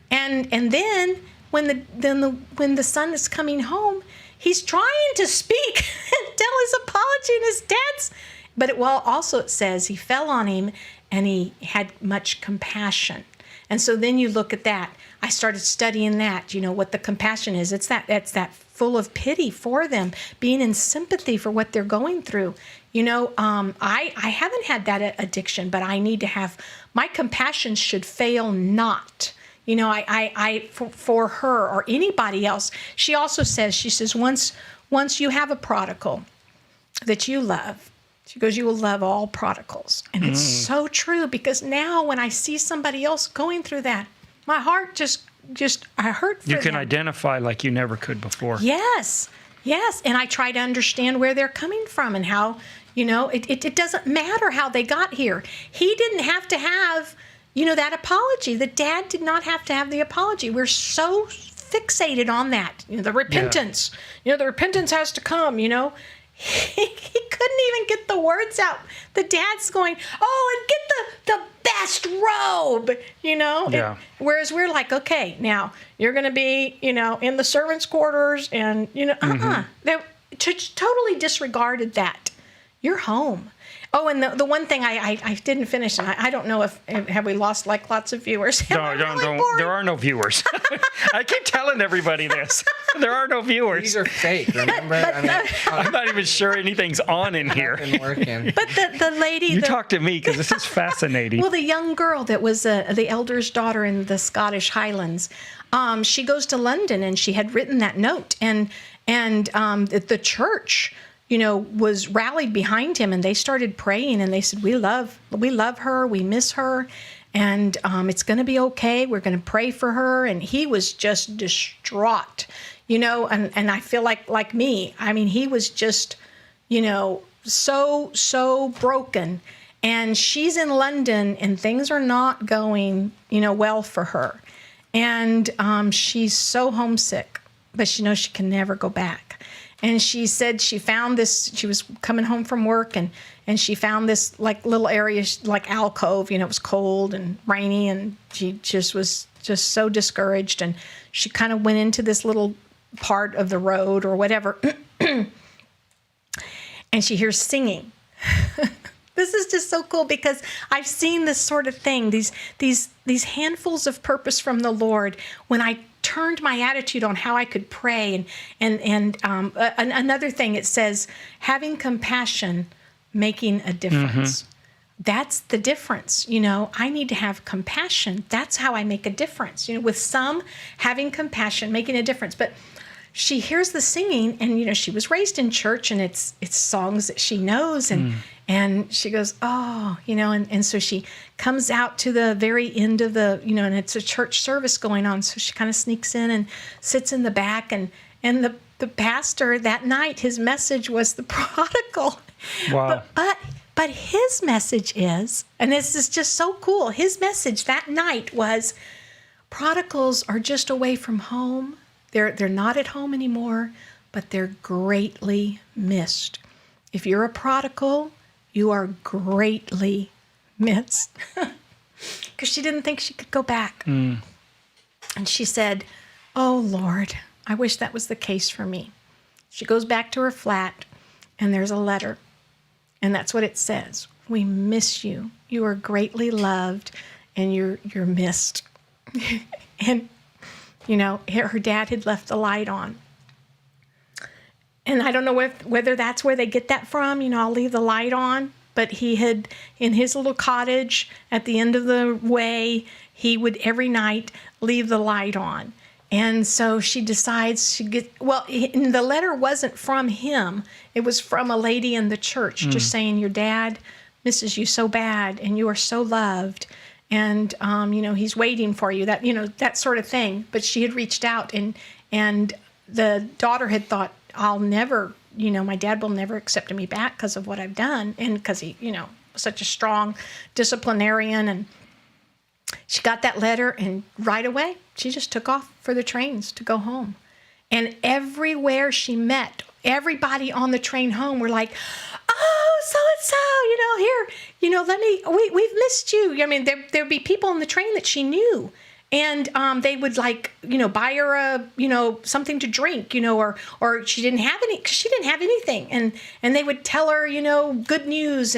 And then when the son is coming home, he's trying to speak and tell his apology, and his dad's. But it says he fell on him and he had much compassion. And so then you look at that. I started studying that, what the compassion is. It's that full of pity for them, being in sympathy for what they're going through. I haven't had that addiction, but I need to have, my compassion should fail not. For her or anybody else. She also says, once you have a prodigal that you love, she goes, you will love all prodigals. And it's so true, because now when I see somebody else going through that, my heart I hurt for them. You can identify like you never could before. Yes. And I try to understand where they're coming from and how, it doesn't matter how they got here. He didn't have to have, that apology. The dad did not have to have the apology. We're so fixated on that. The repentance. The repentance has to come, he couldn't even get the words out. The dad's going, oh, and get the best robe, you know? Yeah. Whereas we're like, okay, now you're going to be, you know, in the servants' quarters and, you know, They totally disregarded that. You're home. Oh, and the one thing I didn't finish, and I don't know if have we lost like lots of viewers? No, there are no viewers. I keep telling everybody this. There are no viewers. These are fake, remember? I'm not even sure anything's on in here. Been working. But the lady... You talk to me because this is fascinating. Well, the young girl that was the elder's daughter in the Scottish Highlands, she goes to London and she had written that note. And the church... you know, was rallied behind him, and they started praying, and they said, we love her, we miss her, and it's going to be okay. We're going to pray for her. And he was just distraught, you know, and I feel like me. I mean, he was just, you know, so broken. And she's in London, and things are not going, you know, well for her. And she's so homesick, but she knows she can never go back. And she said she found this, she was coming home from work and she found this like little area, like alcove, you know, it was cold and rainy and she just was just so discouraged. And she kind of went into this little part of the road or whatever. And she hears singing. This is just so cool because I've seen this sort of thing, these handfuls of purpose from the Lord when I turned my attitude on how I could pray. And another thing, it says, having compassion, making a difference. That's the difference. You know, I need to have compassion. That's how I make a difference. You know, with some, having compassion, making a difference. But she hears the singing, and, you know, she was raised in church, and it's songs that she knows, and she goes, oh, you know, and so she comes out to the very end of the, you know, and it's a church service going on, so she kind of sneaks in and sits in the back, and the pastor that night, his message was the prodigal. Wow. But his message is, and this is just so cool, his message that night was, prodigals are just away from home. They're not at home anymore, but they're greatly missed. If you're a prodigal, you are greatly missed. Because she didn't think she could go back. And she said, oh, Lord, I wish that was the case for me. She goes back to her flat, and there's a letter. And that's what it says. We miss you. You are greatly loved, and you're missed. And you know, her dad had left the light on. And I don't know whether that's where they get that from. You know, I'll leave the light on. But he had, in his little cottage at the end of the way, he would every night leave the light on. And so she decides and the letter wasn't from him. It was from a lady in the church just saying, your dad misses you so bad and you are so loved. And, you know, he's waiting for you, that, you know, that sort of thing. But she had reached out and the daughter had thought, I'll never, you know, my dad will never accept me back because of what I've done. And because he, you know, was such a strong disciplinarian. And she got that letter and right away, she just took off for the trains to go home. And everywhere she met, everybody on the train home were like, oh, so-and-so, you know, here, you know, we've missed you. I mean, there'd be people on the train that she knew. And they would like, you know, buy her a, you know, something to drink, you know, or she didn't have any, because she didn't have anything. And they would tell her, you know, good news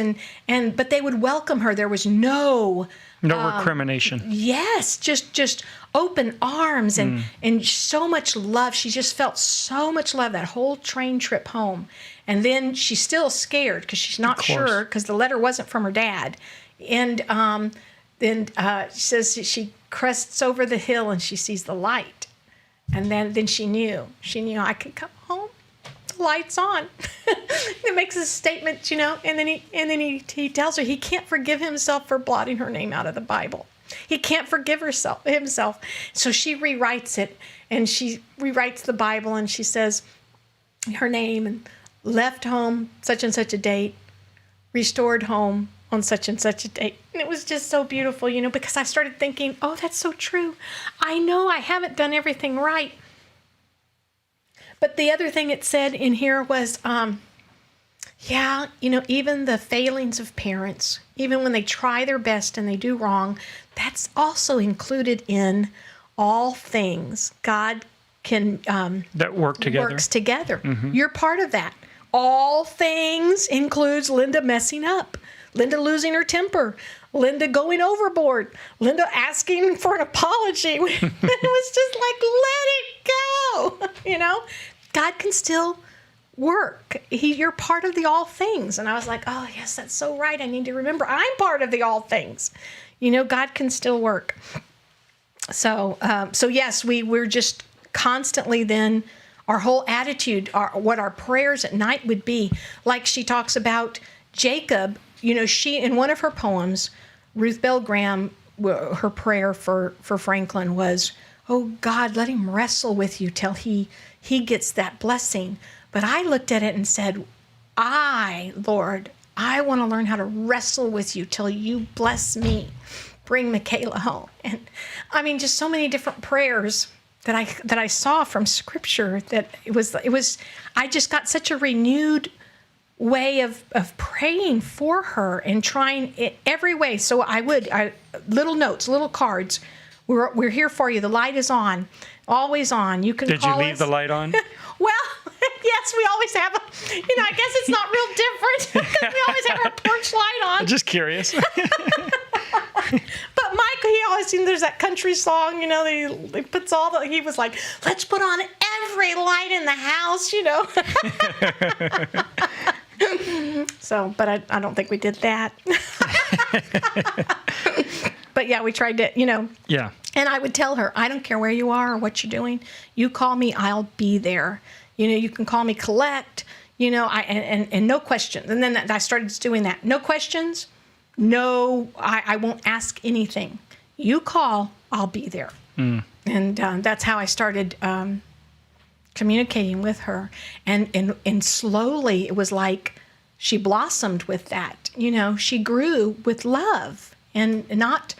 but they would welcome her. There was no recrimination. Yes, just open arms and so much love. She just felt so much love that whole train trip home. And then she's still scared because she's not sure because the letter wasn't from her dad. And then she says she crests over the hill and she sees the light. And then she knew I could come home. The light's on. It makes a statement, you know, and then he tells her he can't forgive himself for blotting her name out of the Bible. He can't forgive himself. So she rewrites it, and she rewrites the Bible, and she says her name and left home such and such a date, restored home on such and such a date. And it was just so beautiful, you know, because I started thinking, oh, that's so true. I know I haven't done everything right. But the other thing it said in here was Yeah, even the failings of parents, even when they try their best and they do wrong, that's also included in all things. God can that work together. Works together. You're part of that. All things includes Lynda messing up, Lynda losing her temper, Lynda going overboard, Lynda asking for an apology. It was just like, let it go. God can still work. You're part of the all things. And I was like, oh yes, that's so right. I need to remember I'm part of the all things. God can still work. So yes, we're just constantly then, our whole attitude, what our prayers at night would be. Like she talks about Jacob, she, in one of her poems, Ruth Bell Graham, her prayer for Franklin was, oh God, let him wrestle with you till he gets that blessing. But I looked at it and said, Lord, I want to learn how to wrestle with you till you bless me. Bring Mikayla home. And I mean, just so many different prayers that I saw from Scripture that it was. I just got such a renewed way of praying for her and trying it every way. So I little notes, little cards. We're here for you. The light is on, always on. You can. Did call you leave us. the light on? Well, yes, we always have I guess it's not real different because we always have our porch light on. Just curious. But Mike, he always, there's that country song, he puts he was like, let's put on every light in the house, So, but I don't think we did that. But yeah, we tried to, Yeah. And I would tell her, I don't care where you are or what you're doing. You call me, I'll be there. You can call me collect, and no questions. And then I started doing that. No questions. No, I won't ask anything. You call, I'll be there. And that's how I started communicating with her. And slowly it was like she blossomed with that. She grew with love and not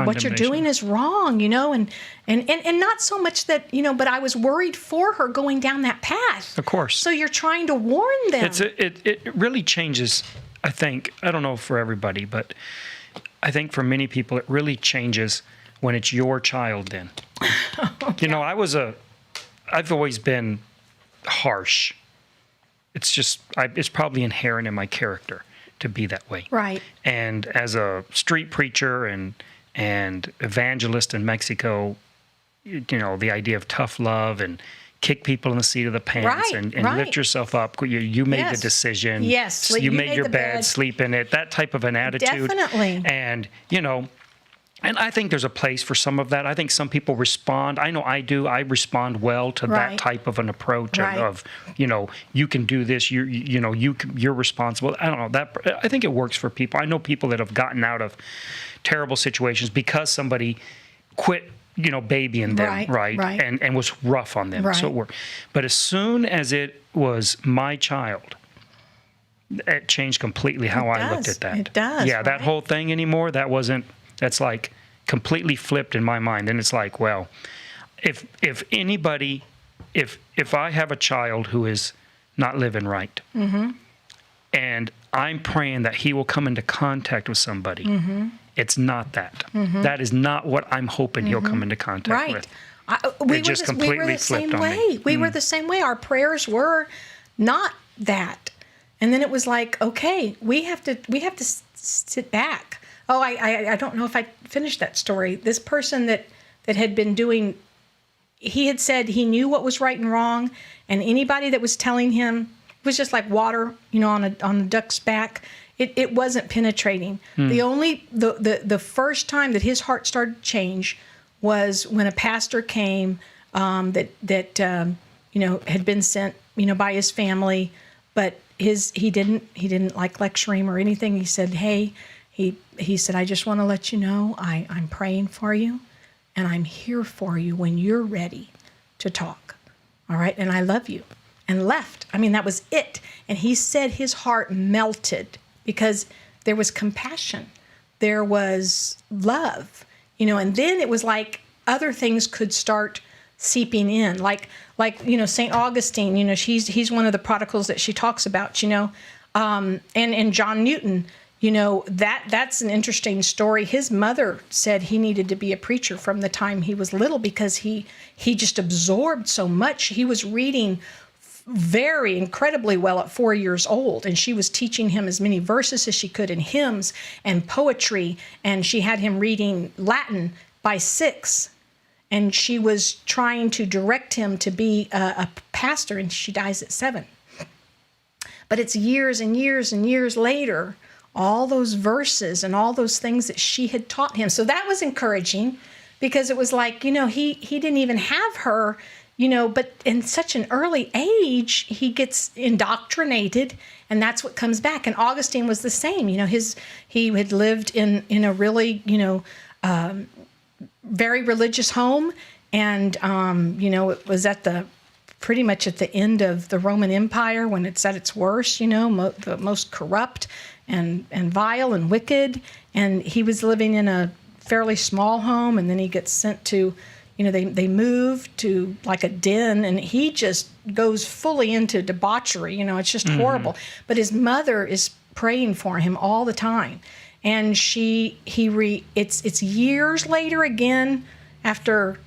what you're doing is wrong, and not so much that, but I was worried for her going down that path. Of course. So you're trying to warn them. It really changes, I think. I don't know for everybody, but I think for many people it really changes when it's your child then. I've always been harsh. It's probably inherent in my character to be that way. Right. And as a street preacher and evangelist in Mexico, the idea of tough love and kick people in the seat of the pants and lift yourself up. You made the decision. Yes. You made your bed, sleep in it, that type of an attitude. Definitely. And, and I think there's a place for some of that. I think some people respond. I know I do. I respond well to that type of an approach of you can do this. You're responsible. I don't know. I think it works for people. I know people that have gotten out of terrible situations because somebody quit, babying them, and was rough on them. So it worked. But as soon as it was my child, it changed completely how I looked at that. It does. Yeah, that whole thing anymore, that's like completely flipped in my mind. And it's like, well, if anybody, if I have a child who is not living right, and I'm praying that he will come into contact with somebody, it's not that. That is not what I'm hoping he'll come into contact with. We were the same way. We were the same way. Our prayers were not that. And then it was like, okay, we have to sit back. Oh, I don't know if I finished that story. This person that had been doing, he had said he knew what was right and wrong, and anybody that was telling him, it was just like water, on a duck's back. It wasn't penetrating. The first time that his heart started to change was when a pastor came that had been sent by his family, but he didn't like lecture him or anything. He said, hey. He said, I just want to let you know I'm praying for you, and I'm here for you when you're ready to talk. All right? And I love you. And left. I mean, that was it. And he said his heart melted because there was compassion. There was love. And then it was like other things could start seeping in, like St. Augustine, he's one of the prodigals that she talks about, and John Newton, that's an interesting story. His mother said he needed to be a preacher from the time he was little because he just absorbed so much. He was reading very incredibly well at 4 years old, and she was teaching him as many verses as she could in hymns and poetry, and she had him reading Latin by 6. And she was trying to direct him to be a pastor, and she dies at 7. But it's years and years and years later, all those verses and all those things that she had taught him. So that was encouraging, because it was like, he didn't even have her, but in such an early age, he gets indoctrinated, and that's what comes back. And Augustine was the same. He had lived in a really, very religious home, and it was pretty much at the end of the Roman Empire when it's at its worst, the most corrupt and vile and wicked, and he was living in a fairly small home, and then he gets sent to, they move to like a den, and he just goes fully into debauchery. It's just horrible. But his mother is praying for him all the time. And it's years later again, after,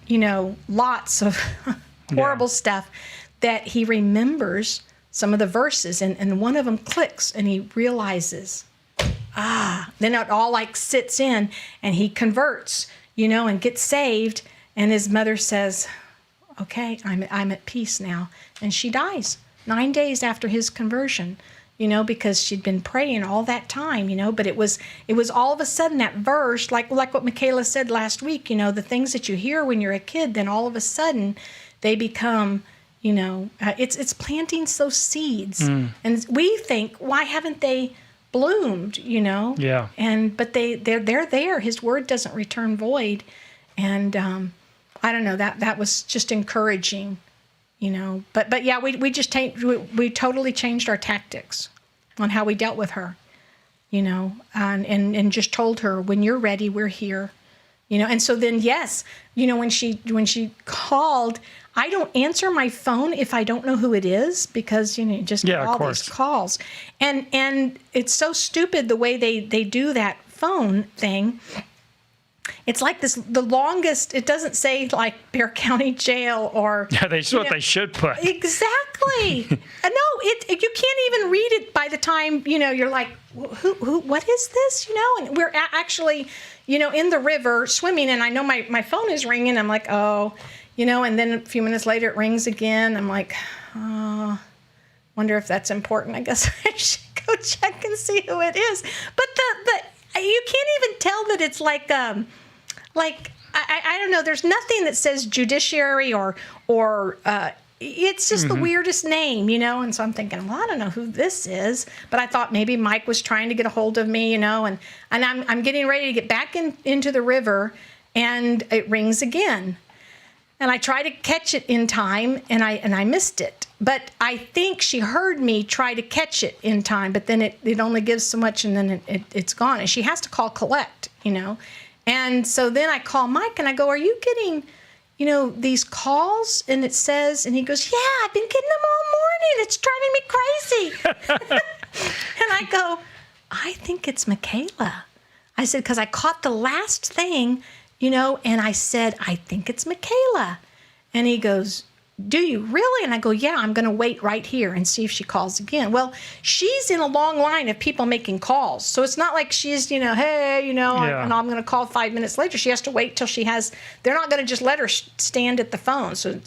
lots of horrible stuff, that he remembers some of the verses, and one of them clicks, and he realizes, then it all like sits in, and he converts, and gets saved, and his mother says, okay, I'm at peace now. And she dies 9 days after his conversion. Because she'd been praying all that time, but it was all of a sudden that verse, like what Mikayla said last week, the things that you hear when you're a kid, then all of a sudden they become, it's planting those seeds. And we think, why haven't they bloomed, Yeah. But they're there. His word doesn't return void. And I don't know, that was just encouraging. But yeah, we totally changed our tactics on how we dealt with her, and just told her, when you're ready, we're here, and so then, yes, when she called, I don't answer my phone if I don't know who it is, because, you just get all these calls, and it's so stupid the way they do that phone thing. It's like the longest, it doesn't say like Bear County Jail or... Yeah, that's what they should put. Exactly. No, you can't even read it by the time, you're like, who, what is this? And we're actually, in the river swimming, and I know my phone is ringing. I'm like, oh, and then a few minutes later it rings again. I'm like, oh, wonder if that's important. I guess I should go check and see who it is. But you can't even tell that it's like I don't know. There's nothing that says judiciary or it's just the weirdest name, And so I'm thinking, well, I don't know who this is, but I thought maybe Mike was trying to get a hold of me, and I'm getting ready to get back into the river, and it rings again, and I try to catch it in time, and I missed it. But I think she heard me try to catch it in time, but then it only gives so much, and then it's gone. And she has to call collect, And so then I call Mike, and I go, are you getting, these calls? And it says, and he goes, yeah, I've been getting them all morning. It's driving me crazy. And I go, I think it's Mikayla. I said, because I caught the last thing, and I said, I think it's Mikayla. And he goes, do you really? And I go, yeah, I'm going to wait right here and see if she calls again. Well, she's in a long line of people making calls. So it's not like she's, hey, and I'm going to call 5 minutes later. She has to wait till they're not going to just let her stand at the phone. So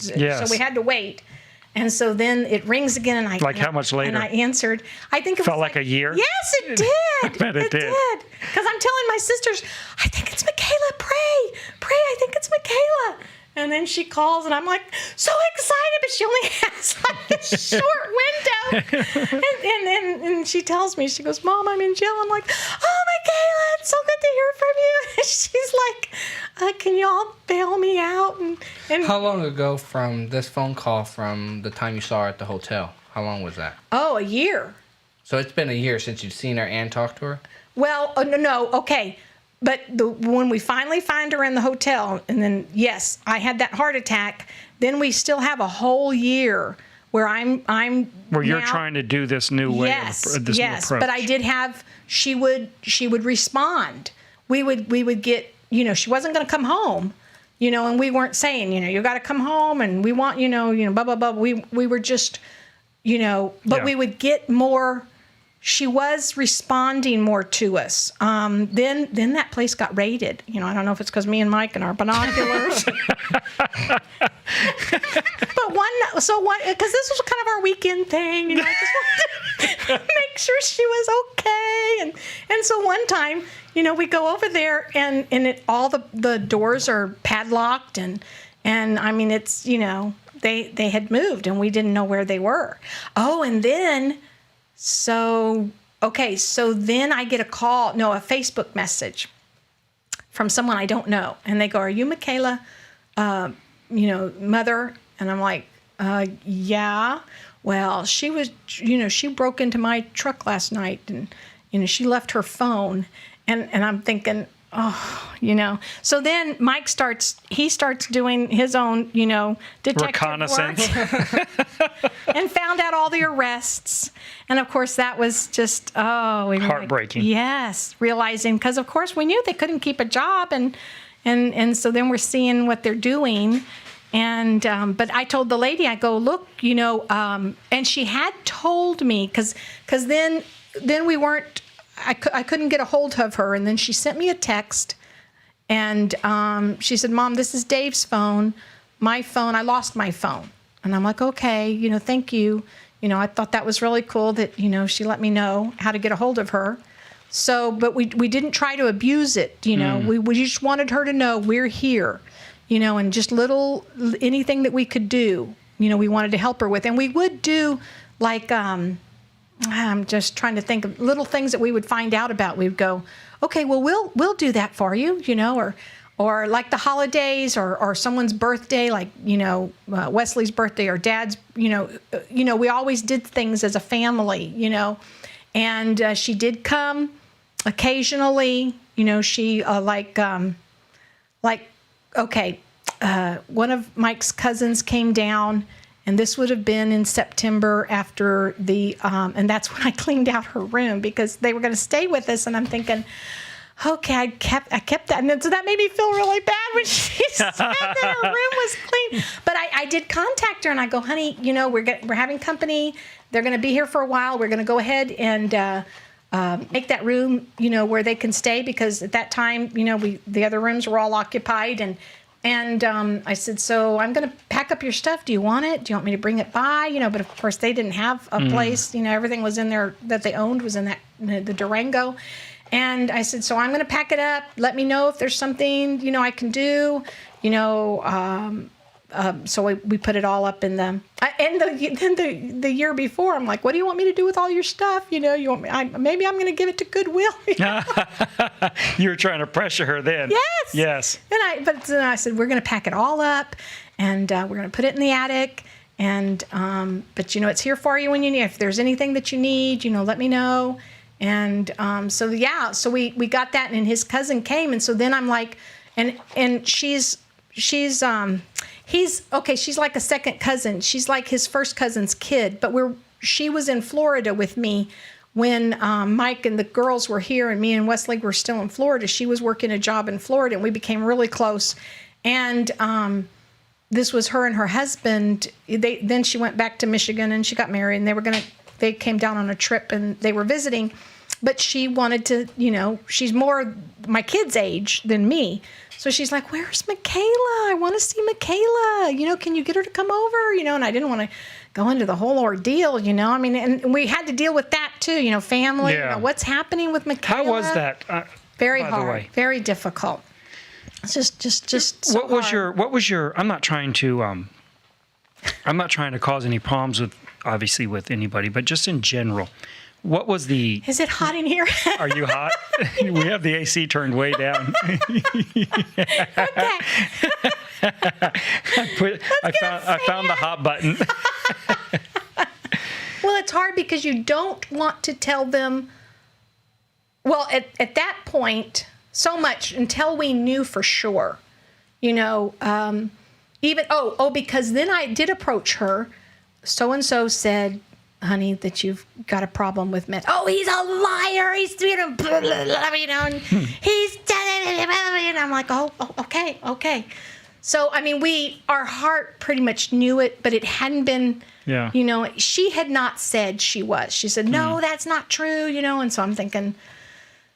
we had to wait. And so then it rings again, and how much later? And I answered. I think it felt like a year. Yes, it did. I bet it did. Because I'm telling my sisters, I think it's Mikayla. Pray. I think it's Mikayla. And then she calls, and I'm like so excited, but she only has like this short window. And she tells me, she goes, Mom, I'm in jail. I'm like, oh, Mikayla, it's so good to hear from you. And she's like, can y'all bail me out? And how long ago from this phone call from the time you saw her at the hotel? How long was that? Oh, a year. So it's been a year since you've seen her and talked to her? Well, no, okay. But when we finally find her in the hotel, and then, yes, I had that heart attack, then we still have a whole year where I'm Where you're now, trying to do this new way of this new approach. but I did have, she would respond. We would get, she wasn't going to come home, and we weren't saying, you got to come home and we want, blah, blah, blah. We were just, but we would get more. She was responding more to us. Then that place got raided. I don't know if it's because me and Mike and our binoculars. But because this was kind of our weekend thing, I just wanted to make sure she was okay. And so one time, we go over there and all the doors are padlocked and I mean it's they had moved and we didn't know where they were. Oh, and then. So then I get a Facebook message from someone I don't know. And they go, "Are you Mikayla, mother?" And I'm like, yeah. Well, she was, she broke into my truck last night and, she left her phone. And I'm thinking, oh, So then Mike starts doing his own, detective reconnaissance work and found out all the arrests. And of course that was just, we were heartbreaking. Like, yes. Realizing, because of course we knew they couldn't keep a job and so then we're seeing what they're doing. And, but I told the lady, I go, look, and she had told me, cause then we weren't, I couldn't get a hold of her. And then she sent me a text and she said, "Mom, this is Dave's phone. My phone, I lost my phone." And I'm like, okay, thank you. I thought that was really cool that, she let me know how to get a hold of her. So, but we didn't try to abuse it. We just wanted her to know we're here, and just anything that we could do, we wanted to help her with. And we would do like, I'm just trying to think of little things that we would find out about. We'd go, okay, well, we'll do that for you, or like the holidays or someone's birthday, like, Wesley's birthday or Dad's, we always did things as a family, and she did come occasionally, she one of Mike's cousins came down. And this would have been in September after and that's when I cleaned out her room because they were going to stay with us. And I'm thinking, okay, I kept that. And then, so that made me feel really bad when she said that her room was clean. But I did contact her and I go, honey, we're having company. They're going to be here for a while. We're going to go ahead and make that room, where they can stay because at that time, the other rooms were all occupied And I said, so I'm going to pack up your stuff. Do you want it? Do you want me to bring it by? But of course they didn't have a place. Everything was in there that they owned was in the Durango. And I said, so I'm going to pack it up. Let me know if there's something, I can do, so we put it all up in the, and the year before, I'm like, what do you want me to do with all your stuff? You want me, maybe I'm going to give it to Goodwill. You were trying to pressure her then. Yes. But then I said, we're going to pack it all up and we're going to put it in the attic. And, but it's here for you when you need, if there's anything that you need, let me know. And, so we got that and his cousin came. And so then I'm like, and she's like a second cousin. She's like his first cousin's kid, but she was in Florida with me when Mike and the girls were here and me and Wesley were still in Florida. She was working a job in Florida and we became really close. And this was her and her husband. Then she went back to Michigan and she got married and they came down on a trip and they were visiting. But she wanted to, she's more my kid's age than me. So she's like, where's Mikayla? I want to see Mikayla. Can you get her to come over? And I didn't want to go into the whole ordeal, I mean, and we had to deal with that too, family, what's happening with Mikayla. How was that? Very hard, very difficult. It's just so what was your, I'm not trying to cause any problems with anybody, but just in general. What was the... Is it hot in here? Are you hot? We have the AC turned way down. Okay. I found the hot button. Well, it's hard because you don't want to tell them... Well, at that point, so much until we knew for sure, even even because then I did approach her. So and so said, honey, that you've got a problem with meth. Oh, he's a liar. He's blah, blah, blah, and he's and I'm like, oh, okay. So I mean, our heart pretty much knew it, but it hadn't been. Yeah. She had not said she was. She said, no, that's not true. And so I'm thinking.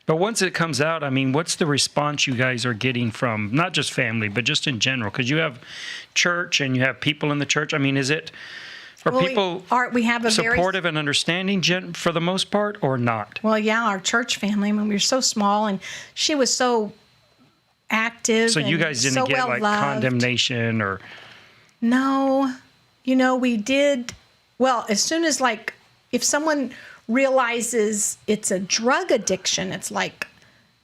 But once it comes out, I mean, what's the response you guys are getting from not just family, but just in general? Because you have church and you have people in the church. I mean, people we have a supportive and understanding for the most part, or not? Well, yeah, our church family. I mean, we were so small, and she was so active. So you guys didn't get like condemnation or? No, we did. Well, as soon as if someone realizes it's a drug addiction, it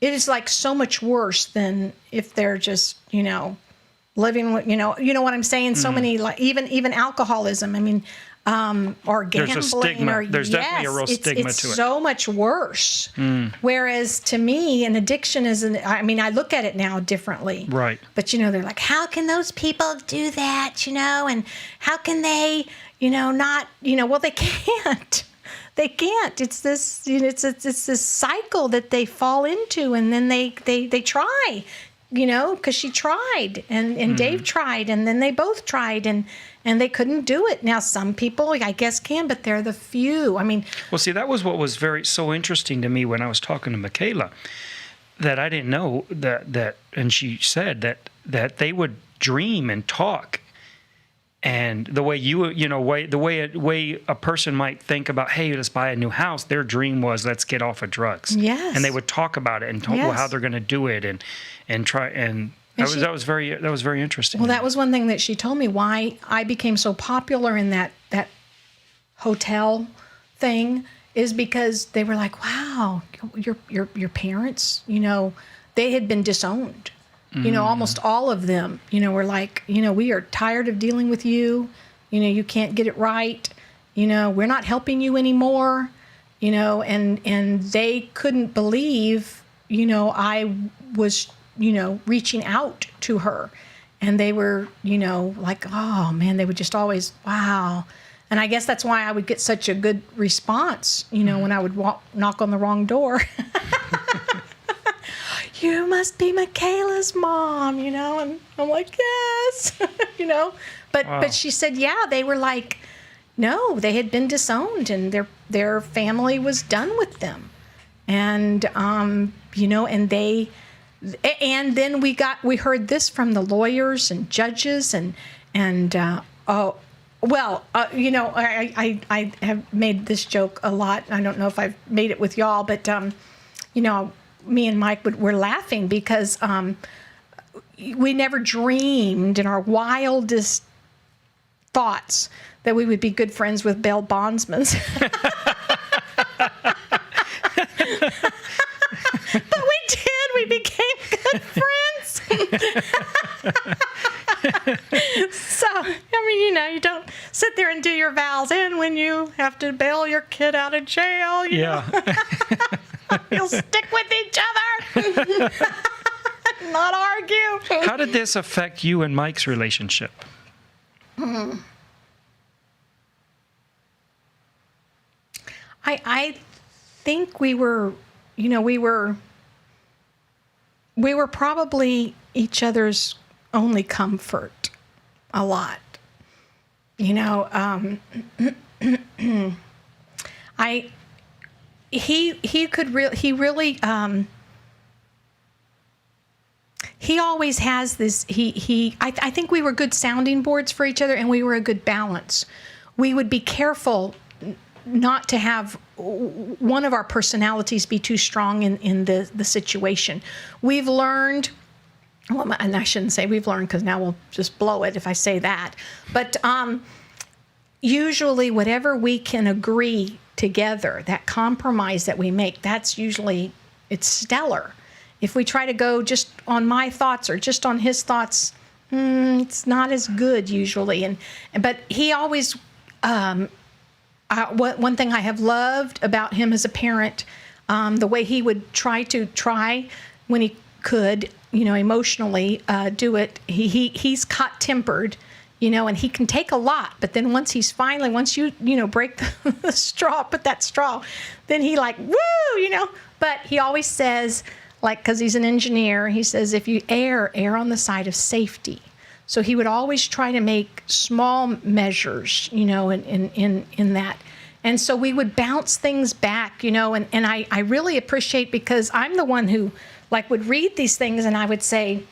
is like so much worse than if they're just living with what I'm saying. So many even alcoholism. I mean, or gambling. There's a stigma. There's definitely a real stigma to it. It's so much worse. Whereas to me, an addiction is I look at it now differently. Right. But they're like, how can those people do that? And how can they? Not. Well, they can't. They can't. It's this. It's this cycle that they fall into, and then they try. Because she tried, and Dave tried, and then they both tried, and they couldn't do it. Now, some people, I guess, can, but they're the few. I mean, well, see, that was what was so interesting to me when I was talking to Mikayla, that I didn't know that, and she said that they would dream and talk. And the way the way a person might think about, hey, let's buy a new house, their dream was, let's get off of drugs. Yes. And they would talk about it and talk about how they're going to do it and try and that was very interesting. Well, that was one thing that she told me why I became so popular in that hotel thing is because they were like, wow, your parents, they had been disowned. Almost all of them, were like, we are tired of dealing with you. You can't get it right. We're not helping you anymore. And they couldn't believe, I was, reaching out to her. And they were, like, oh, man, they would just always, wow. And I guess that's why I would get such a good response, when I would knock on the wrong door. You must be Mikayla's mom, and I'm like, yes, But she said, yeah, they were like, no, they had been disowned, and their family was done with them, and and then we heard this from the lawyers and judges I have made this joke a lot. I don't know if I've made it with y'all, but me and Mike were laughing because we never dreamed in our wildest thoughts that we would be good friends with bail bondsmen. But we did. We became good friends. So, you don't sit there and do your vows. And when you have to bail your kid out of jail, you'll stick with each other. Not argue. How did this affect you and Mike's relationship? I think we were probably each other's only comfort a lot. He always has this, I think we were good sounding boards for each other, and we were a good balance. We would be careful not to have one of our personalities be too strong in the situation. We've learned, and I shouldn't say we've learned because now we'll just blow it if I say that, but usually whatever we can agree together, that compromise that we make, that's usually, it's stellar. If we try to go just on my thoughts or just on his thoughts, it's not as good usually. But he always, one thing I have loved about him as a parent, the way he would try when he could, emotionally do it. He's hot-tempered, and he can take a lot. But then once you break the straw, put that straw, then he like, woo, But he always says, like, because he's an engineer, he says, if you err on the side of safety. So he would always try to make small measures, in that. And so we would bounce things back, and I really appreciate, because I'm the one who like would read these things and I would say,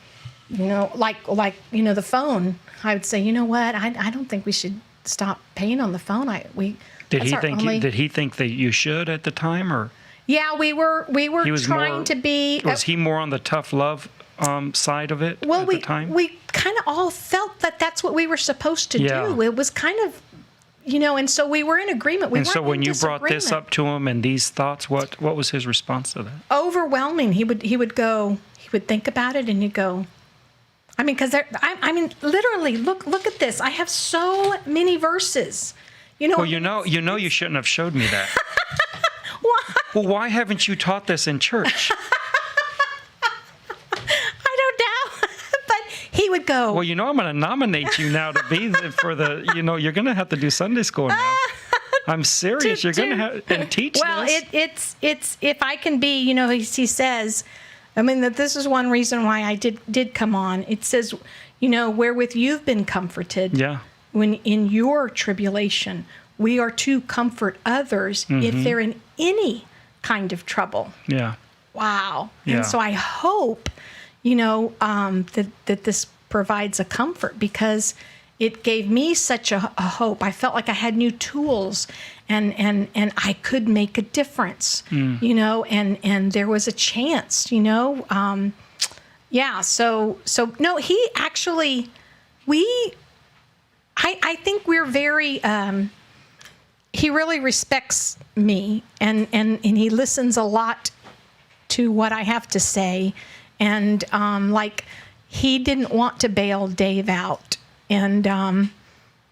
the phone, I would say, you know what, I don't think we should stop paying on the phone. Did he think that you should at the time, or? Yeah, we were trying to be. Was he more on the tough love side of it at the time? We kind of all felt that that's what we were supposed to do. It was kind of, and so we were in agreement. And so when you brought this up to him and these thoughts, what was his response to that? Overwhelming. He would think about it, and he'd go, because literally, look at this. I have so many verses. Well, you shouldn't have showed me that. Why? Well, why haven't you taught this in church? I don't know. But he would go, well, I'm going to nominate you now to be for the, you're going to have to do Sunday school now. I'm serious. You're going to have and teach well, this. it's if I can be, he says, that this is one reason why I did come on. It says, wherewith you've been comforted. Yeah. When in your tribulation, we are to comfort others if they're in any kind of trouble. Yeah. Wow. Yeah. And so I hope, that this provides a comfort, because it gave me such a hope. I felt like I had new tools and I could make a difference, and there was a chance, yeah. So no, he actually, I think we're very, he really respects me and he listens a lot to what I have to say. And he didn't want to bail Dave out, and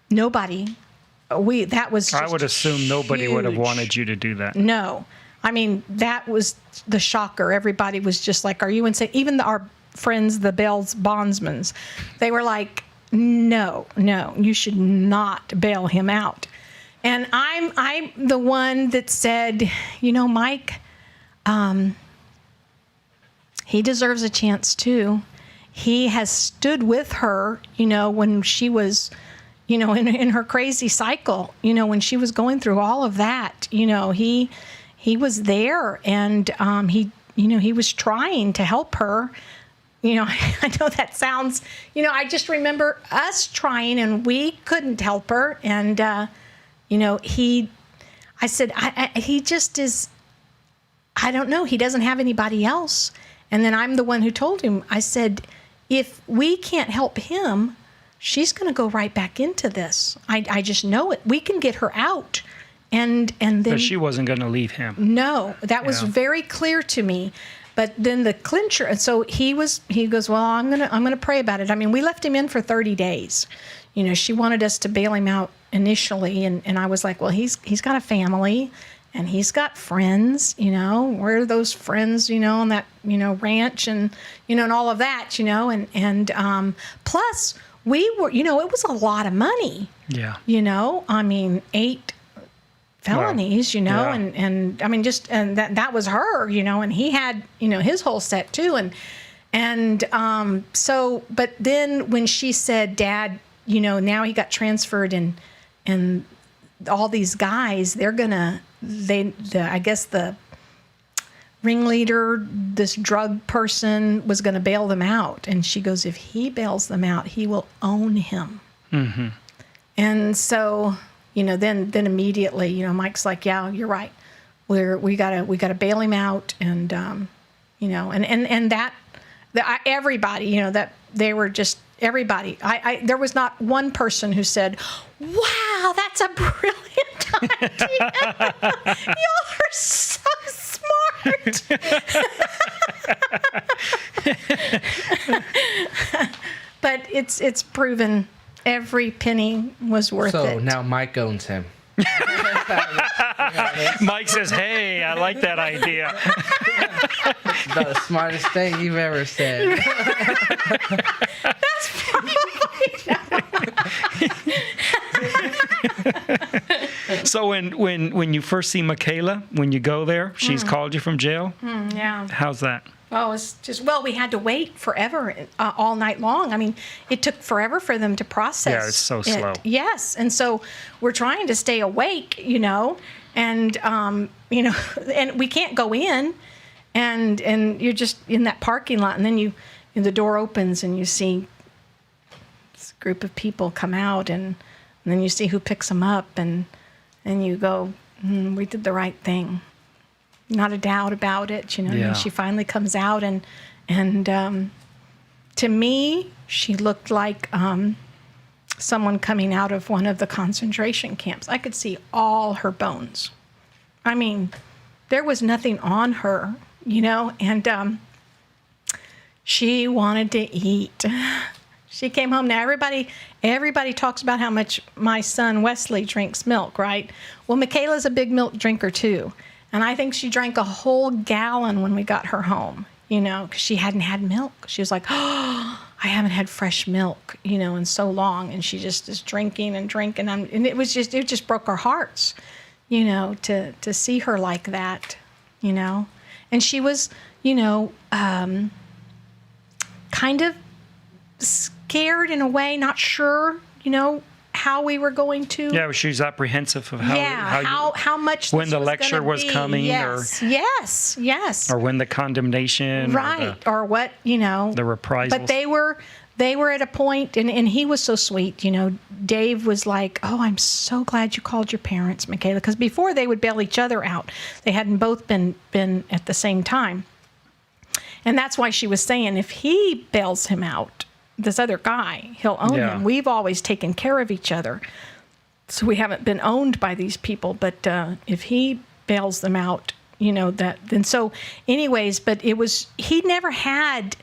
nobody, that was just I would assume nobody would have wanted you to do that. No. That was the shocker. Everybody was just like, are you insane? Even our friends, the Bell's bondsmans, they were like, no, you should not bail him out. And I'm the one that said, Mike, he deserves a chance too. He has stood with her, when she was, in her crazy cycle, when she was going through all of that, he was there, and he was trying to help her. I know that sounds, I just remember us trying, and we couldn't help her. And, he just is, I don't know. He doesn't have anybody else. And then I'm the one who told him, I said, if we can't help him, she's going to go right back into this. I just know it. We can get her out. And then. But she wasn't going to leave him. No, that was very clear to me. But then the clincher, and so he goes, well, I'm gonna pray about it. We left him in for 30 days. She wanted us to bail him out initially, and I was like, well, he's got a family, and he's got friends. Where are those friends? On that ranch, and and all of that. And plus we were, it was a lot of money. Yeah. 8 felonies, and that was her, and he had, his whole set too. So, but then when she said, Dad, now he got transferred, and all these guys, I guess the ringleader, this drug person, was going to bail them out. And she goes, if he bails them out, he will own him. Mm-hmm. And so, then immediately, Mike's like, yeah, you're right. We gotta bail him out, and and that everybody, that they were just everybody. There was not one person who said, wow, that's a brilliant idea. Y'all are so smart. But it's proven every penny was worth it. So now Mike owns him. Mike says, "Hey, I like that idea." The smartest thing you've ever said. That's probably So when you first see Mikayla, when you go there, she's called you from jail. yeah. How's that? Well, it's just, we had to wait forever, all night long. I mean, it took forever for them to process. Yeah, it's so slow. Yes. And so we're trying to stay awake, and, and we can't go in, and you're just in that parking lot, and then the door opens and you see this group of people come out, and then you see who picks them up, and you go, we did the right thing. Not a doubt about it, Yeah. And she finally comes out, and to me, she looked like someone coming out of one of the concentration camps. I could see all her bones. I mean, there was nothing on her, and she wanted to eat. She came home. Now everybody talks about how much my son Wesley drinks milk, right? Well, Mikayla's a big milk drinker too. And I think she drank a whole gallon when we got her home, because she hadn't had milk. She was like, oh, I haven't had fresh milk, in so long. And she just is drinking and drinking. And it just broke our hearts, to see her like that, And she was, kind of scared in a way, not sure, how we were going to. Yeah, she's apprehensive of how much when this the lecture was coming, yes, or when the condemnation, right, or what the reprisals. But they were at a point, and he was so sweet. Dave was like, "Oh, I'm so glad you called your parents, Mikayla," because before they would bail each other out. They hadn't both been at the same time, and that's why she was saying if he bails him out, this other guy, he'll own him. We've always taken care of each other, so we haven't been owned by these people. But if he bails them out, that. And so, anyways, but he never had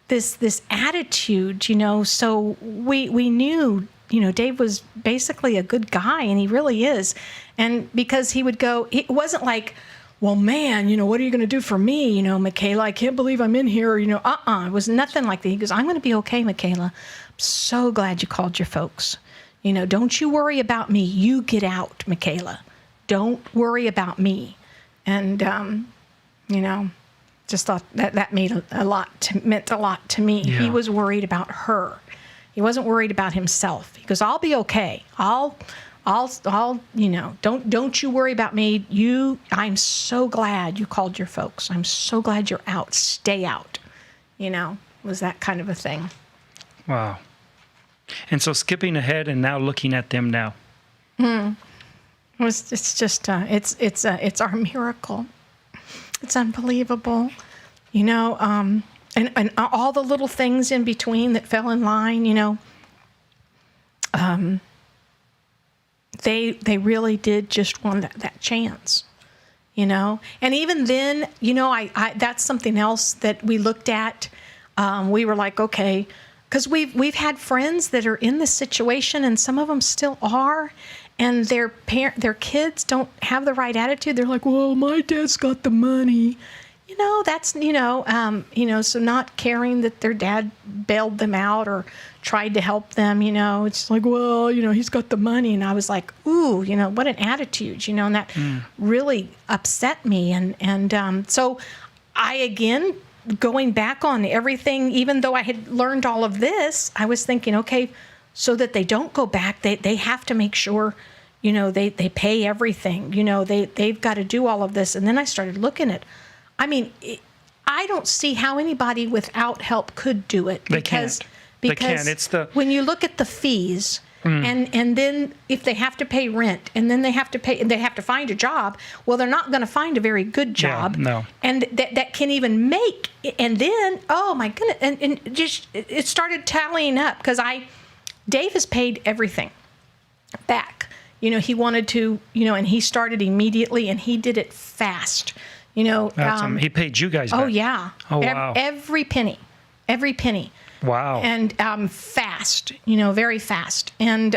this attitude, So we knew, Dave was basically a good guy, and he really is. And because he would go, it wasn't like, well, man, what are you going to do for me? Mikayla, I can't believe I'm in here. It was nothing like that. He goes, I'm going to be okay, Mikayla. I'm so glad you called your folks. Don't you worry about me. You get out, Mikayla. Don't worry about me. And, just thought that meant a lot to me. Yeah. He was worried about her. He wasn't worried about himself. He goes, I'll be okay. I'll don't you worry about me. I'm so glad you called your folks. I'm so glad you're out. Stay out. Was that kind of a thing. Wow. And so skipping ahead and now looking at them now. It's just it's our miracle. It's unbelievable. And all the little things in between that fell in line, They really did just want that chance, And even then, I that's something else that we looked at. We were like, okay, because we've had friends that are in this situation, and some of them still are, and their kids don't have the right attitude. They're like, well, my dad's got the money. That's, so not caring that their dad bailed them out or tried to help them, it's like, well, he's got the money. And I was like, ooh, what an attitude, and that really upset me. And so I, again, going back on everything, even though I had learned all of this, I was thinking, okay, so that they don't go back, they have to make sure, they pay everything, they've got to do all of this. And then I started looking at, I don't see how anybody without help could do it. Because they can't. It's when you look at the fees, and then if they have to pay rent, and then they have to find a job, well, they're not going to find a very good job. Yeah, no. And that can even make, and then, oh my goodness, and just, it started tallying up, because Dave has paid everything back. He wanted to, and he started immediately, and he did it fast. He paid you guys back. Oh yeah. Oh wow. Every penny. Wow. And fast, very fast. And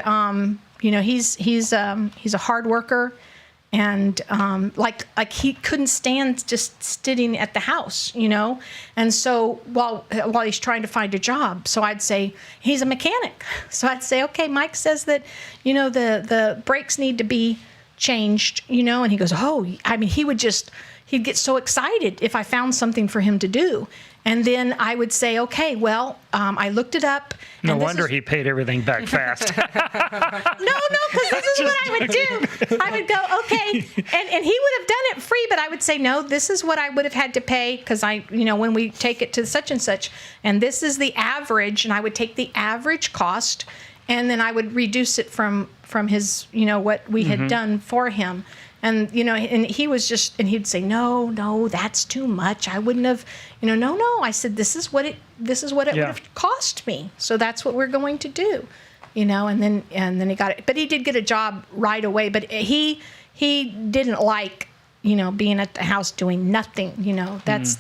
he's a hard worker, And like he couldn't stand just sitting at the house, you know. And so while he's trying to find a job, so I'd say he's a mechanic. So I'd say, okay, Mike says that, you know, the brakes need to be changed, you know. And he goes, oh, I mean, he'd get so excited if I found something for him to do. And then I would say, okay, well, I looked it up. No wonder he paid everything back fast. No, because this is what I would do. I would go, okay, and he would have done it free, but I would say, no, this is what I would have had to pay, because when we take it to such and such, and this is the average, and I would take the average cost, and then I would reduce it from his, you know, what we had done for him. And, you know, and he was just, and he'd say, no, that's too much. I wouldn't have, you know, no. I said, this is what it would have cost me. So that's what we're going to do, you know. And then he got it, but he did get a job right away. But he didn't like, you know, being at the house doing nothing. You know, that's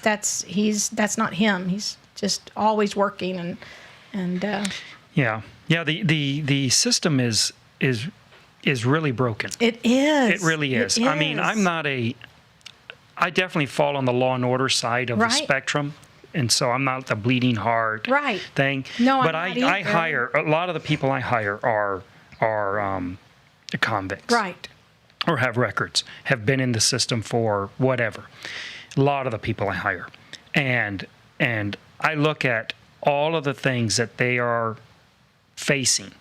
not him. He's just always working and. The system is really broken. It is. It really is. I mean, I definitely fall on the law and order side of the spectrum. And so I'm not the bleeding heart thing. No, but I'm not I either. hire, a lot of the people I hire are convicts. Right. Or have records, have been in the system for whatever. A lot of the people I hire. And I look at all of the things that they are facing.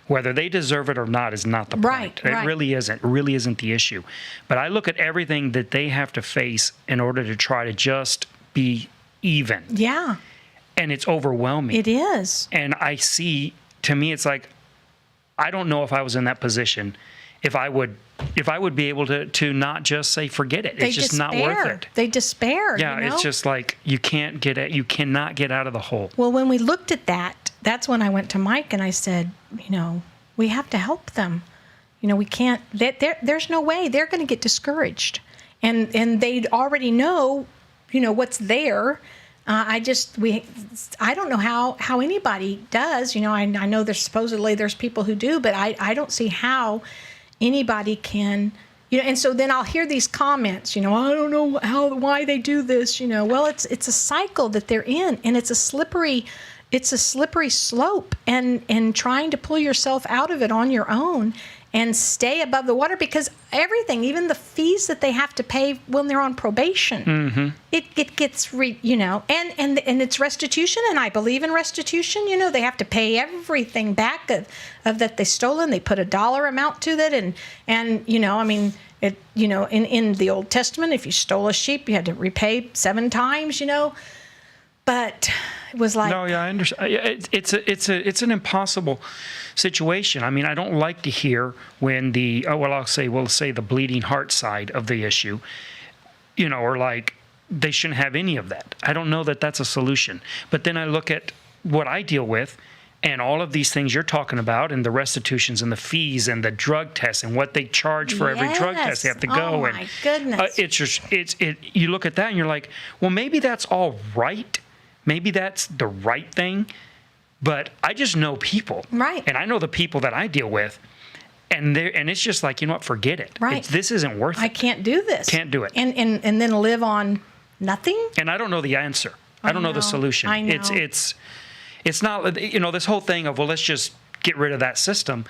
Whether they deserve it or not is not the point. It really isn't. It really isn't the issue. But I look at everything that they have to face in order to try to just be even. Yeah. And it's overwhelming. It is. And I see, to me, it's like, I don't know if I was in that position, if I would be able to not just say, forget it. It's just not worth it. They despair. Yeah, you know? it's just like, you cannot get out of the hole. Well, when we looked at that, that's when I went to Mike and I said, you know, we have to help them. You know, we can't, there's no way they're going to get discouraged. And they'd already know, you know, what's there. I don't know how anybody does. You know, I know there's people who do, but I don't see how anybody can, you know. And so then I'll hear these comments, you know, I don't know why they do this, you know. Well, it's a cycle that they're in, and it's a slippery slope, and trying to pull yourself out of it on your own and stay above the water, because everything, even the fees that they have to pay when they're on probation, it gets you know, and it's restitution, and I believe in restitution. You know, they have to pay everything back of that they stolen. They put a dollar amount to that, and you know, I mean, it, you know, in the Old Testament, if you stole a sheep, you had to repay 7 times, you know. But it was like, no, yeah, I understand. It's an impossible situation. I mean, I don't like to hear when we'll say the bleeding heart side of the issue, you know, or like they shouldn't have any of that. I don't know that that's a solution. But then I look at what I deal with, and all of these things you're talking about, and the restitutions and the fees and the drug tests and what they charge for every drug test they have to go. Oh my goodness! You look at that and you're like, well, maybe that's all right. Maybe that's the right thing, but I just know people. Right. And I know the people that I deal with, and it's just like, you know what, forget it. Right. This isn't worth it. I can't do this. Can't do it. And then live on nothing? And I don't know the answer. I don't know the solution. I know. It's not, you know, this whole thing of, well, let's just get rid of that system.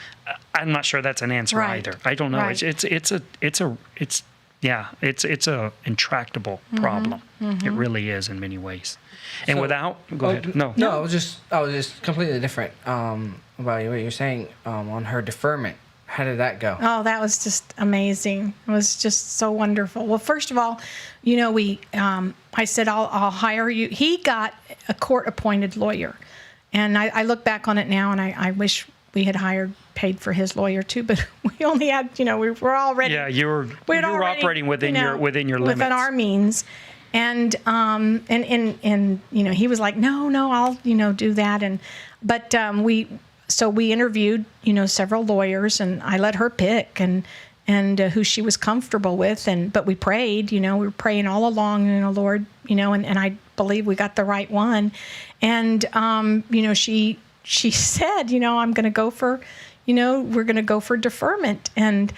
I'm not sure that's an answer either. I don't know. Right. It's a intractable problem. It really is in many ways. And go ahead. No, I was just completely different about what you're saying on her deferment. How did that go? Oh, that was just amazing. It was just so wonderful. Well, first of all, you know, I said, I'll hire you. He got a court-appointed lawyer. And I look back on it now, and I wish we had paid for his lawyer too, but we only had, you know, we were already. Yeah, you were operating within your limits. Within our means. And you know, he was like, no, I'll, you know, do that. But we interviewed, you know, several lawyers, and I let her pick and who she was comfortable with. But we prayed, you know, we were praying all along, you know, Lord, you know, and I believe we got the right one. And, you know, she said, you know, we're going to go for deferment. And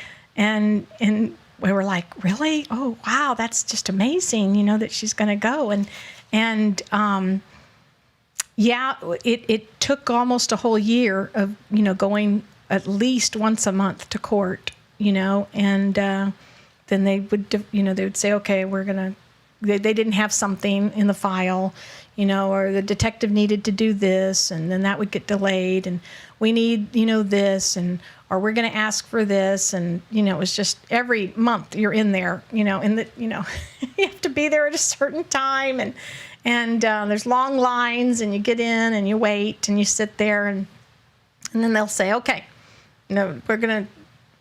we were like, really? Oh, wow, that's just amazing, that she's going to go. And yeah, it took almost a whole year of, going at least once a month to court, and then they would, they would say, okay, they didn't have something in the file, or the detective needed to do this, and then that would get delayed, and we need, this, or we're going to ask for this, and, it was just every month you're in there, you have to be there at a certain time, and there's long lines, and you get in, and you wait, and you sit there, and then they'll say, okay, we're going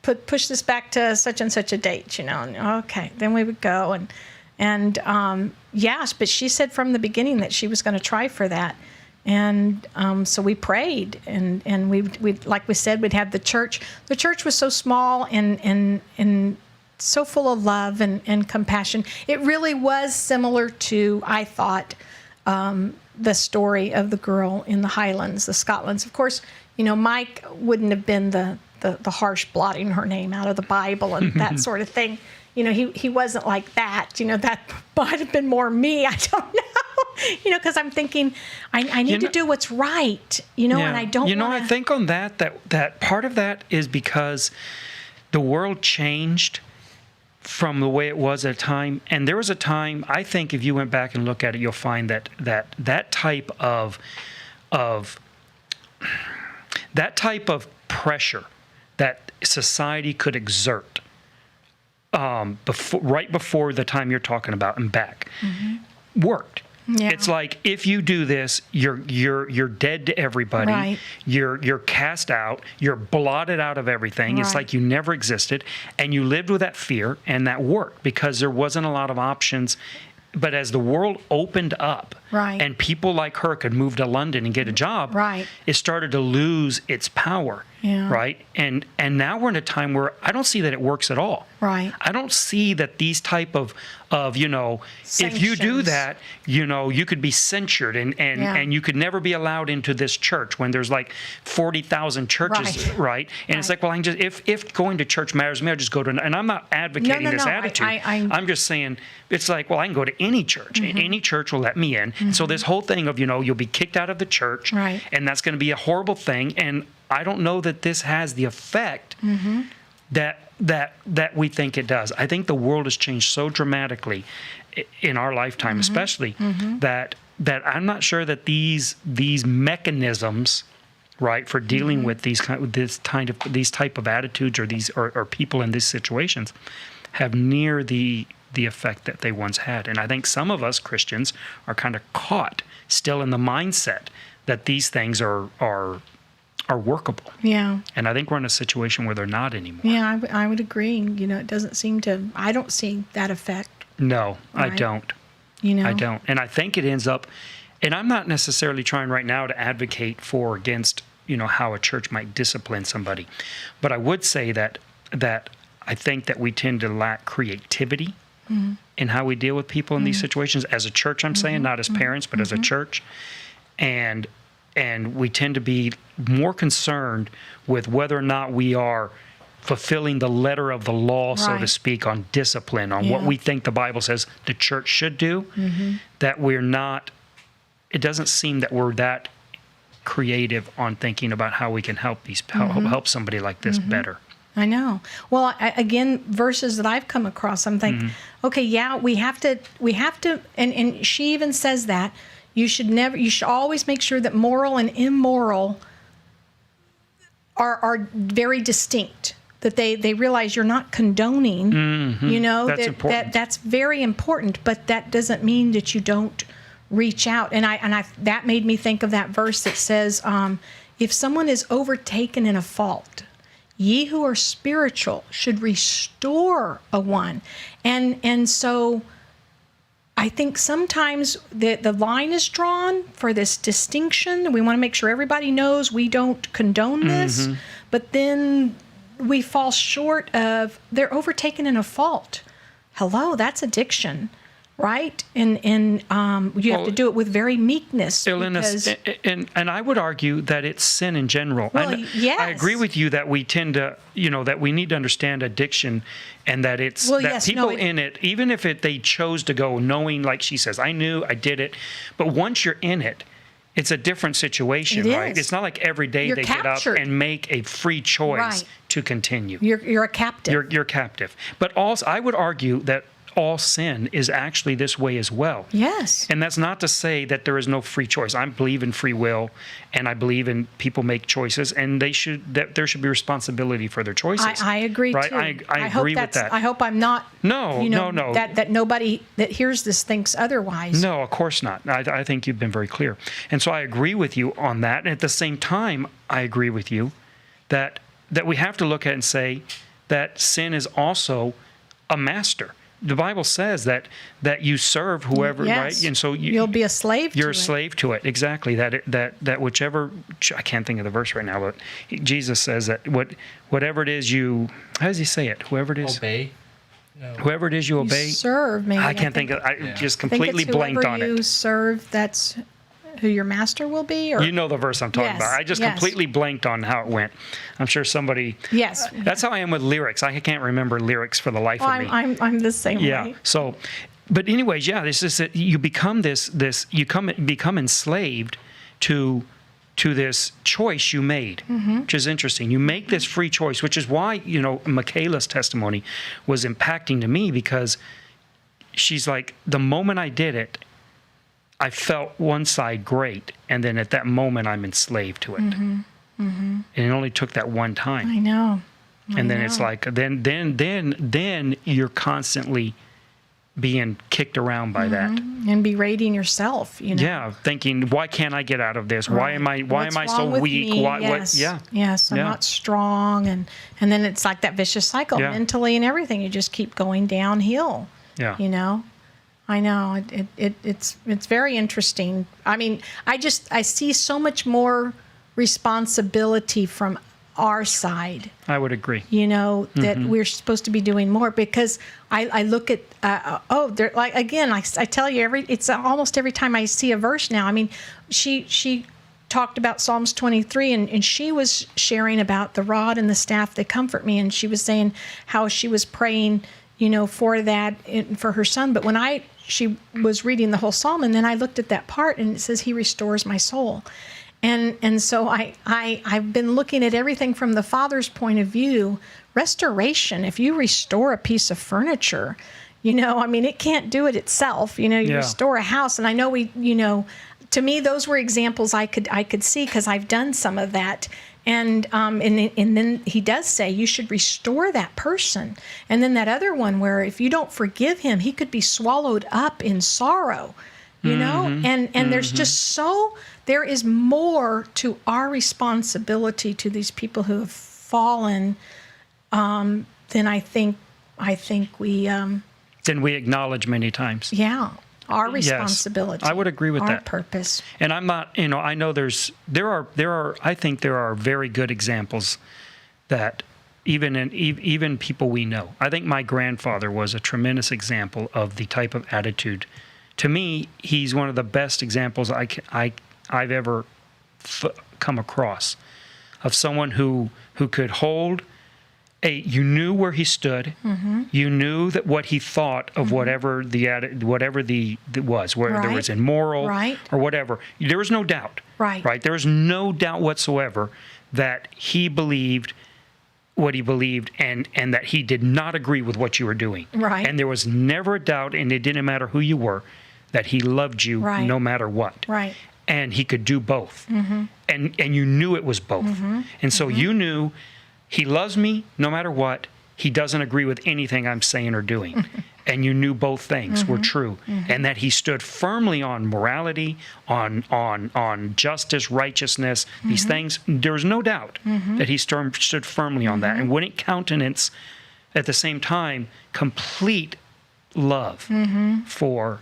to push this back to such and such a date, and okay, then we would go, and yes, but she said from the beginning that she was going to try for that. And so we prayed, and we like we said, we'd have the church. The church was so small and so full of love and compassion. It really was similar to, I thought, the story of the girl in the Highlands, the Scotlands. Of course, Mike wouldn't have been the harsh blotting her name out of the Bible and that sort of thing. He wasn't like that. That might have been more me. I don't know. Because I'm thinking, I need to do what's right. And I don't. I think on that part of that is because the world changed from the way it was at a time. And there was a time, I think, if you went back and look at it, you'll find that type of pressure that society could exert right before the time you're talking about and back worked. Yeah. It's like, if you do this, you're dead to everybody. Right. You're cast out. You're blotted out of everything. Right. It's like you never existed, and you lived with that fear, and that worked because there wasn't a lot of options. But as the world opened up, right, and people like her could move to London and get a job, right, it started to lose its power. Yeah. Right. And now we're in a time where I don't see that it works at all. Right. I don't see that these type of if you do that, you could be censured and you could never be allowed into this church when there's like 40,000 churches. Right. And it's like, well, I can just, if going to church matters to me, I'll just go to, and I'm not advocating this attitude. I'm just saying, it's like, well, I can go to any church. Mm-hmm. Any church will let me in. Mm-hmm. So this whole thing of, you'll be kicked out of the church. Right. And that's going to be a horrible thing. And I don't know that this has the effect that we think it does. I think the world has changed so dramatically in our lifetime, especially that I'm not sure that these mechanisms, right, for dealing with these type of attitudes or people in these situations have near the effect that they once had. And I think some of us Christians are kind of caught still in the mindset that these things are workable. Yeah. And I think we're in a situation where they're not anymore. Yeah, I would agree. It doesn't seem to, I don't see that effect. No, right? I don't. I don't. And I think it ends up, and I'm not necessarily trying right now to advocate for or against, how a church might discipline somebody. But I would say that I think that we tend to lack creativity in how we deal with people in these situations. As a church, I'm saying, not as parents, but as a church. And we tend to be more concerned with whether or not we are fulfilling the letter of the law, so to speak, on discipline, on what we think the Bible says the church should do, that we're not, it doesn't seem that we're that creative on thinking about how we can help help somebody like this better. I know. Well, again, verses that I've come across, I'm thinking, okay, yeah, we have to, and she even says that, you should always make sure that moral and immoral are very distinct, that they realize you're not condoning, that's important. That's very important, but that doesn't mean that you don't reach out. And I that made me think of that verse that says, if someone is overtaken in a fault, ye who are spiritual should restore a one. And so I think sometimes the line is drawn for this distinction. We want to make sure everybody knows we don't condone this, but then we fall short of, they're overtaken in a fault. Hello, that's addiction. right? And you have to do it with very meekness. Because, and I would argue that it's sin in general. Well, yes. I agree with you that we tend to, that we need to understand addiction, and that it's people in it, even if they chose to go knowing, like she says, I knew, I did it, but once you're in it, it's a different situation, right? It's not like every day they get up and make a free choice to continue. You're a captive. You're captive. But also, I would argue that all sin is actually this way as well. Yes. And that's not to say that there is no free choice. I believe in free will, and I believe in people make choices, and there should be responsibility for their choices. I agree right? too. I agree with that. I hope I'm not. No. That nobody that hears this thinks otherwise. No, of course not. I think you've been very clear, and so I agree with you on that. And at the same time, I agree with you that we have to look at and say that sin is also a master. The Bible says that you serve whoever, right? And so you'll be a slave. You're a slave to it, exactly. That whichever, I can't think of the verse right now, but Jesus says that whatever it is you, how does he say it? Whoever it is, obey. No. Whoever it is you obey. Serve. Maybe I can't think of. I just completely blanked on it. Whoever you serve, that's who your master will be? Or? You know the verse I'm talking about. I just completely blanked on how it went. I'm sure somebody... Yes. That's how I am with lyrics. I can't remember lyrics for the life of me. I'm the same way. So, but anyways, this is that you become become enslaved to this choice you made, which is interesting. You make this free choice, which is why, Mikayla's testimony was impacting to me, because she's like, the moment I did it, I felt one side great, and then at that moment I'm enslaved to it. And it only took that one time. I know. And then it's like then you're constantly being kicked around by that, and berating yourself. Yeah, thinking, why can't I get out of this? Why am I so weak? Yes, I'm not strong, and then it's like that vicious cycle mentally and everything. You just keep going downhill. Yeah. I know it's very interesting. I mean, I see so much more responsibility from our side. I would agree. That we're supposed to be doing more, because I look at they're like, again, I tell you, it's almost every time I see a verse now. I mean, she talked about Psalms 23, and she was sharing about the rod and the staff that comfort me, and she was saying how she was praying for that for her son. But when she was reading the whole psalm, and then I looked at that part, and it says, He restores my soul. And so I've been looking at everything from the Father's point of view. Restoration, if you restore a piece of furniture, it can't do it itself. You restore a house. And I know to me, those were examples I could see, because I've done some of that. And then he does say you should restore that person. And then that other one where if you don't forgive him, he could be swallowed up in sorrow, And there's just there is more to our responsibility to these people who have fallen than I think we... than we acknowledge many times. Yeah. Our responsibility. Yes, I would agree with that. Our purpose. And I'm not, I know I think there are very good examples that even people we know. I think my grandfather was a tremendous example of the type of attitude. To me, he's one of the best examples I've ever come across of someone who could hold you knew where he stood. You knew that what he thought of whatever was, whether it was immoral or whatever. There was no doubt. Right. There was no doubt whatsoever that he believed what he believed, and that he did not agree with what you were doing. Right. And there was never a doubt, and it didn't matter who you were, that he loved you no matter what. Right. And he could do both. And you knew it was both. And so you knew, he loves me no matter what. He doesn't agree with anything I'm saying or doing. And you knew both things were true. And that he stood firmly on morality, on justice, righteousness, these things. There was no doubt that he stood firmly on that. And wouldn't countenance, at the same time, complete love for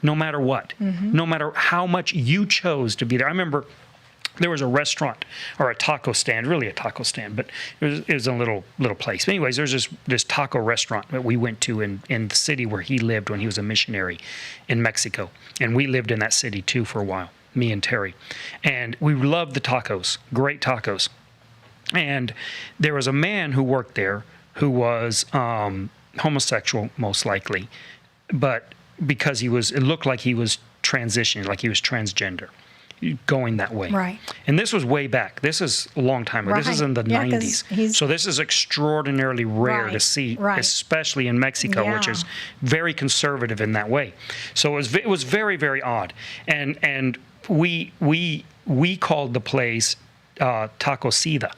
no matter what, no matter how much you chose to be there. I remember there was a restaurant or a taco stand, really a taco stand, but it was a little place. But anyways, there's this taco restaurant that we went to in the city where he lived when he was a missionary in Mexico. And we lived in that city too for a while, me and Terry. And we loved the tacos, great tacos. And there was a man who worked there who was homosexual, most likely, but because it looked like he was transitioning, like he was transgender, going that way. Right. And this was way back. This is a long time ago. Right. This is in the 90s. So this is extraordinarily rare to see, especially in Mexico, which is very conservative in that way. So it was very, very odd. And we called the place Taco Sida,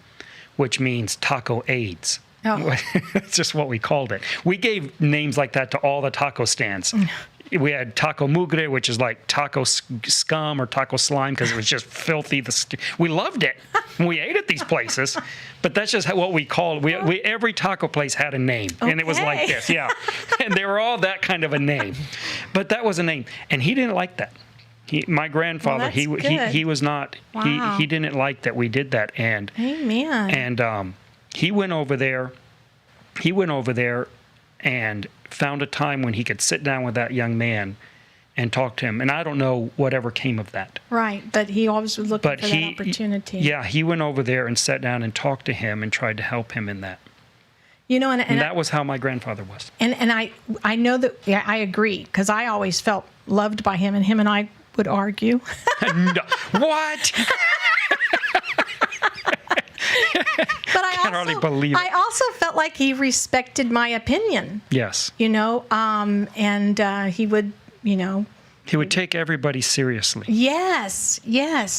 which means taco AIDS. Oh. That's just what we called it. We gave names like that to all the taco stands. We had taco mugre, which is like taco scum or taco slime because it was just filthy. We loved it. We ate at these places, but that's just what we called. Every taco place had a name, and it was like this, and they were all that kind of a name. But that was a name, and he didn't like that. My grandfather, he was not. Wow. He didn't like that we did that, and amen. And he went over there and found a time when he could sit down with that young man and talk to him. And I don't know whatever came of that. Right, but he always was looking for that opportunity. Yeah, he went over there and sat down and talked to him and tried to help him in that. You know, and that was how my grandfather was. And I know that, I agree, because I always felt loved by him, and him and I would argue. No. What? But I also felt like he respected my opinion. Yes. You know, and he would, you know. He would take everybody seriously. Yes.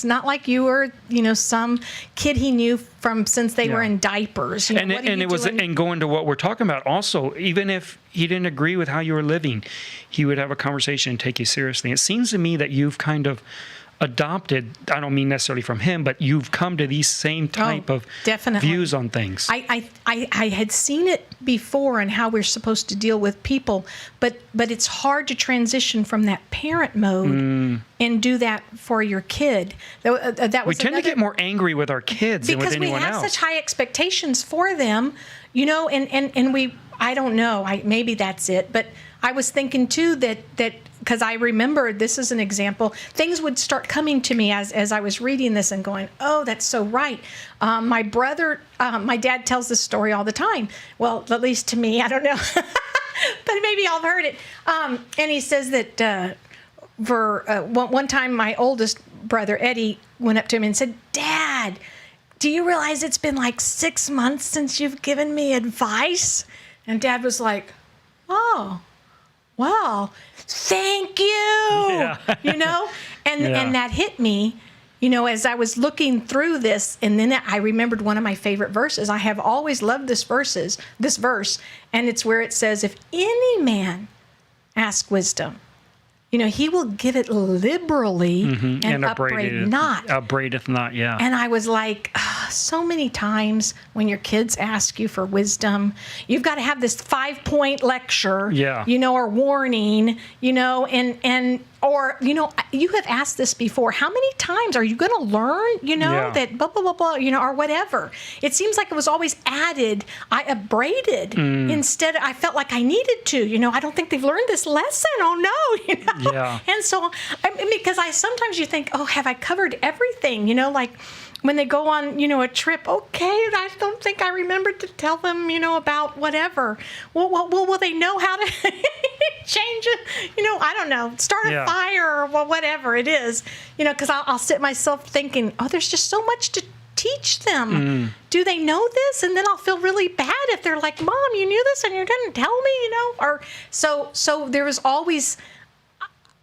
Not like you were, you know, some kid he knew from since they were in diapers. You know, and going to what we're talking about also, even if he didn't agree with how you were living, he would have a conversation and take you seriously. It seems to me that you've kind of adopted, I don't mean necessarily from him, but you've come to these same type of views on things. I had seen it before and how we're supposed to deal with people, but it's hard to transition from that parent mode and do that for your kid. We tend to get more angry with our kids than with anyone else. Because we have such high expectations for them, you know, and we, I don't know, maybe that's it, but I was thinking too that because I remember, this is an example, things would start coming to me as I was reading this and going, oh, that's so right. My brother, my dad tells this story all the time. Well, at least to me, I don't know, but maybe y'all have heard it. And he says that one time my oldest brother, Eddie, went up to him and said, Dad, do you realize it's been like 6 months since you've given me advice? And Dad was like, oh, well, thank you, you know, and that hit me, you know, as I was looking through this, and then I remembered one of my favorite verses. I have always loved this verse, and it's where it says, if any man ask wisdom, you know, he will give it liberally and upbraideth not. Upbraideth not, yeah. And I was like, so many times when your kids ask you for wisdom, you've got to have this 5-point lecture, you know, or warning, you know, or, you know, you have asked this before. How many times are you going to learn, you know, that blah, blah, blah, blah, you know, or whatever. It seems like it was always added. I upbraided instead. I felt like I needed to, you know, I don't think they've learned this lesson. Oh, no, you know. Yeah. And so, because sometimes you think, oh, have I covered everything? You know, like when they go on, you know, a trip, okay, I don't think I remembered to tell them, you know, about whatever. Well, will they know how to change it? You know, I don't know, start a fire or whatever it is, you know, because I'll sit myself thinking, oh, there's just so much to teach them. Do they know this? And then I'll feel really bad if they're like, Mom, you knew this and you didn't tell me, you know, or so there was always,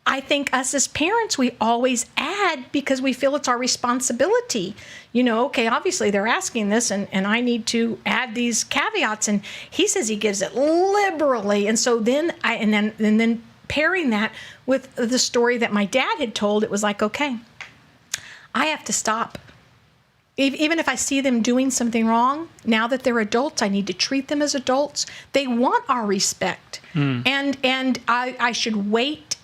I think us as parents, we always add because we feel it's our responsibility. You know, okay, obviously they're asking this and I need to add these caveats. And he says he gives it liberally. And so then and then pairing that with the story that my dad had told, it was like, okay, I have to stop. Even if I see them doing something wrong, now that they're adults, I need to treat them as adults. They want our respect. And I should wait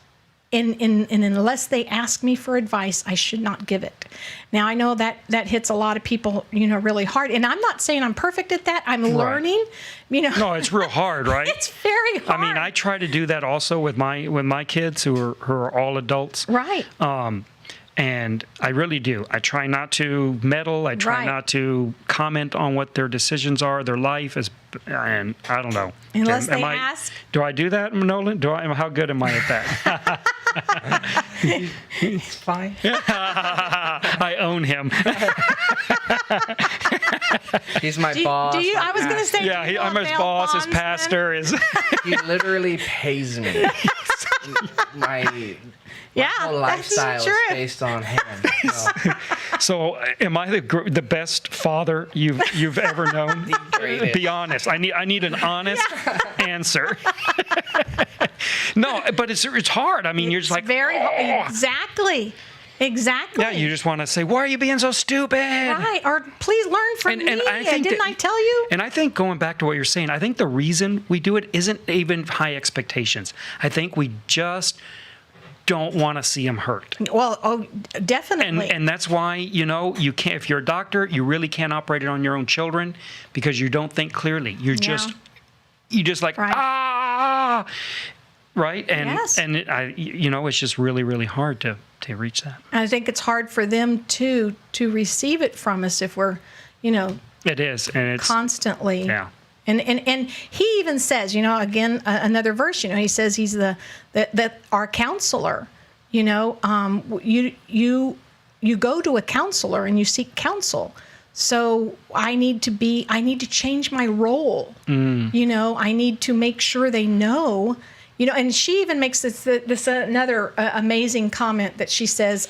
and unless they ask me for advice, I should not give it. Now, I know that hits a lot of people, really hard. And I'm not saying I'm perfect at that. I'm learning, No, it's real hard, right? It's very hard. I mean, I try to do that also with my kids who are all adults. Right. And I really do. I try not to meddle. I try not to comment on what their decisions are, their life is, and I don't know. Unless they ask. Do I do that, Nolan? How good am I at that? It's fine. I own him. He's my boss. I was going to say. Yeah, I'm his boss. His pastor is. He literally pays me. My whole lifestyle is based on him. So, am I the best father you've ever known? Be honest. I need an honest answer. No, but it's hard. I mean, you're just like very hard. Exactly. Yeah, you just want to say, "Why are you being so stupid?" Right, or please learn from me. Didn't I tell you? And I think going back to what you're saying, I think the reason we do it isn't even high expectations. I think we just don't want to see him hurt. Well, definitely. And that's why, you can't, if you're a doctor, you really can't operate it on your own children because you don't think clearly. You just like, right. Right? And yes. and it's just really, really hard to reach that. I think it's hard for them to receive it from us if we're, It is, and it's constantly. Yeah. And he even says, again, another verse, he says he's our counselor. You go to a counselor and you seek counsel. So I need to change my role. I need to make sure they know. And she even makes this another amazing comment that she says,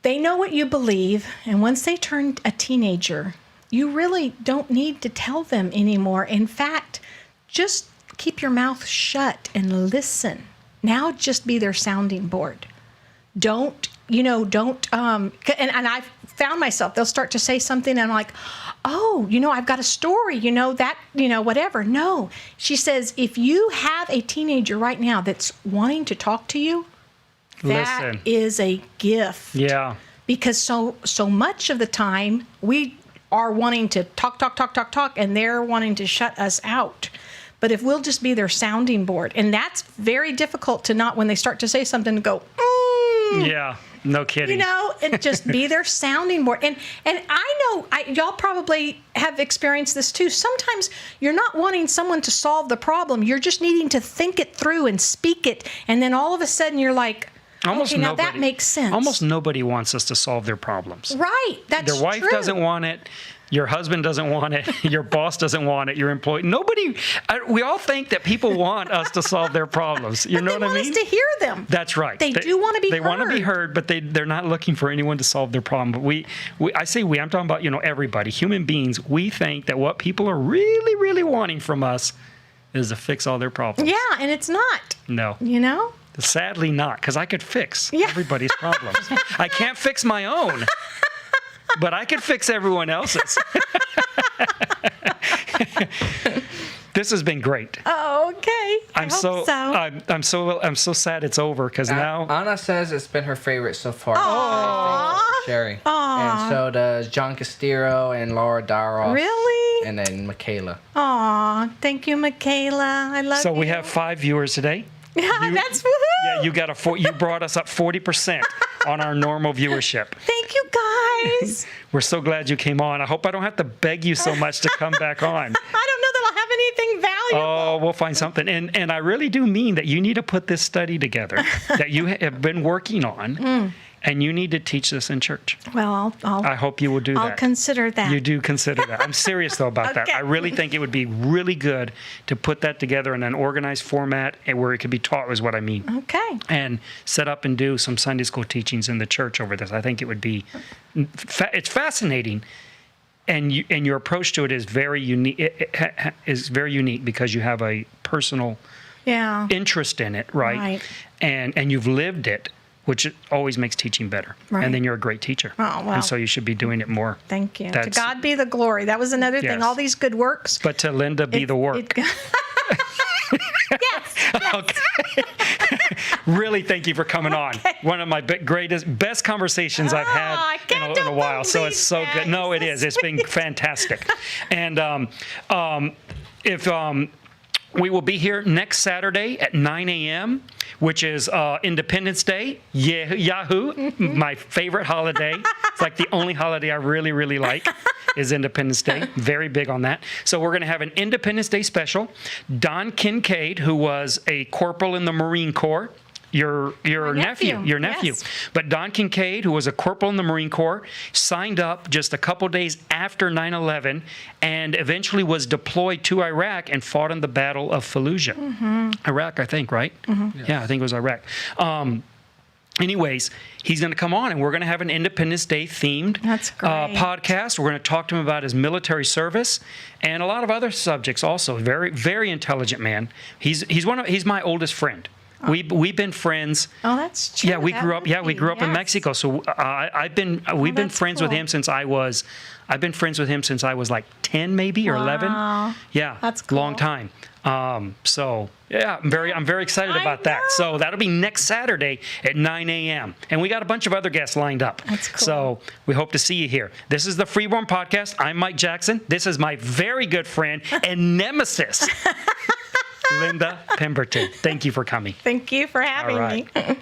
they know what you believe, and once they turn a teenager, you really don't need to tell them anymore. In fact, just keep your mouth shut and listen. Now just be their sounding board. And I've found myself, they'll start to say something and I'm like, oh, I've got a story, whatever. No, she says, if you have a teenager right now that's wanting to talk to you, that is a gift. Yeah. Because so much of the time we are wanting to talk, and they're wanting to shut us out. But if we'll just be their sounding board, and that's very difficult to not, when they start to say something, to go, Yeah, no kidding. And just be their sounding board. And I know, y'all probably have experienced this too. Sometimes you're not wanting someone to solve the problem. You're just needing to think it through and speak it. And then all of a sudden you're like, now that makes sense. Almost nobody wants us to solve their problems. Right, that's Their wife doesn't want it. Your husband doesn't want it. Your boss doesn't want it. Your employee. Nobody. We all think that people want us to solve their problems. You know what I mean? They want us to hear them. That's right. They do want to be heard. They want to be heard, but they're not looking for anyone to solve their problem. But I say we. I'm talking about everybody, human beings. We think that what people are really, really wanting from us is to fix all their problems. Yeah, and it's not. No. Sadly not, because I could fix everybody's problems. I can't fix my own, but I could fix everyone else's. This has been great. Oh, okay. I'm so sad it's over because now Anna says it's been her favorite so far. Aww. Thankful for sharing. And so does John Castillo and Laura Daroff. Really? And then Mikayla. Aw, thank you, Mikayla. I love you. So we have 5 viewers today. Yeah, that's woohoo. Yeah, you brought us up 40% on our normal viewership. Thank you, guys. We're so glad you came on. I hope I don't have to beg you so much to come back on. I don't know that I'll have anything valuable. Oh, we'll find something. And I really do mean that you need to put this study together that you have been working on. And you need to teach this in church. Well, I hope you will do that. I'll consider that. You do consider that. I'm serious, though, about that. I really think it would be really good to put that together in an organized format where it could be taught, is what I mean. Okay. And set up and do some Sunday school teachings in the church over this. I think it would be... It's fascinating. And your approach to it is very unique. It is very unique because you have a personal interest in it, right? And you've lived it, which always makes teaching better. Right. And then you're a great teacher. Oh, wow. And so you should be doing it more. Thank you. To God be the glory. That was another thing. All these good works. But to Lynda be the work. Yes. Okay. Really, thank you for coming on. One of my best conversations I've had in a while. So it's so good. No, it is. It's been fantastic. And if we will be here next Saturday at 9 a.m., which is Independence Day. Yahoo! My favorite holiday. It's like the only holiday I really, really like is Independence Day. Very big on that. So we're going to have an Independence Day special. Don Kincaid, who was a corporal in the Marine Corps, your nephew. Yes. But Don Kincaid, who was a corporal in the Marine Corps, signed up just a couple days after 9/11 and eventually was deployed to Iraq and fought in the Battle of Fallujah. Iraq, I think, right? Yeah, I think it was Iraq. Anyways, he's going to come on, and we're going to have an Independence Day themed podcast. We're going to talk to him about his military service and a lot of other subjects also. Very, very intelligent man. He's my oldest friend. We've been friends. Oh, that's true. Yeah, we grew up. Yeah, we grew up in Mexico. So we've been friends with him since I was. I've been friends with him since I was like 10, maybe, or 11. Yeah, that's cool. Long time. So yeah, I'm very excited about that. So that'll be next Saturday at 9 a.m. And we got a bunch of other guests lined up. That's cool. So we hope to see you here. This is the Freeborn Podcast. I'm Mike Jackson. This is my very good friend and nemesis, Lynda Pemberton. Thank you for coming. Thank you for having me.